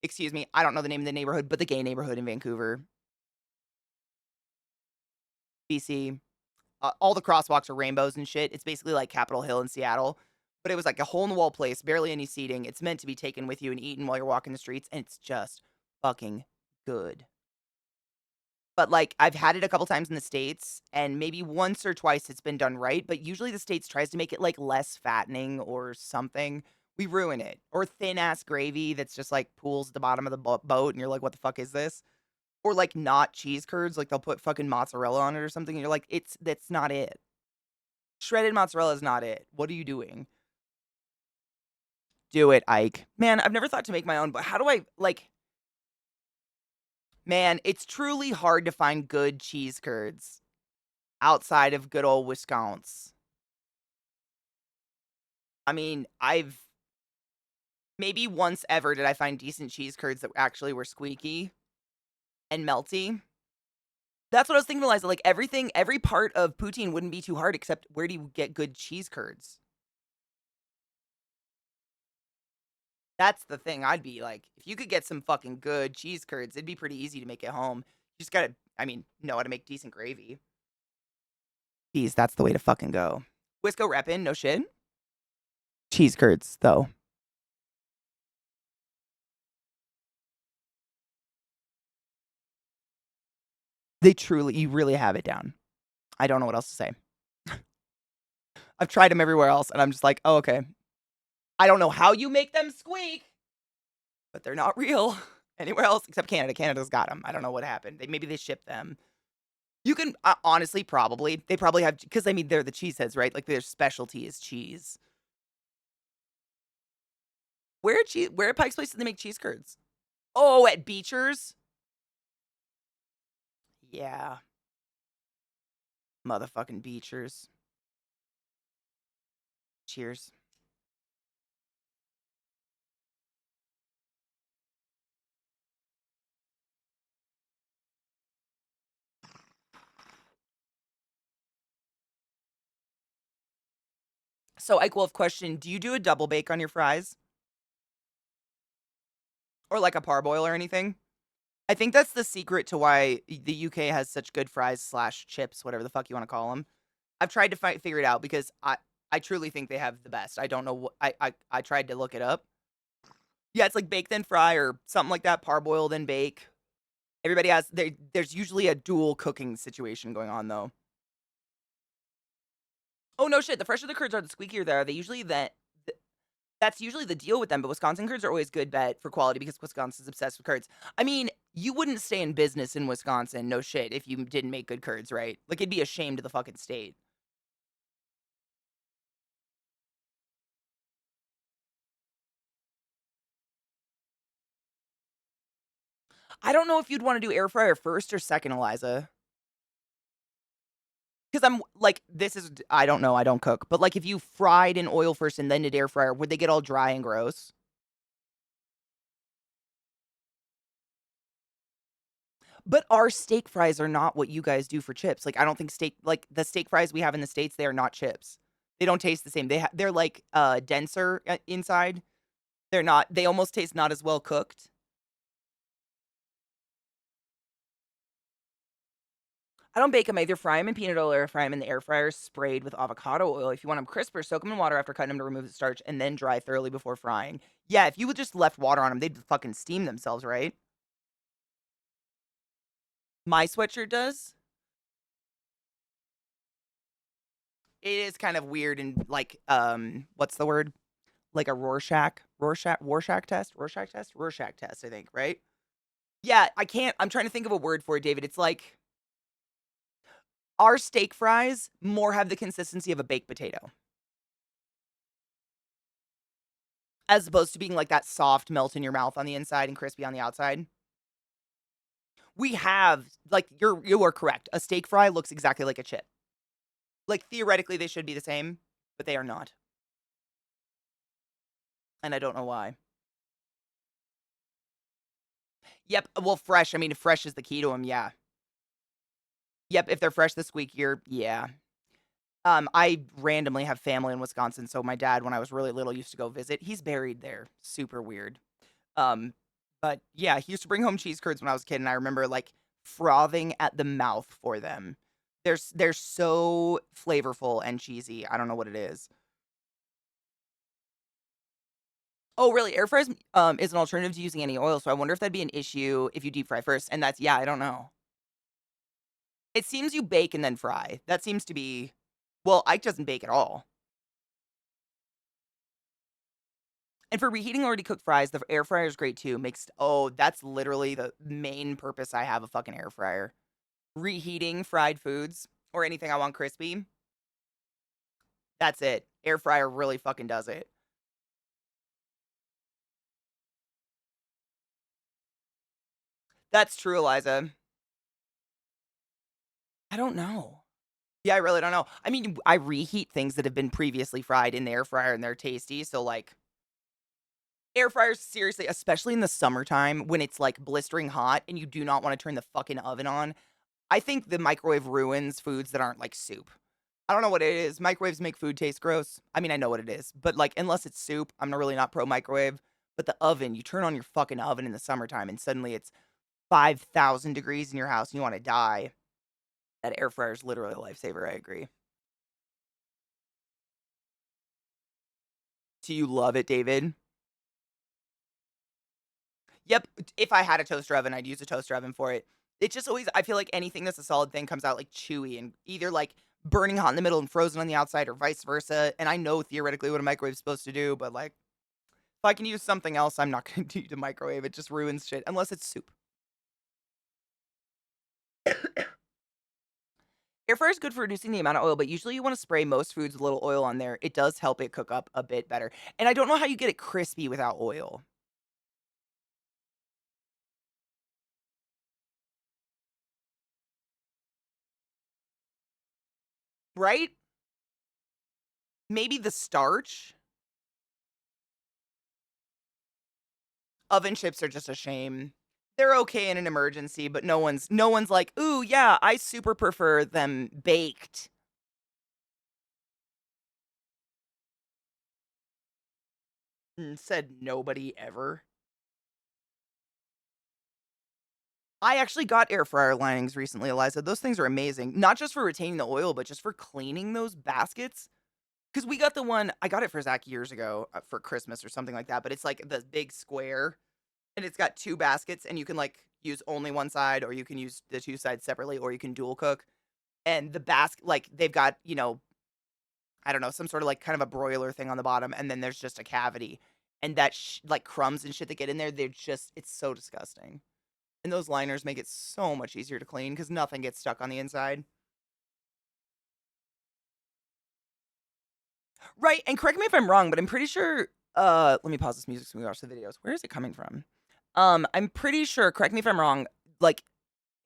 excuse me, I don't know the name of the neighborhood, but the gay neighborhood in Vancouver, BC. All the crosswalks are rainbows and shit. It's basically like Capitol Hill in Seattle, but it was like a hole in the wall place, barely any seating. It's meant to be taken with you and eaten while you're walking the streets, and it's just fucking good. But like I've had it a couple times in the States, and maybe once or twice it's been done right, but usually the States tries to make it like less fattening or something. We ruin it. Or thin ass gravy that's just like pools at the bottom of the boat, and you're like, what the fuck is this? Or like not cheese curds, like they'll put fucking mozzarella on it or something, and you're like, that's not it. Shredded mozzarella is not it. What are you doing? Do it, Ike. Man, I've never thought to make my own, but how do I, like, man, it's truly hard to find good cheese curds outside of good old Wisconsin. I mean, maybe once ever did I find decent cheese curds that actually were squeaky and melty. That's what I was thinking, Eliza. Like, every part of poutine wouldn't be too hard, except where do you get good cheese curds? That's the thing. I'd be like, if you could get some fucking good cheese curds, it'd be pretty easy to make at home. You just gotta, I mean, know how to make decent gravy. Geez, that's the way to fucking go. Wisco reppin', no shit. Cheese curds, though. You really have it down. I don't know what else to say. I've tried them everywhere else, and I'm just like, oh, okay. I don't know how you make them squeak, but they're not real anywhere else except Canada. Canada's got them. I don't know what happened. Maybe they ship them. You can honestly probably they probably have because I mean they're the cheeseheads, right? Like their specialty is cheese. Where at Pike's Place do they make cheese curds? Oh, at Beecher's? Yeah. Motherfucking Beecher's. Cheers. So, Ike Wolf question, do you do a double bake on your fries? Or like a parboil or anything? I think that's the secret to why the UK has such good fries slash chips, whatever the fuck you want to call them. I've tried to figure it out because I truly think they have the best. I don't know what I tried to look it up. Yeah, it's like bake then fry or something like that. Parboil then bake. Everybody has there's usually a dual cooking situation going on though. Oh no shit, the fresher the curds are, the squeakier they are. That's usually the deal with them, but Wisconsin curds are always good bet for quality because Wisconsin's obsessed with curds. I mean, you wouldn't stay in business in Wisconsin, no shit, if you didn't make good curds, right? Like it'd be a shame to the fucking state. I don't know if you'd want to do air fryer first or second, Eliza. Because I'm like, I don't know, I don't cook, but like if you fried in oil first and then did air fryer, would they get all dry and gross? But our steak fries are not what you guys do for chips. Like, I don't think like the steak fries we have in the States, they are not chips. They don't taste the same. They're like denser inside. They almost taste not as well cooked. I don't bake them. I either fry them in peanut oil or fry them in the air fryer sprayed with avocado oil. If you want them crisper, soak them in water after cutting them to remove the starch and then dry thoroughly before frying. Yeah, if you would just left water on them, they'd fucking steam themselves, right? My sweatshirt does. It is kind of weird and like what's the word? Like a Rorschach test, I think, right? Yeah, I'm trying to think of a word for it, David. It's like our steak fries more have the consistency of a baked potato. As opposed to being like that soft melt in your mouth on the inside and crispy on the outside. We have like you are correct. A steak fry looks exactly like a chip. Like theoretically they should be the same, but they are not. and I don't know why. Yep, well, fresh, I mean, if fresh is the key to them, yeah. Yep, if they're fresh, the squeakier, yeah. I randomly have family in Wisconsin, so my dad, when I was really little, used to go visit. He's buried there. Super weird. Um, but yeah, he used to bring home cheese curds when I was a kid, and I remember like frothing at the mouth for them. They're so flavorful and cheesy. I don't know what it is. Oh, really? Air fries is an alternative to using any oil, so I wonder if that'd be an issue if you deep fry first. And that's yeah, I don't know. It seems you bake and then fry. That seems to be well, Ike doesn't bake at all. And for reheating already cooked fries, the air fryer is great too. Makes oh, that's literally the main purpose I have a fucking air fryer. Reheating fried foods or anything I want crispy. That's it. Air fryer really fucking does it. That's true, Eliza. I don't know. Yeah, I really don't know. I mean, I reheat things that have been previously fried in the air fryer and they're tasty. So like air fryers, seriously, especially in the summertime when it's like blistering hot and you do not want to turn the fucking oven on. I think the microwave ruins foods that aren't like soup. I don't know what it is. Microwaves make food taste gross. I mean, I know what it is, but like, unless it's soup, I'm really not pro microwave. But the oven, you turn on your fucking oven in the summertime and suddenly it's 5,000 degrees in your house and you want to die. That air fryer is literally a lifesaver. I agree. Do you love it, David? Yep. If I had a toaster oven, I'd use a toaster oven for it. It just always, I feel like anything that's a solid thing comes out like chewy and either like burning hot in the middle and frozen on the outside or vice versa. And I know theoretically what a microwave's supposed to do, but like if I can use something else, I'm not going to do the microwave. It just ruins shit unless it's soup. Air fryer is good for reducing the amount of oil, but usually you want to spray most foods with a little oil on there. It does help it cook up a bit better. And I don't know how you get it crispy without oil, right? Maybe the starch. Oven chips are just a shame. They're okay in an emergency, but no one's like, "Ooh, yeah, I super prefer them baked." Said nobody ever. I actually got air fryer linings recently, Eliza. Those things are amazing. Not just for retaining the oil, but just for cleaning those baskets. Because we got the one, I got it for Zach years ago for Christmas or something like that, but it's like the big square and it's got two baskets and you can like use only one side or you can use the two sides separately or you can dual cook. And the basket, like they've got, I don't know, some sort of like kind of a broiler thing on the bottom and then there's just a cavity. And that like crumbs and shit that get in there, it's so disgusting. And those liners make it so much easier to clean because nothing gets stuck on the inside. Right, and correct me if I'm wrong, but I'm pretty sure let me pause this music so we watch the videos. Where is it coming from? I'm pretty sure, correct me if I'm wrong, like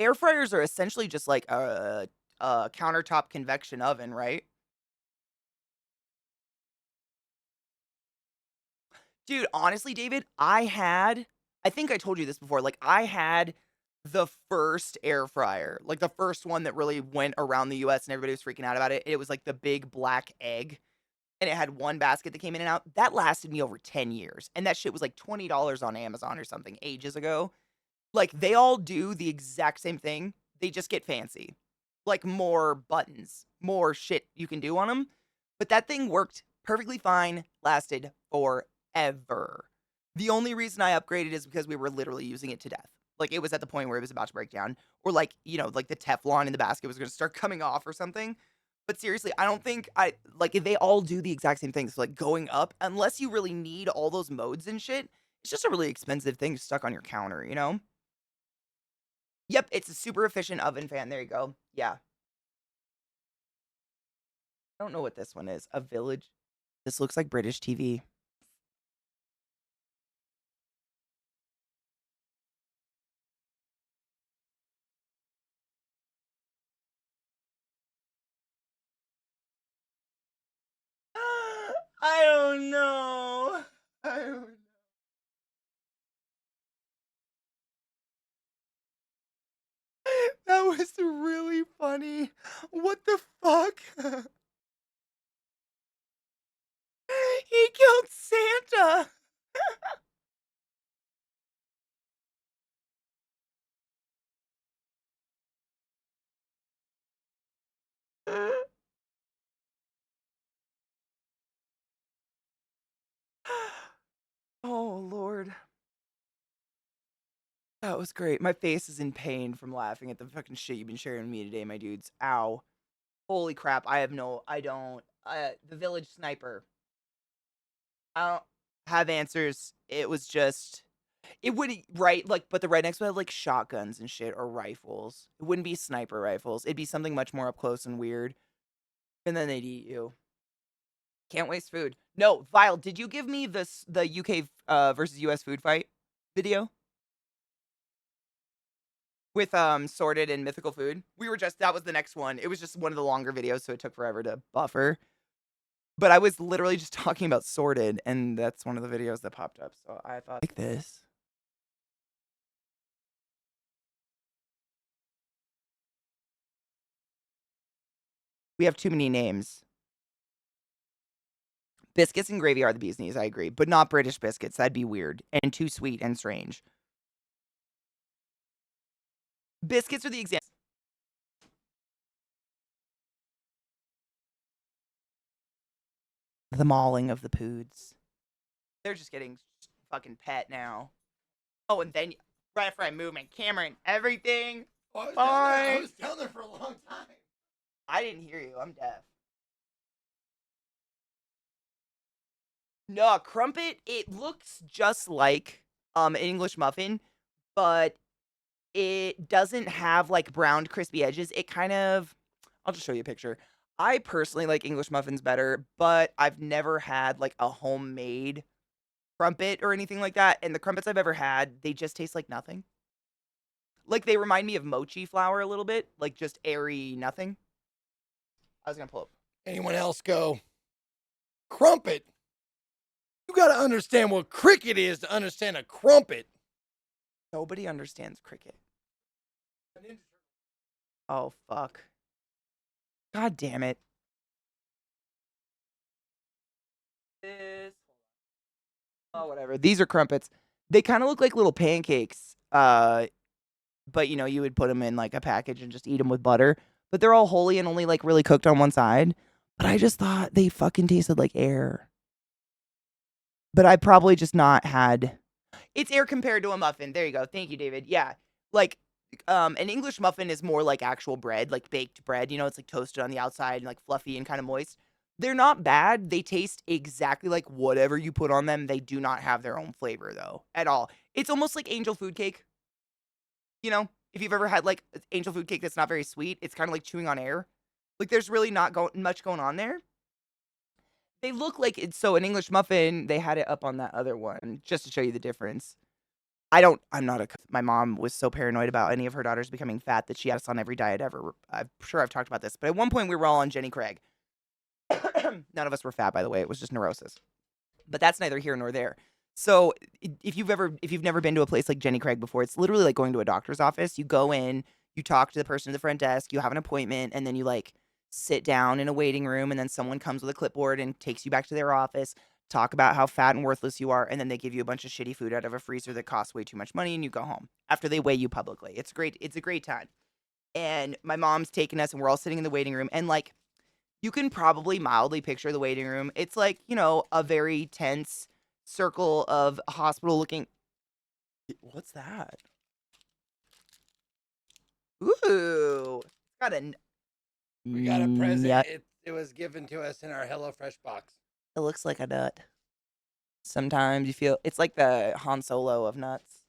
air fryers are essentially just like a countertop convection oven, right? Dude, honestly, David, I think I told you this before, like I had the first air fryer, like the first one that really went around the US and everybody was freaking out about it. It was like the big black egg and it had one basket that came in and out. That lasted me over 10 years. And that shit was like $20 on Amazon or something ages ago. Like they all do the exact same thing. They just get fancy. Like more buttons, more shit you can do on them. But that thing worked perfectly fine, lasted forever. The only reason I upgraded is because we were literally using it to death. Like it was at the point where it was about to break down, or like, like the Teflon in the basket was going to start coming off or something. But seriously, I don't think I like they all do the exact same things. So like going up, unless you really need all those modes and shit, it's just a really expensive thing stuck on your counter. Yep, it's a super efficient oven fan. There you go. Yeah. I don't know what this one is. A village. This looks like British TV. I don't know. I about Santa. Oh, Lord. That was great. My face is in pain from laughing at the fucking shit you've been sharing with me today, my dudes. Ow. Holy crap. I don't. The village sniper. I don't have answers. It was just. It wouldn't, right? Like, but the rednecks would have like shotguns and shit or rifles. It wouldn't be sniper rifles. It'd be something much more up close and weird. And then they'd eat you. Can't waste food. No, Vile, did you give me the UK versus US food fight video with sorted and mythical food? That was the next one. It was just one of the longer videos, so it took forever to buffer. But I was literally just talking about sorted, and that's one of the videos that popped up. So I thought like this. We have too many names. Biscuits and gravy are the bee's knees, I agree. But not British biscuits. That'd be weird and too sweet and strange. Biscuits are the example. The mauling of the poods. They're just getting fucking pet now. Oh, and then right after I move my camera and everything. Oh, Bye. I was down there for a long time. I didn't hear you. I'm deaf. No, crumpet, it looks just like an English muffin, but it doesn't have like browned crispy edges. It kind of I'll just show you a picture. I personally like English muffins better, but I've never had like a homemade crumpet or anything like that. And the crumpets I've ever had, they just taste like nothing. Like they remind me of mochi flour a little bit, like just airy nothing. I was gonna pull up. Anyone else go? Crumpet. You got to understand what cricket is to understand a crumpet. Nobody understands cricket. Oh fuck. God damn it. Oh, whatever. These are crumpets. They kind of look like little pancakes. But you know, you would put them in like a package and just eat them with butter. But they're all holy and only like really cooked on one side. But I just thought they fucking tasted like air. But I probably just not had. It's air compared to a muffin. There you go. Thank you, David. Yeah, like an English muffin is more like actual bread, like baked bread. You know, it's like toasted on the outside and like fluffy and kind of moist. They're not bad. They taste exactly like whatever you put on them. They do not have their own flavor though at all. It's almost like angel food cake. You know, if you've ever had like angel food cake that's not very sweet, it's kind of like chewing on air. Like there's really not much going on there. They look like it's so an English muffin. They had it up on that other one just to show you the difference. I'm not my mom was so paranoid about any of her daughters becoming fat that she had us on every diet ever. I'm sure I've talked about this, but at one point we were all on Jenny Craig. None of us were fat, by the way. It was just neurosis. But that's neither here nor there. So if you've never been to a place like Jenny Craig before, it's literally like going to a doctor's office. You go in, you talk to the person at the front desk, you have an appointment, and then you like sit down in a waiting room, and then someone comes with a clipboard and takes you back to their office, talk about how fat and worthless you are, and then they give you a bunch of shitty food out of a freezer that costs way too much money, and you go home after they weigh you publicly. It's great. It's a great time. And my mom's taking us, and we're all sitting in the waiting room, and like you can probably mildly picture the waiting room. It's like, you know, a very tense circle of hospital looking. What's that? Ooh, it's got a. We got a present. Nut. It was given to us in our HelloFresh box. It looks like a nut. Sometimes you feel it's like the Han Solo of nuts.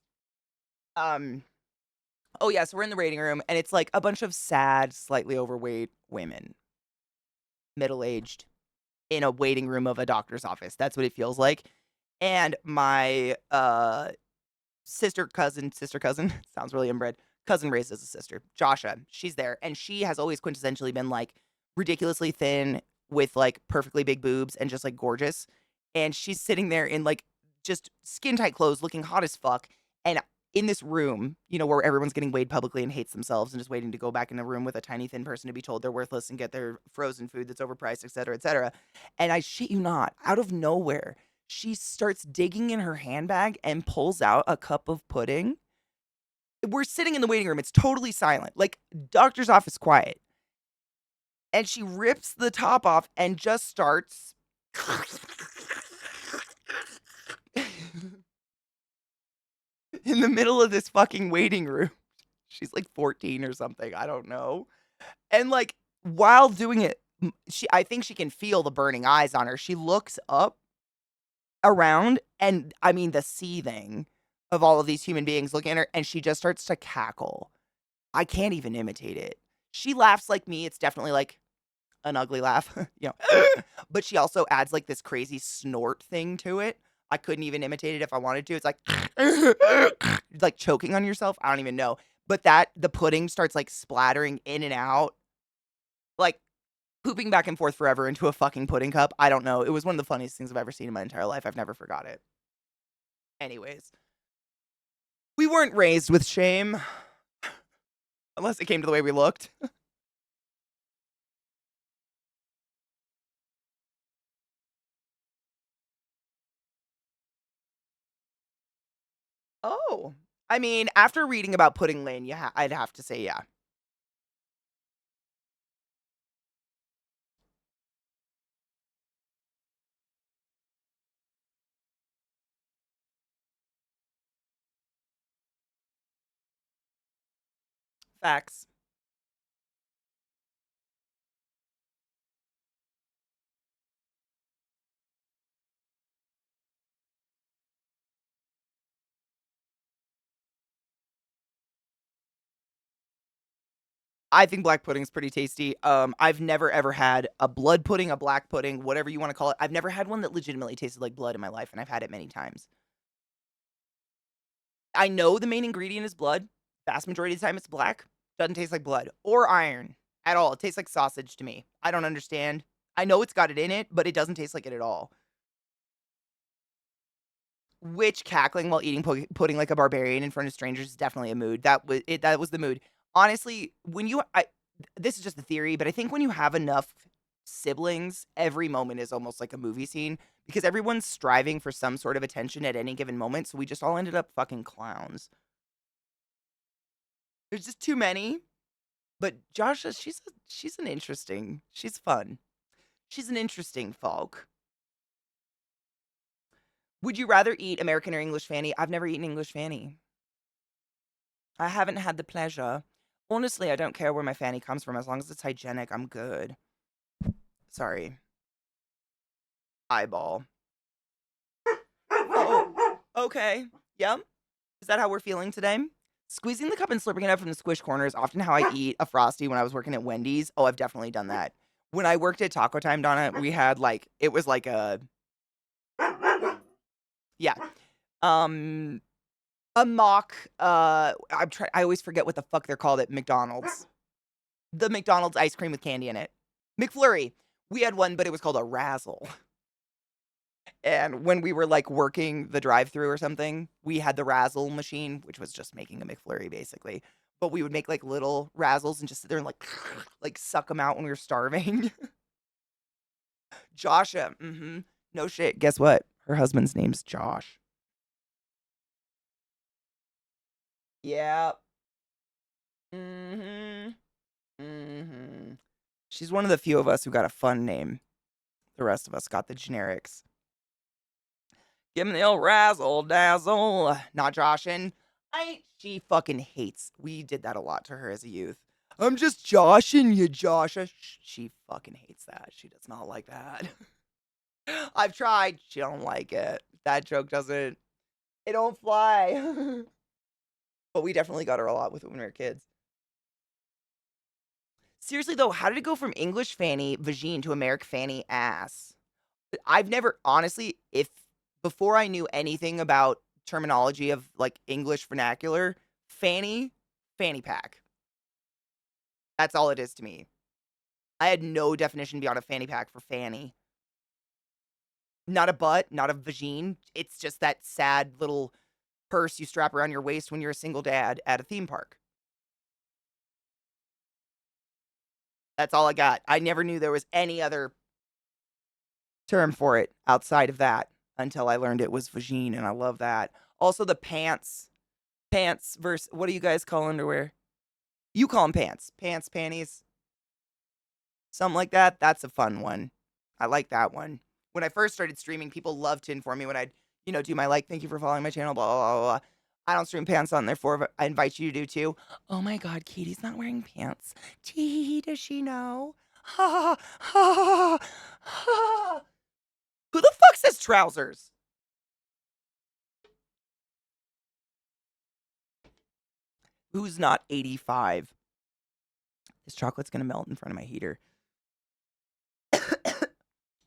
Oh yeah, so we're in the waiting room, and it's like a bunch of sad, slightly overweight women, middle-aged, in a waiting room of a doctor's office. That's what it feels like. And my sister cousin sounds really inbred. Cousin raised as a sister, Joshua. She's there, and she has always quintessentially been like ridiculously thin with like perfectly big boobs and just like gorgeous. And she's sitting there in like just skin tight clothes, looking hot as fuck. And in this room, you know, where everyone's getting weighed publicly and hates themselves and just waiting to go back in a room with a tiny thin person to be told they're worthless and get their frozen food that's overpriced, et cetera, et cetera. And I shit you not, out of nowhere, She starts digging in her handbag and pulls out a cup of pudding. We're sitting in the waiting room. It's totally silent. Like, doctor's office quiet. And she rips the top off and just starts in the middle of this fucking waiting room. She's like 14 or something. I don't know. And like while doing it, I think she can feel the burning eyes on her. She looks up around and I mean the seething of all of these human beings looking at her and she just starts to cackle. I can't even imitate it. She laughs like me. It's definitely like an ugly laugh, but she also adds like this crazy snort thing to it. I couldn't even imitate it if I wanted to. It's like like choking on yourself. I don't even know. But the pudding starts like splattering in and out, like pooping back and forth forever into a fucking pudding cup. I don't know. It was one of the funniest things I've ever seen in my entire life. I've never forgot it. Anyways, we weren't raised with shame, unless it came to the way we looked. Oh, I mean, after reading about Pudding Lane, yeah, I'd have to say yeah. Facts. I think black pudding is pretty tasty. I've never ever had a blood pudding, a black pudding, whatever you want to call it. I've never had one that legitimately tasted like blood in my life, and I've had it many times. I know the main ingredient is blood. Vast majority of the time, it's black. Doesn't taste like blood or iron at all. It tastes like sausage to me. I don't understand. I know it's got it in it, but it doesn't taste like it at all. Which cackling while eating pudding like a barbarian in front of strangers is definitely a mood. That was it. That was the mood. Honestly, this is just a theory, but I think when you have enough siblings, every moment is almost like a movie scene because everyone's striving for some sort of attention at any given moment. So we just all ended up fucking clowns. There's just too many. But Josh, she's an interesting. She's fun. She's an interesting folk. Would you rather eat American or English Fanny? I've never eaten English Fanny. I haven't had the pleasure. Honestly, I don't care where my Fanny comes from. As long as it's hygienic, I'm good. Sorry. Eyeball. Oh, okay. Yep. Is that how we're feeling today? Squeezing the cup and slurping it up from the squish corner is often how I eat a Frosty when I was working at Wendy's. Oh, I've definitely done that. When I worked at Taco Time, Donna, we had like, it was like a, yeah. Um, a mock, I always forget what the fuck they're called at McDonald's. The McDonald's ice cream with candy in it. McFlurry. We had one, but it was called a Razzle. And when we were like working the drive-through or something, we had the Razzle machine, which was just making a McFlurry basically. But we would make like little Razzles and just sit there and like suck them out when we were starving. Josha. Mm-hmm. No shit. Guess what? Her husband's name's Josh. Yeah. Mm-hmm. Mm-hmm. She's one of the few of us who got a fun name. The rest of us got the generics. Give me the old razzle dazzle. Not Joshin. She fucking hates. We did that a lot to her as a youth. I'm just joshing you, Josha. She fucking hates that. She does not like that. I've tried. She don't like it. That joke doesn't. It don't fly. But we definitely got her a lot with it when we were kids. Seriously though, how did it go from English fanny vagine to American fanny ass? I've never honestly, if before I knew anything about terminology of like English vernacular, fanny pack. That's all it is to me. I had no definition beyond a fanny pack for fanny. Not a butt, not a vagine. It's just that sad little purse you strap around your waist when you're a single dad at a theme park. That's all I got. I never knew there was any other term for it outside of that. until I learned it was vagine, and I love that. Also, the pants. Pants versus, what do you guys call underwear? You call them pants. Pants, panties, something like that. That's a fun one. I like that one. When I first started streaming, people loved to inform me when I'd, do my thank you for following my channel, blah, blah, blah, blah. I don't stream pants on, therefore I invite you to do too. Oh my God, Katie's not wearing pants. Tee, does she know? Ha, ha, ha. Who the fuck says trousers? Who's not 85? This chocolate's gonna melt in front of my heater.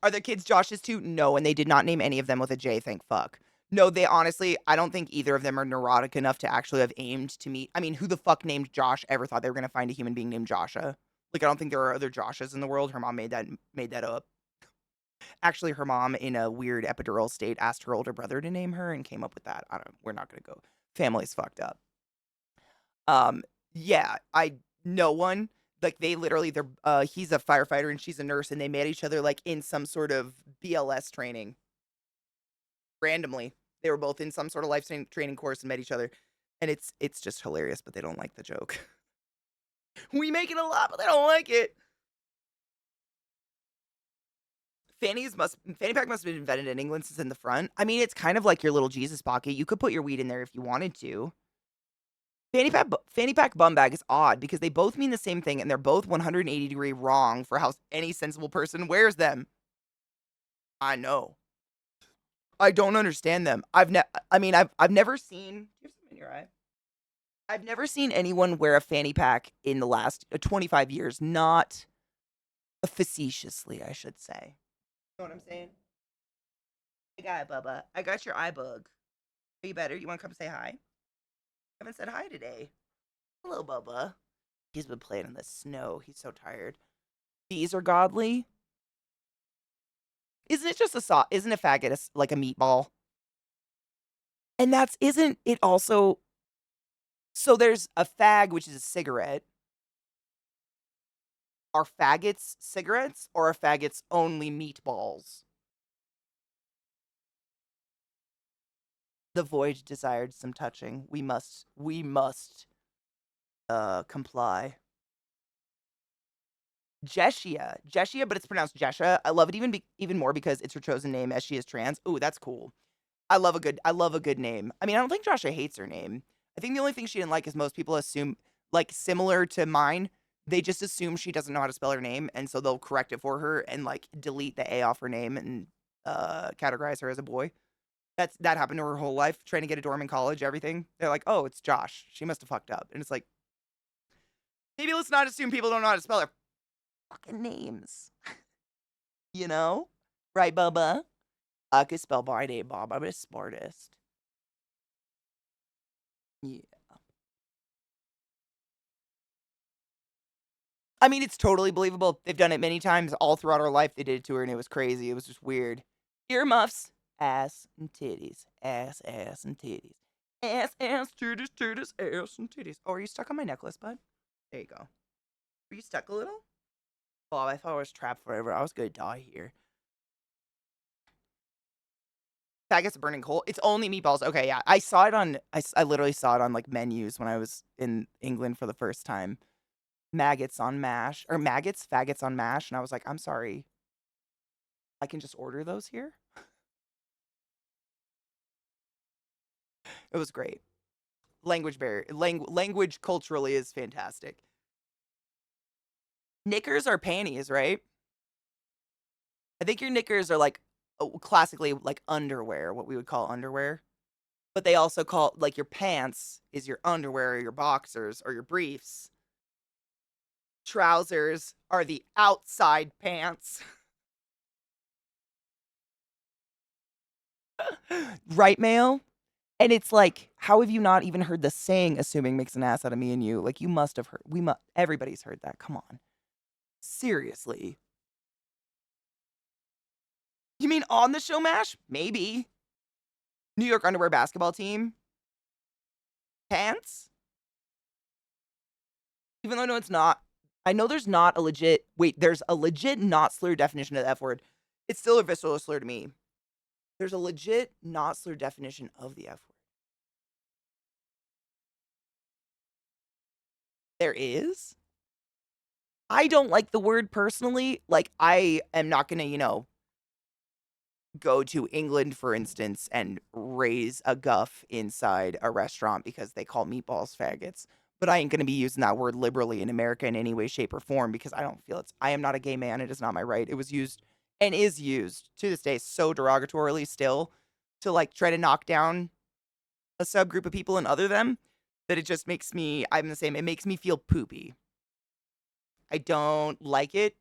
Are the kids Josh's too? No, and they did not name any of them with a J, thank fuck. No, they honestly, I don't think either of them are neurotic enough to actually have aimed to meet. I mean, who the fuck named Josh ever thought they were gonna find a human being named Josha? Like, I don't think there are other Joshes in the world. Her mom made that up. Actually, her mom, in a weird epidural state, asked her older brother to name her and came up with that. I don't know. We're not gonna go. Family's fucked up. Yeah, no one, like, they literally, he's a firefighter and she's a nurse, and they met each other, like, in some sort of BLS training. Randomly. They were both in some sort of life training course and met each other. And it's just hilarious, but they don't like the joke. We make it a lot, but they don't like it. Fanny pack must have been invented in England since in the front. I mean, it's kind of like your little Jesus pocket. You could put your weed in there if you wanted to. Fanny pack bum bag is odd because they both mean the same thing and they're both 180-degree wrong for how any sensible person wears them. I know. I don't understand them. I've never seen. Do you have something in your eye? I've never seen anyone wear a fanny pack in the last 25 years. Not facetiously, I should say. You know what I'm saying? I got it, Bubba. I got your eye bug. Are you better? You want to come say hi? I haven't said hi today. Hello, Bubba. He's been playing in the snow. He's so tired. These are godly. Isn't it just isn't a faggot like a meatball? And isn't it also, so there's a fag, which is a cigarette. Are faggots cigarettes or are faggots only meatballs? The void desired some touching. We must comply. Jeshia, but it's pronounced Jesha. I love it even more because it's her chosen name as she is trans. Ooh, that's cool. I love a good name. I mean, I don't think Joshua hates her name. I think the only thing she didn't like is most people assume, like, similar to mine, they just assume she doesn't know how to spell her name, and so they'll correct it for her and, like, delete the A off her name and categorize her as a boy. That happened to her whole life, trying to get a dorm in college, everything. They're like, oh, it's Josh. She must have fucked up. And it's like, maybe let's not assume people don't know how to spell their fucking names. You know? Right, Bubba? I could spell my name, Bob. I'm the smartest. Yeah. I mean, it's totally believable. They've done it many times all throughout our life. They did it to her, and it was crazy. It was just weird. Earmuffs. Ass and titties. Ass and titties. Ass, titties, titties, ass and titties. Oh, are you stuck on my necklace, bud? There you go. Were you stuck a little? Oh, I thought I was trapped forever. I was gonna die here. Faggots of burning coal. It's only meatballs. Okay, yeah. I saw it on. I literally saw it on like menus when I was in England for the first time. Maggots on mash or faggots on mash, and I was like, I'm sorry. I can just order those here. It was great. Language barrier. Language culturally is fantastic. Knickers are panties, right? I think your knickers are like classically like underwear, what we would call underwear. But they also call, like, your pants is your underwear or your boxers or your briefs. Trousers are the outside pants. Right, Mail? And it's like, how have you not even heard the saying, assuming makes an ass out of me and you? Like, you must have heard. Everybody's heard that. Come on. Seriously. You mean on the show MASH? Maybe. New York underwear basketball team? Pants? Even though I know it's not. I know there's not a legit. Wait, there's a legit not slur definition of the F word. It's still a visceral slur to me. There's a legit, not slur definition of the F word. There is? I don't like the word personally. Like, I am not gonna, go to England, for instance, and raise a guff inside a restaurant because they call meatballs faggots. But I ain't gonna be using that word liberally in America in any way, shape, or form because I don't feel I am not a gay man. It is not my right. It was used and is used to this day so derogatorily still to like try to knock down a subgroup of people and other them that it just makes me, I'm the same, it makes me feel poopy. I don't like it.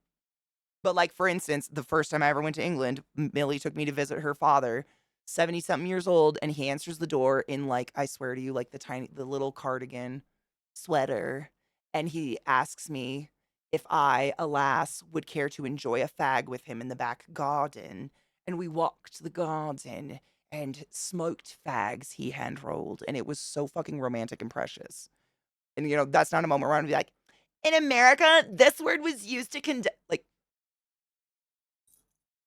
But, like, for instance, the first time I ever went to England, Millie took me to visit her father, 70 something years old, and he answers the door in, like, I swear to you, like the little cardigan sweater. And he asks me if I, alas, would care to enjoy a fag with him in the back garden. And we walked the garden and smoked fags he hand rolled. And it was so fucking romantic and precious. And, that's not a moment where I'm gonna be like, in America, this word was used to condemn. Like,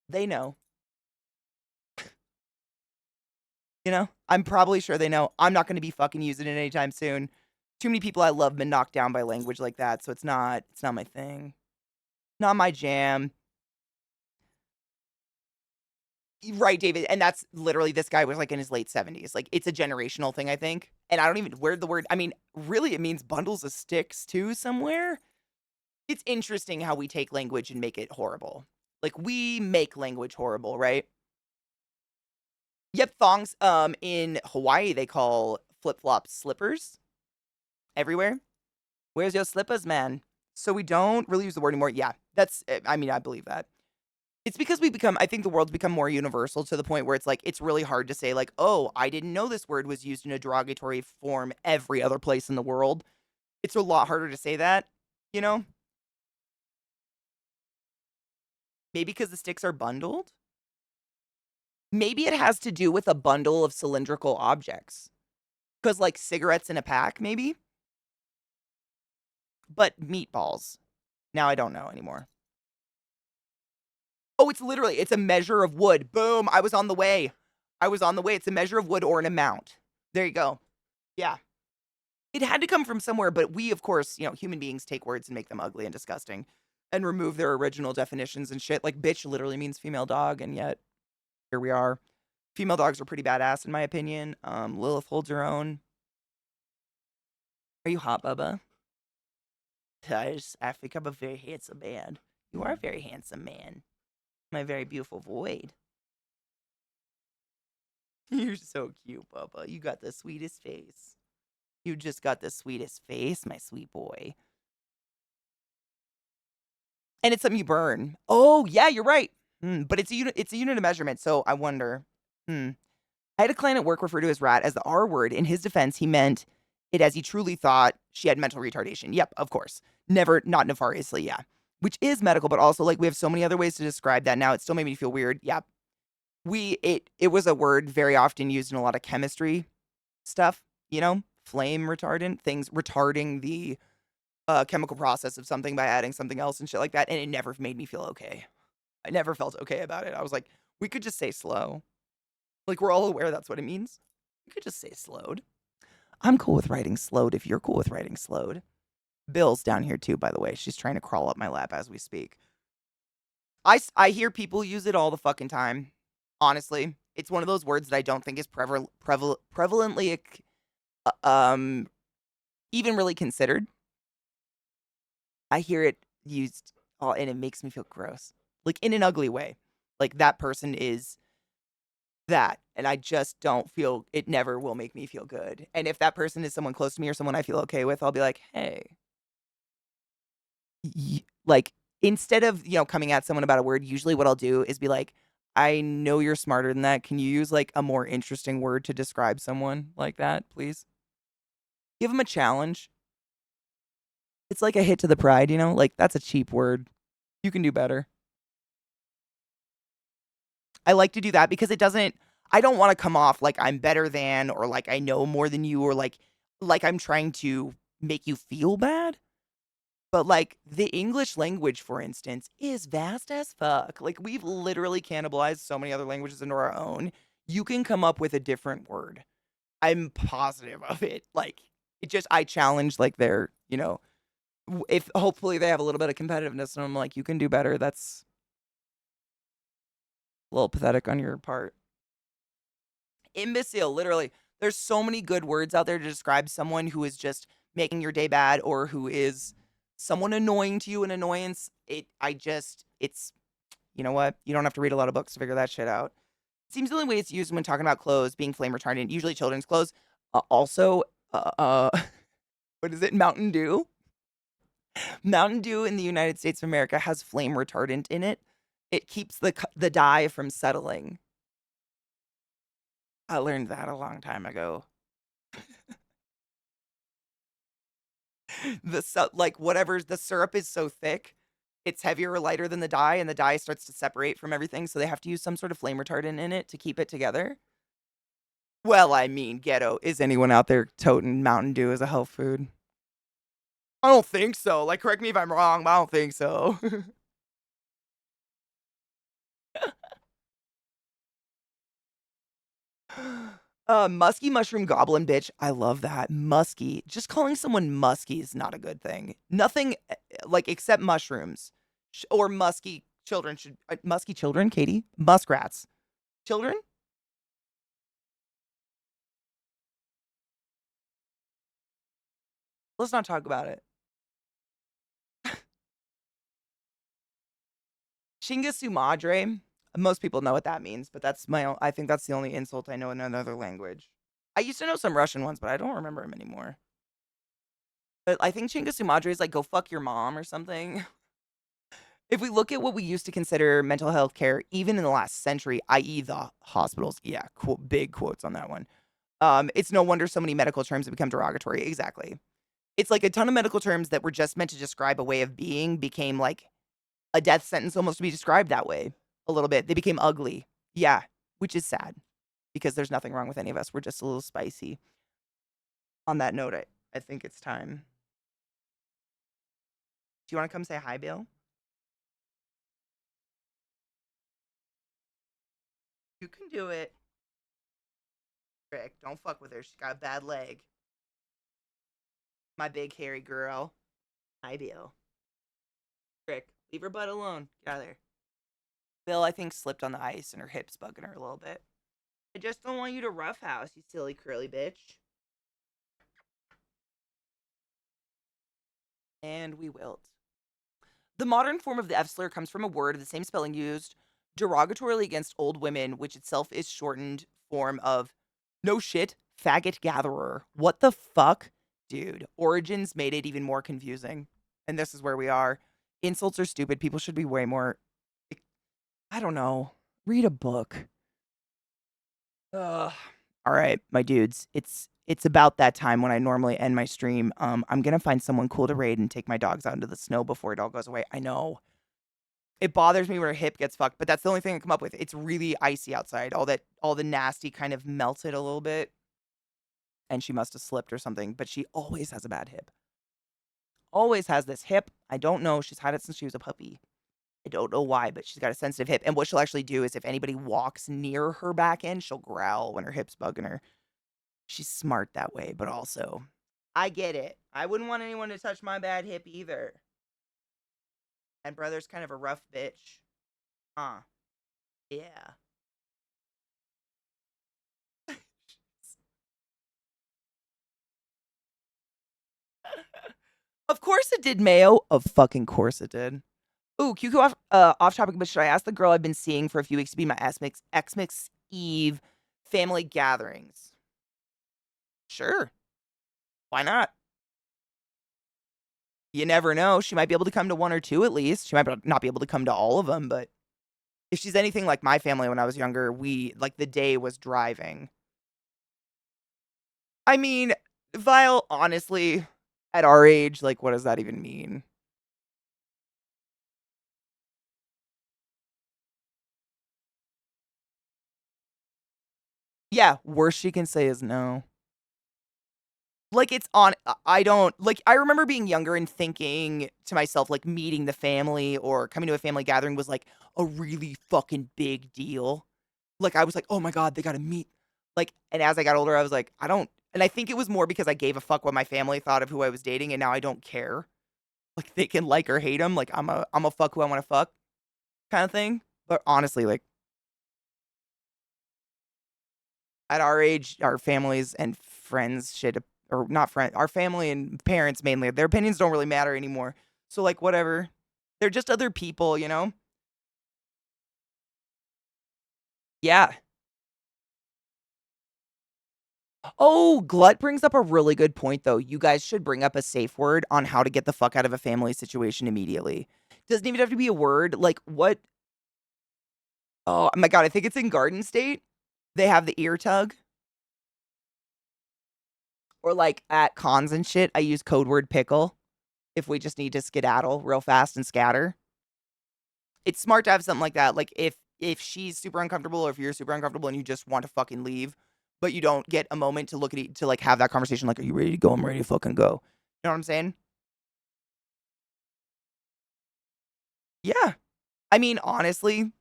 they know. I'm probably sure they know. I'm not going to be fucking using it anytime soon. Too many people I love been knocked down by language like that, so it's not my thing. Not my jam. Right, David, and that's literally this guy was like in his late 70s. Like it's a generational thing, I think. And I don't even where the word, I mean, really it means bundles of sticks too somewhere. It's interesting how we take language and make it horrible. Like we make language horrible, right? Yep, thongs. In Hawaii, they call flip-flops slippers everywhere. Where's your slippers, man? So we don't really use the word anymore. Yeah, I mean, I believe that. It's because I think the world's become more universal to the point where it's like, it's really hard to say, like, oh, I didn't know this word was used in a derogatory form every other place in the world. It's a lot harder to say that, you know? Maybe because the sticks are bundled? Maybe it has to do with a bundle of cylindrical objects. Because, like, cigarettes in a pack, maybe? But meatballs. Now I don't know anymore. Oh, it's a measure of wood. Boom, I was on the way. It's a measure of wood or an amount. There you go. Yeah. It had to come from somewhere, but we, of course, human beings take words and make them ugly and disgusting and remove their original definitions and shit. Like, bitch literally means female dog, and yet here we are. Female dogs are pretty badass, in my opinion. Lilith holds her own. Are you hot, Bubba? I think I'm a very handsome man. You are a very handsome man. My very beautiful void. You're so cute, Bubba. You got the sweetest face. You just got the sweetest face, my sweet boy. And it's something you burn. Oh, yeah, you're right. But it's a unit of measurement, so I wonder. I had a client at work refer to his rat as the R word. In his defense, he meant it as he truly thought she had mental retardation. Yep, of course. Never, not nefariously, yeah. Which is medical, but also, like, we have so many other ways to describe that now. It still made me feel weird. Yep. It was a word very often used in a lot of chemistry stuff, flame retardant, things retarding the chemical process of something by adding something else and shit like that. And it never made me feel okay. I never felt okay about it. I was like, we could just say slow. Like, we're all aware that's what it means. We could just say slowed. I'm cool with writing slowed if you're cool with writing slowed. Bill's down here too, by the way. She's trying to crawl up my lap as we speak. I hear people use it all the fucking time. Honestly, it's one of those words that I don't think is prevalently even really considered. I hear it used and it makes me feel gross. Like in an ugly way. Like that person is that. And I just don't feel it never will make me feel good. And if that person is someone close to me or someone I feel okay with, I'll be like, hey. Like instead of, coming at someone about a word, usually what I'll do is be like, I know you're smarter than that. Can you use like a more interesting word to describe someone like that, please? Give them a challenge. It's like a hit to the pride, like that's a cheap word. You can do better. I like to do that because I don't want to come off like I'm better than or like I know more than you or like I'm trying to make you feel bad. But, like, the English language, for instance, is vast as fuck. Like, we've literally cannibalized so many other languages into our own. You can come up with a different word. I'm positive of it. Like, it just I challenge, like, their, if hopefully they have a little bit of competitiveness and I'm like, "You can do better." That's a little pathetic on your part. Imbecile, literally. There's so many good words out there to describe someone who is just making your day bad or who is someone annoying to you, an annoyance. It's, you know what? You don't have to read a lot of books to figure that shit out. It seems the only way it's used when talking about clothes being flame retardant, usually children's clothes. Also, what is it? Mountain Dew. Mountain Dew in the United States of America has flame retardant in it. It keeps the dye from settling. I learned that a long time ago. The syrup is so thick, it's heavier or lighter than the dye, and the dye starts to separate from everything, so they have to use some sort of flame retardant in it to keep it together. Well, I mean, ghetto. Is anyone out there toting Mountain Dew as a health food? I don't think so. Like, correct me if I'm wrong, but I don't think so. Musky mushroom goblin bitch. I love that. Musky. Just calling someone musky is not a good thing. Nothing like except mushrooms or musky children should musky children, Katie? Muskrats. Children? Let's not talk about it. Chinga su madre. Most people know what that means, but I think that's the only insult I know in another language. I used to know some Russian ones, but I don't remember them anymore. But I think Chinga su madre is like go fuck your mom or something. If we look at what we used to consider mental health care, even in the last century, i.e., the hospitals, yeah, big quotes on that one. It's no wonder so many medical terms have become derogatory. Exactly. It's like a ton of medical terms that were just meant to describe a way of being became like a death sentence almost to be described that way a little bit. They became ugly. Yeah, which is sad because there's nothing wrong with any of us. We're just a little spicy. On that note, I think it's time. Do you want to come say hi, Bill? You can do it. Rick, don't fuck with her. She's got a bad leg. My big hairy girl. Hi, Bill. Rick, leave her butt alone. Get out of there. Bill, I think, slipped on the ice and her hip's bugging her a little bit. I just don't want you to roughhouse, you silly curly bitch. And we wilt. The modern form of the F slur comes from a word of the same spelling used derogatorily against old women, which itself is shortened form of no shit, faggot gatherer. What the fuck? Dude, origins made it even more confusing. And this is where we are. Insults are stupid. People should be way more, I don't know, read a book. Ugh. All right, my dudes. It's about that time when I normally end my stream. I'm gonna find someone cool to raid and take my dogs out into the snow before it all goes away. I know. It bothers me when her hip gets fucked, but that's the only thing I come up with. It's really icy outside. All the nasty kind of melted a little bit. And she must have slipped or something, but she always has a bad hip. Always has this hip. I don't know. She's had it since she was a puppy. I don't know why, but she's got a sensitive hip. And what she'll actually do is if anybody walks near her back end, she'll growl when her hip's bugging her. She's smart that way, but also, I get it. I wouldn't want anyone to touch my bad hip either. And brother's kind of a rough bitch. Huh. Yeah. Of course it did, Mayo. Of fucking course it did. Ooh, QQ off topic, but should I ask the girl I've been seeing for a few weeks to be my X-Mix Eve family gatherings? Sure. Why not? You never know. She might be able to come to one or two at least. She might not be able to come to all of them, but if she's anything like my family when I was younger, the day was driving. I mean, Vile, honestly, at our age, like, what does that even mean? Yeah, worst she can say is no. Like, it's on I don't like, I remember being younger and thinking to myself, like, meeting the family or coming to a family gathering was, like, a really fucking big deal. Like, I was like, "Oh my god, they gotta meet." Like, and as I got older, I was like, I don't and I think it was more because I gave a fuck what my family thought of who I was dating, and now I don't care. Like, they can like or hate him, like, I'm a fuck who I wanna fuck kinda thing. But honestly, like, at our age, our families and friends should or not friend our family and parents mainly, their opinions don't really matter anymore. So, like, whatever. They're just other people, you know? Yeah. Oh, Glut brings up a really good point, though. You guys should bring up a safe word on how to get the fuck out of a family situation immediately. Doesn't even have to be a word. Like, what? Oh my god, I think it's in Garden State. They have the ear tug. Or, like, at cons and shit, I use code word pickle if we just need to skedaddle real fast and scatter. It's smart to have something like that. Like, if she's super uncomfortable or if you're super uncomfortable and you just want to fucking leave, but you don't get a moment to look at to, like, have that conversation, like, "Are you ready to go? I'm ready to fucking go." You know what I'm saying? Yeah. I mean, honestly,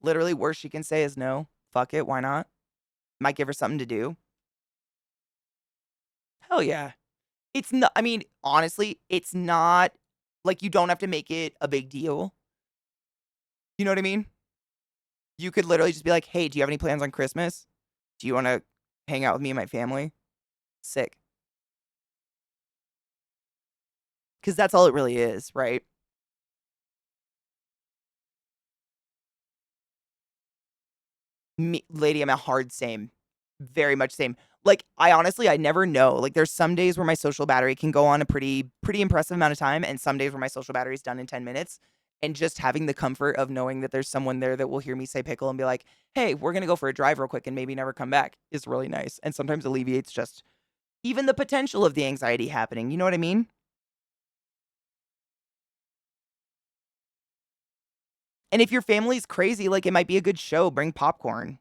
literally worst she can say is no. Fuck it, why not? Might give her something to do. Hell yeah. It's not I mean, honestly, it's not like, you don't have to make it a big deal. You know what I mean? You could literally just be like, "Hey, do you have any plans on Christmas? Do you wanna hang out with me and my family?" Sick. 'Cause that's all it really is, right? Me lady, I'm a hard same. Very much same. Like, I honestly I never know. Like, there's some days where my social battery can go on a pretty impressive amount of time, and some days where my social battery is done in 10 minutes, and just having the comfort of knowing that there's someone there that will hear me say pickle and be like, "Hey, we're gonna go for a drive real quick and maybe never come back," is really nice, and sometimes alleviates just even the potential of the anxiety happening, you know what I mean? And if your family's crazy, like, it might be a good show, bring popcorn.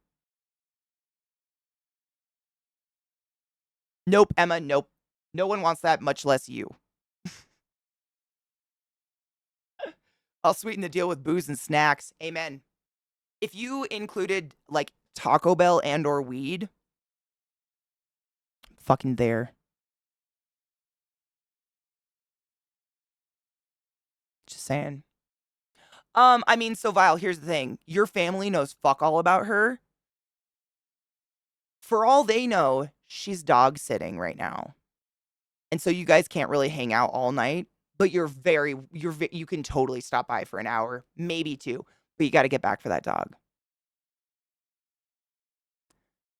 Nope, Emma, nope. No one wants that, much less you. I'll sweeten the deal with booze and snacks. Amen. If you included, like, Taco Bell and or weed, fucking there. Just saying. I mean, so Vile, here's the thing. Your family knows fuck all about her. For all they know, she's dog sitting right now. And so you guys can't really hang out all night, but you can totally stop by for an hour, maybe 2, but you gotta get back for that dog.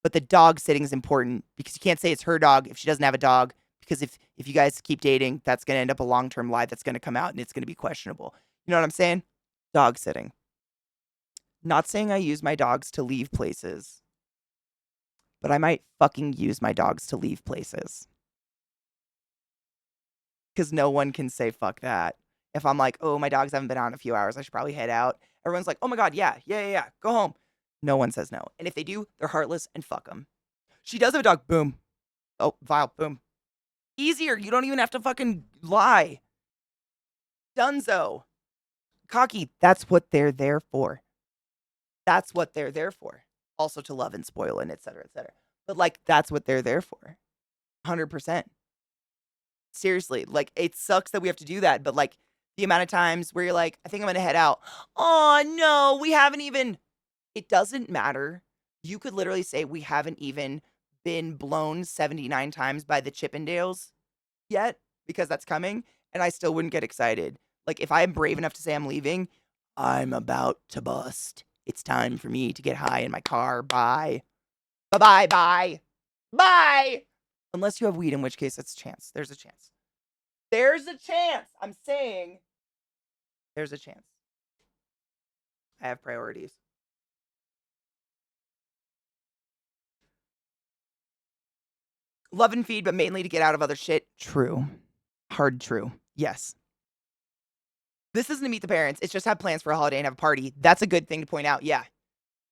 But the dog sitting is important because you can't say it's her dog if she doesn't have a dog, because if you guys keep dating, that's gonna end up a long-term lie that's gonna come out, and it's gonna be questionable. You know what I'm saying? Dog sitting. Not saying I use my dogs to leave places, but I might fucking use my dogs to leave places. Because no one can say fuck that. If I'm like, "Oh, my dogs haven't been out in a few hours, I should probably head out." Everyone's like, "Oh my god, yeah, yeah, yeah, yeah, go home." No one says no. And if they do, they're heartless and fuck them. She does have a dog. Boom. Oh, Vile. Boom. Easier. You don't even have to fucking lie. Dunzo. Cocky. That's what they're there for. That's what they're there for. Also to love and spoil and et cetera, et cetera. But, like, that's what they're there for. 100%. Seriously. Like, it sucks that we have to do that, but, like, the amount of times where you're like, "I think I'm gonna head out." "Oh, no, we haven't even." It doesn't matter. You could literally say, "We haven't even been blown 79 times by the Chippendales yet," because that's coming, and I still wouldn't get excited. Like, if I'm brave enough to say I'm leaving, I'm about to bust. It's time for me to get high in my car. Bye. Bye-bye, bye. Bye! Unless you have weed, in which case it's a chance. There's a chance. There's a chance! I'm saying there's a chance. I have priorities. Love and feed, but mainly to get out of other shit. True. Hard true. Yes. This isn't to meet the parents. It's just have plans for a holiday and have a party. That's a good thing to point out. Yeah.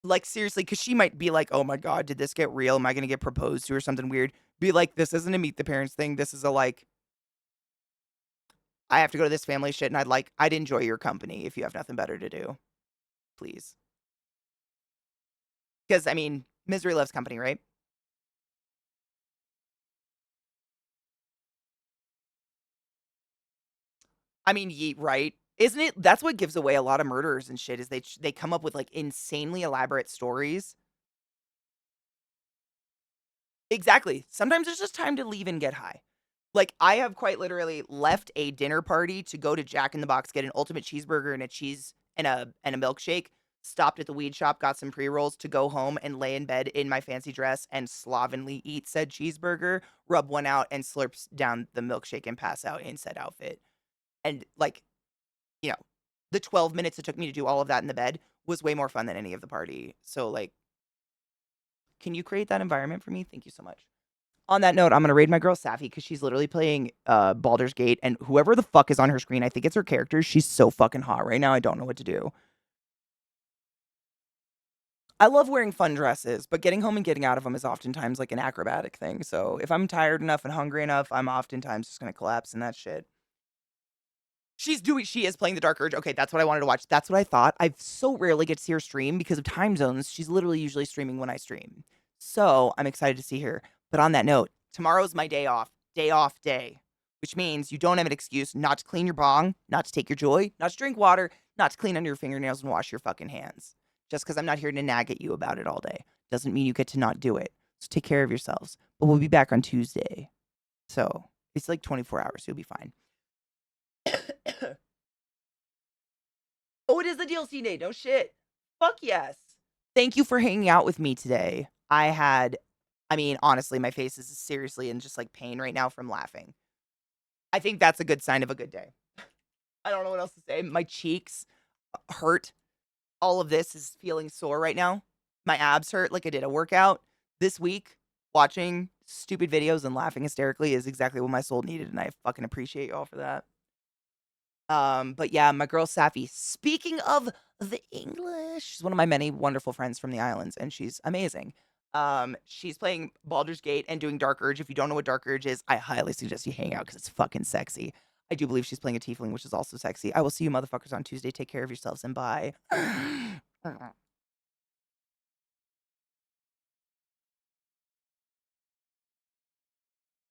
Like, seriously, because she might be like, "Oh my god, did this get real? Am I going to get proposed to or something weird?" Be like, this isn't a meet the parents thing. This is a like, I have to go to this family shit, and I'd enjoy your company if you have nothing better to do, please. Because I mean, misery loves company, right? I mean, right? Isn't it? That's what gives away a lot of murderers and shit. Is they come up with like insanely elaborate stories. Exactly. Sometimes it's just time to leave and get high. Like, I have quite literally left a dinner party to go to Jack in the Box, get an ultimate cheeseburger and a cheese and a milkshake, stopped at the weed shop, got some pre-rolls to go home and lay in bed in my fancy dress and slovenly eat said cheeseburger, rub one out and slurps down the milkshake and pass out in said outfit. And like, you know, the 12 minutes it took me to do all of that in the bed was way more fun than any of the party. So like, can you create that environment for me? Thank you so much. On that note, I'm gonna raid my girl Safi because she's literally playing Baldur's Gate, and whoever the fuck is on her screen, I think it's her character. She's so fucking hot right now. I don't know what to do. I love wearing fun dresses, but getting home and getting out of them is oftentimes like an acrobatic thing. So if I'm tired enough and hungry enough, I'm oftentimes just gonna collapse in that shit. She is playing the Dark Urge. Okay, that's what I wanted to watch. That's what I thought. I so rarely get to see her stream because of time zones. She's literally usually streaming when I stream. So I'm excited to see her. But on that note, tomorrow's my day off. Day off day. Which means you don't have an excuse not to clean your bong, not to take your joy, not to drink water, not to clean under your fingernails and wash your fucking hands. Just because I'm not here to nag at you about it all day doesn't mean you get to not do it. So take care of yourselves. But we'll be back on Tuesday. So it's like 24 hours. So you'll be fine. Oh, it is the DLC day. No shit. Fuck yes. Thank you for hanging out with me today. I mean, honestly, my face is seriously in just like pain right now from laughing. I think that's a good sign of a good day. I don't know what else to say. My cheeks hurt. All of this is feeling sore right now. My abs hurt like I did a workout. This week, watching stupid videos and laughing hysterically is exactly what my soul needed, and I fucking appreciate y'all for that. But yeah, my girl Safi. Speaking of the English, she's one of my many wonderful friends from the islands, and she's amazing. She's playing Baldur's Gate and doing Dark Urge. If you don't know what Dark Urge is, I highly suggest you hang out because it's fucking sexy. I do believe she's playing a tiefling, which is also sexy. I will see you motherfuckers on Tuesday. Take care of yourselves and bye.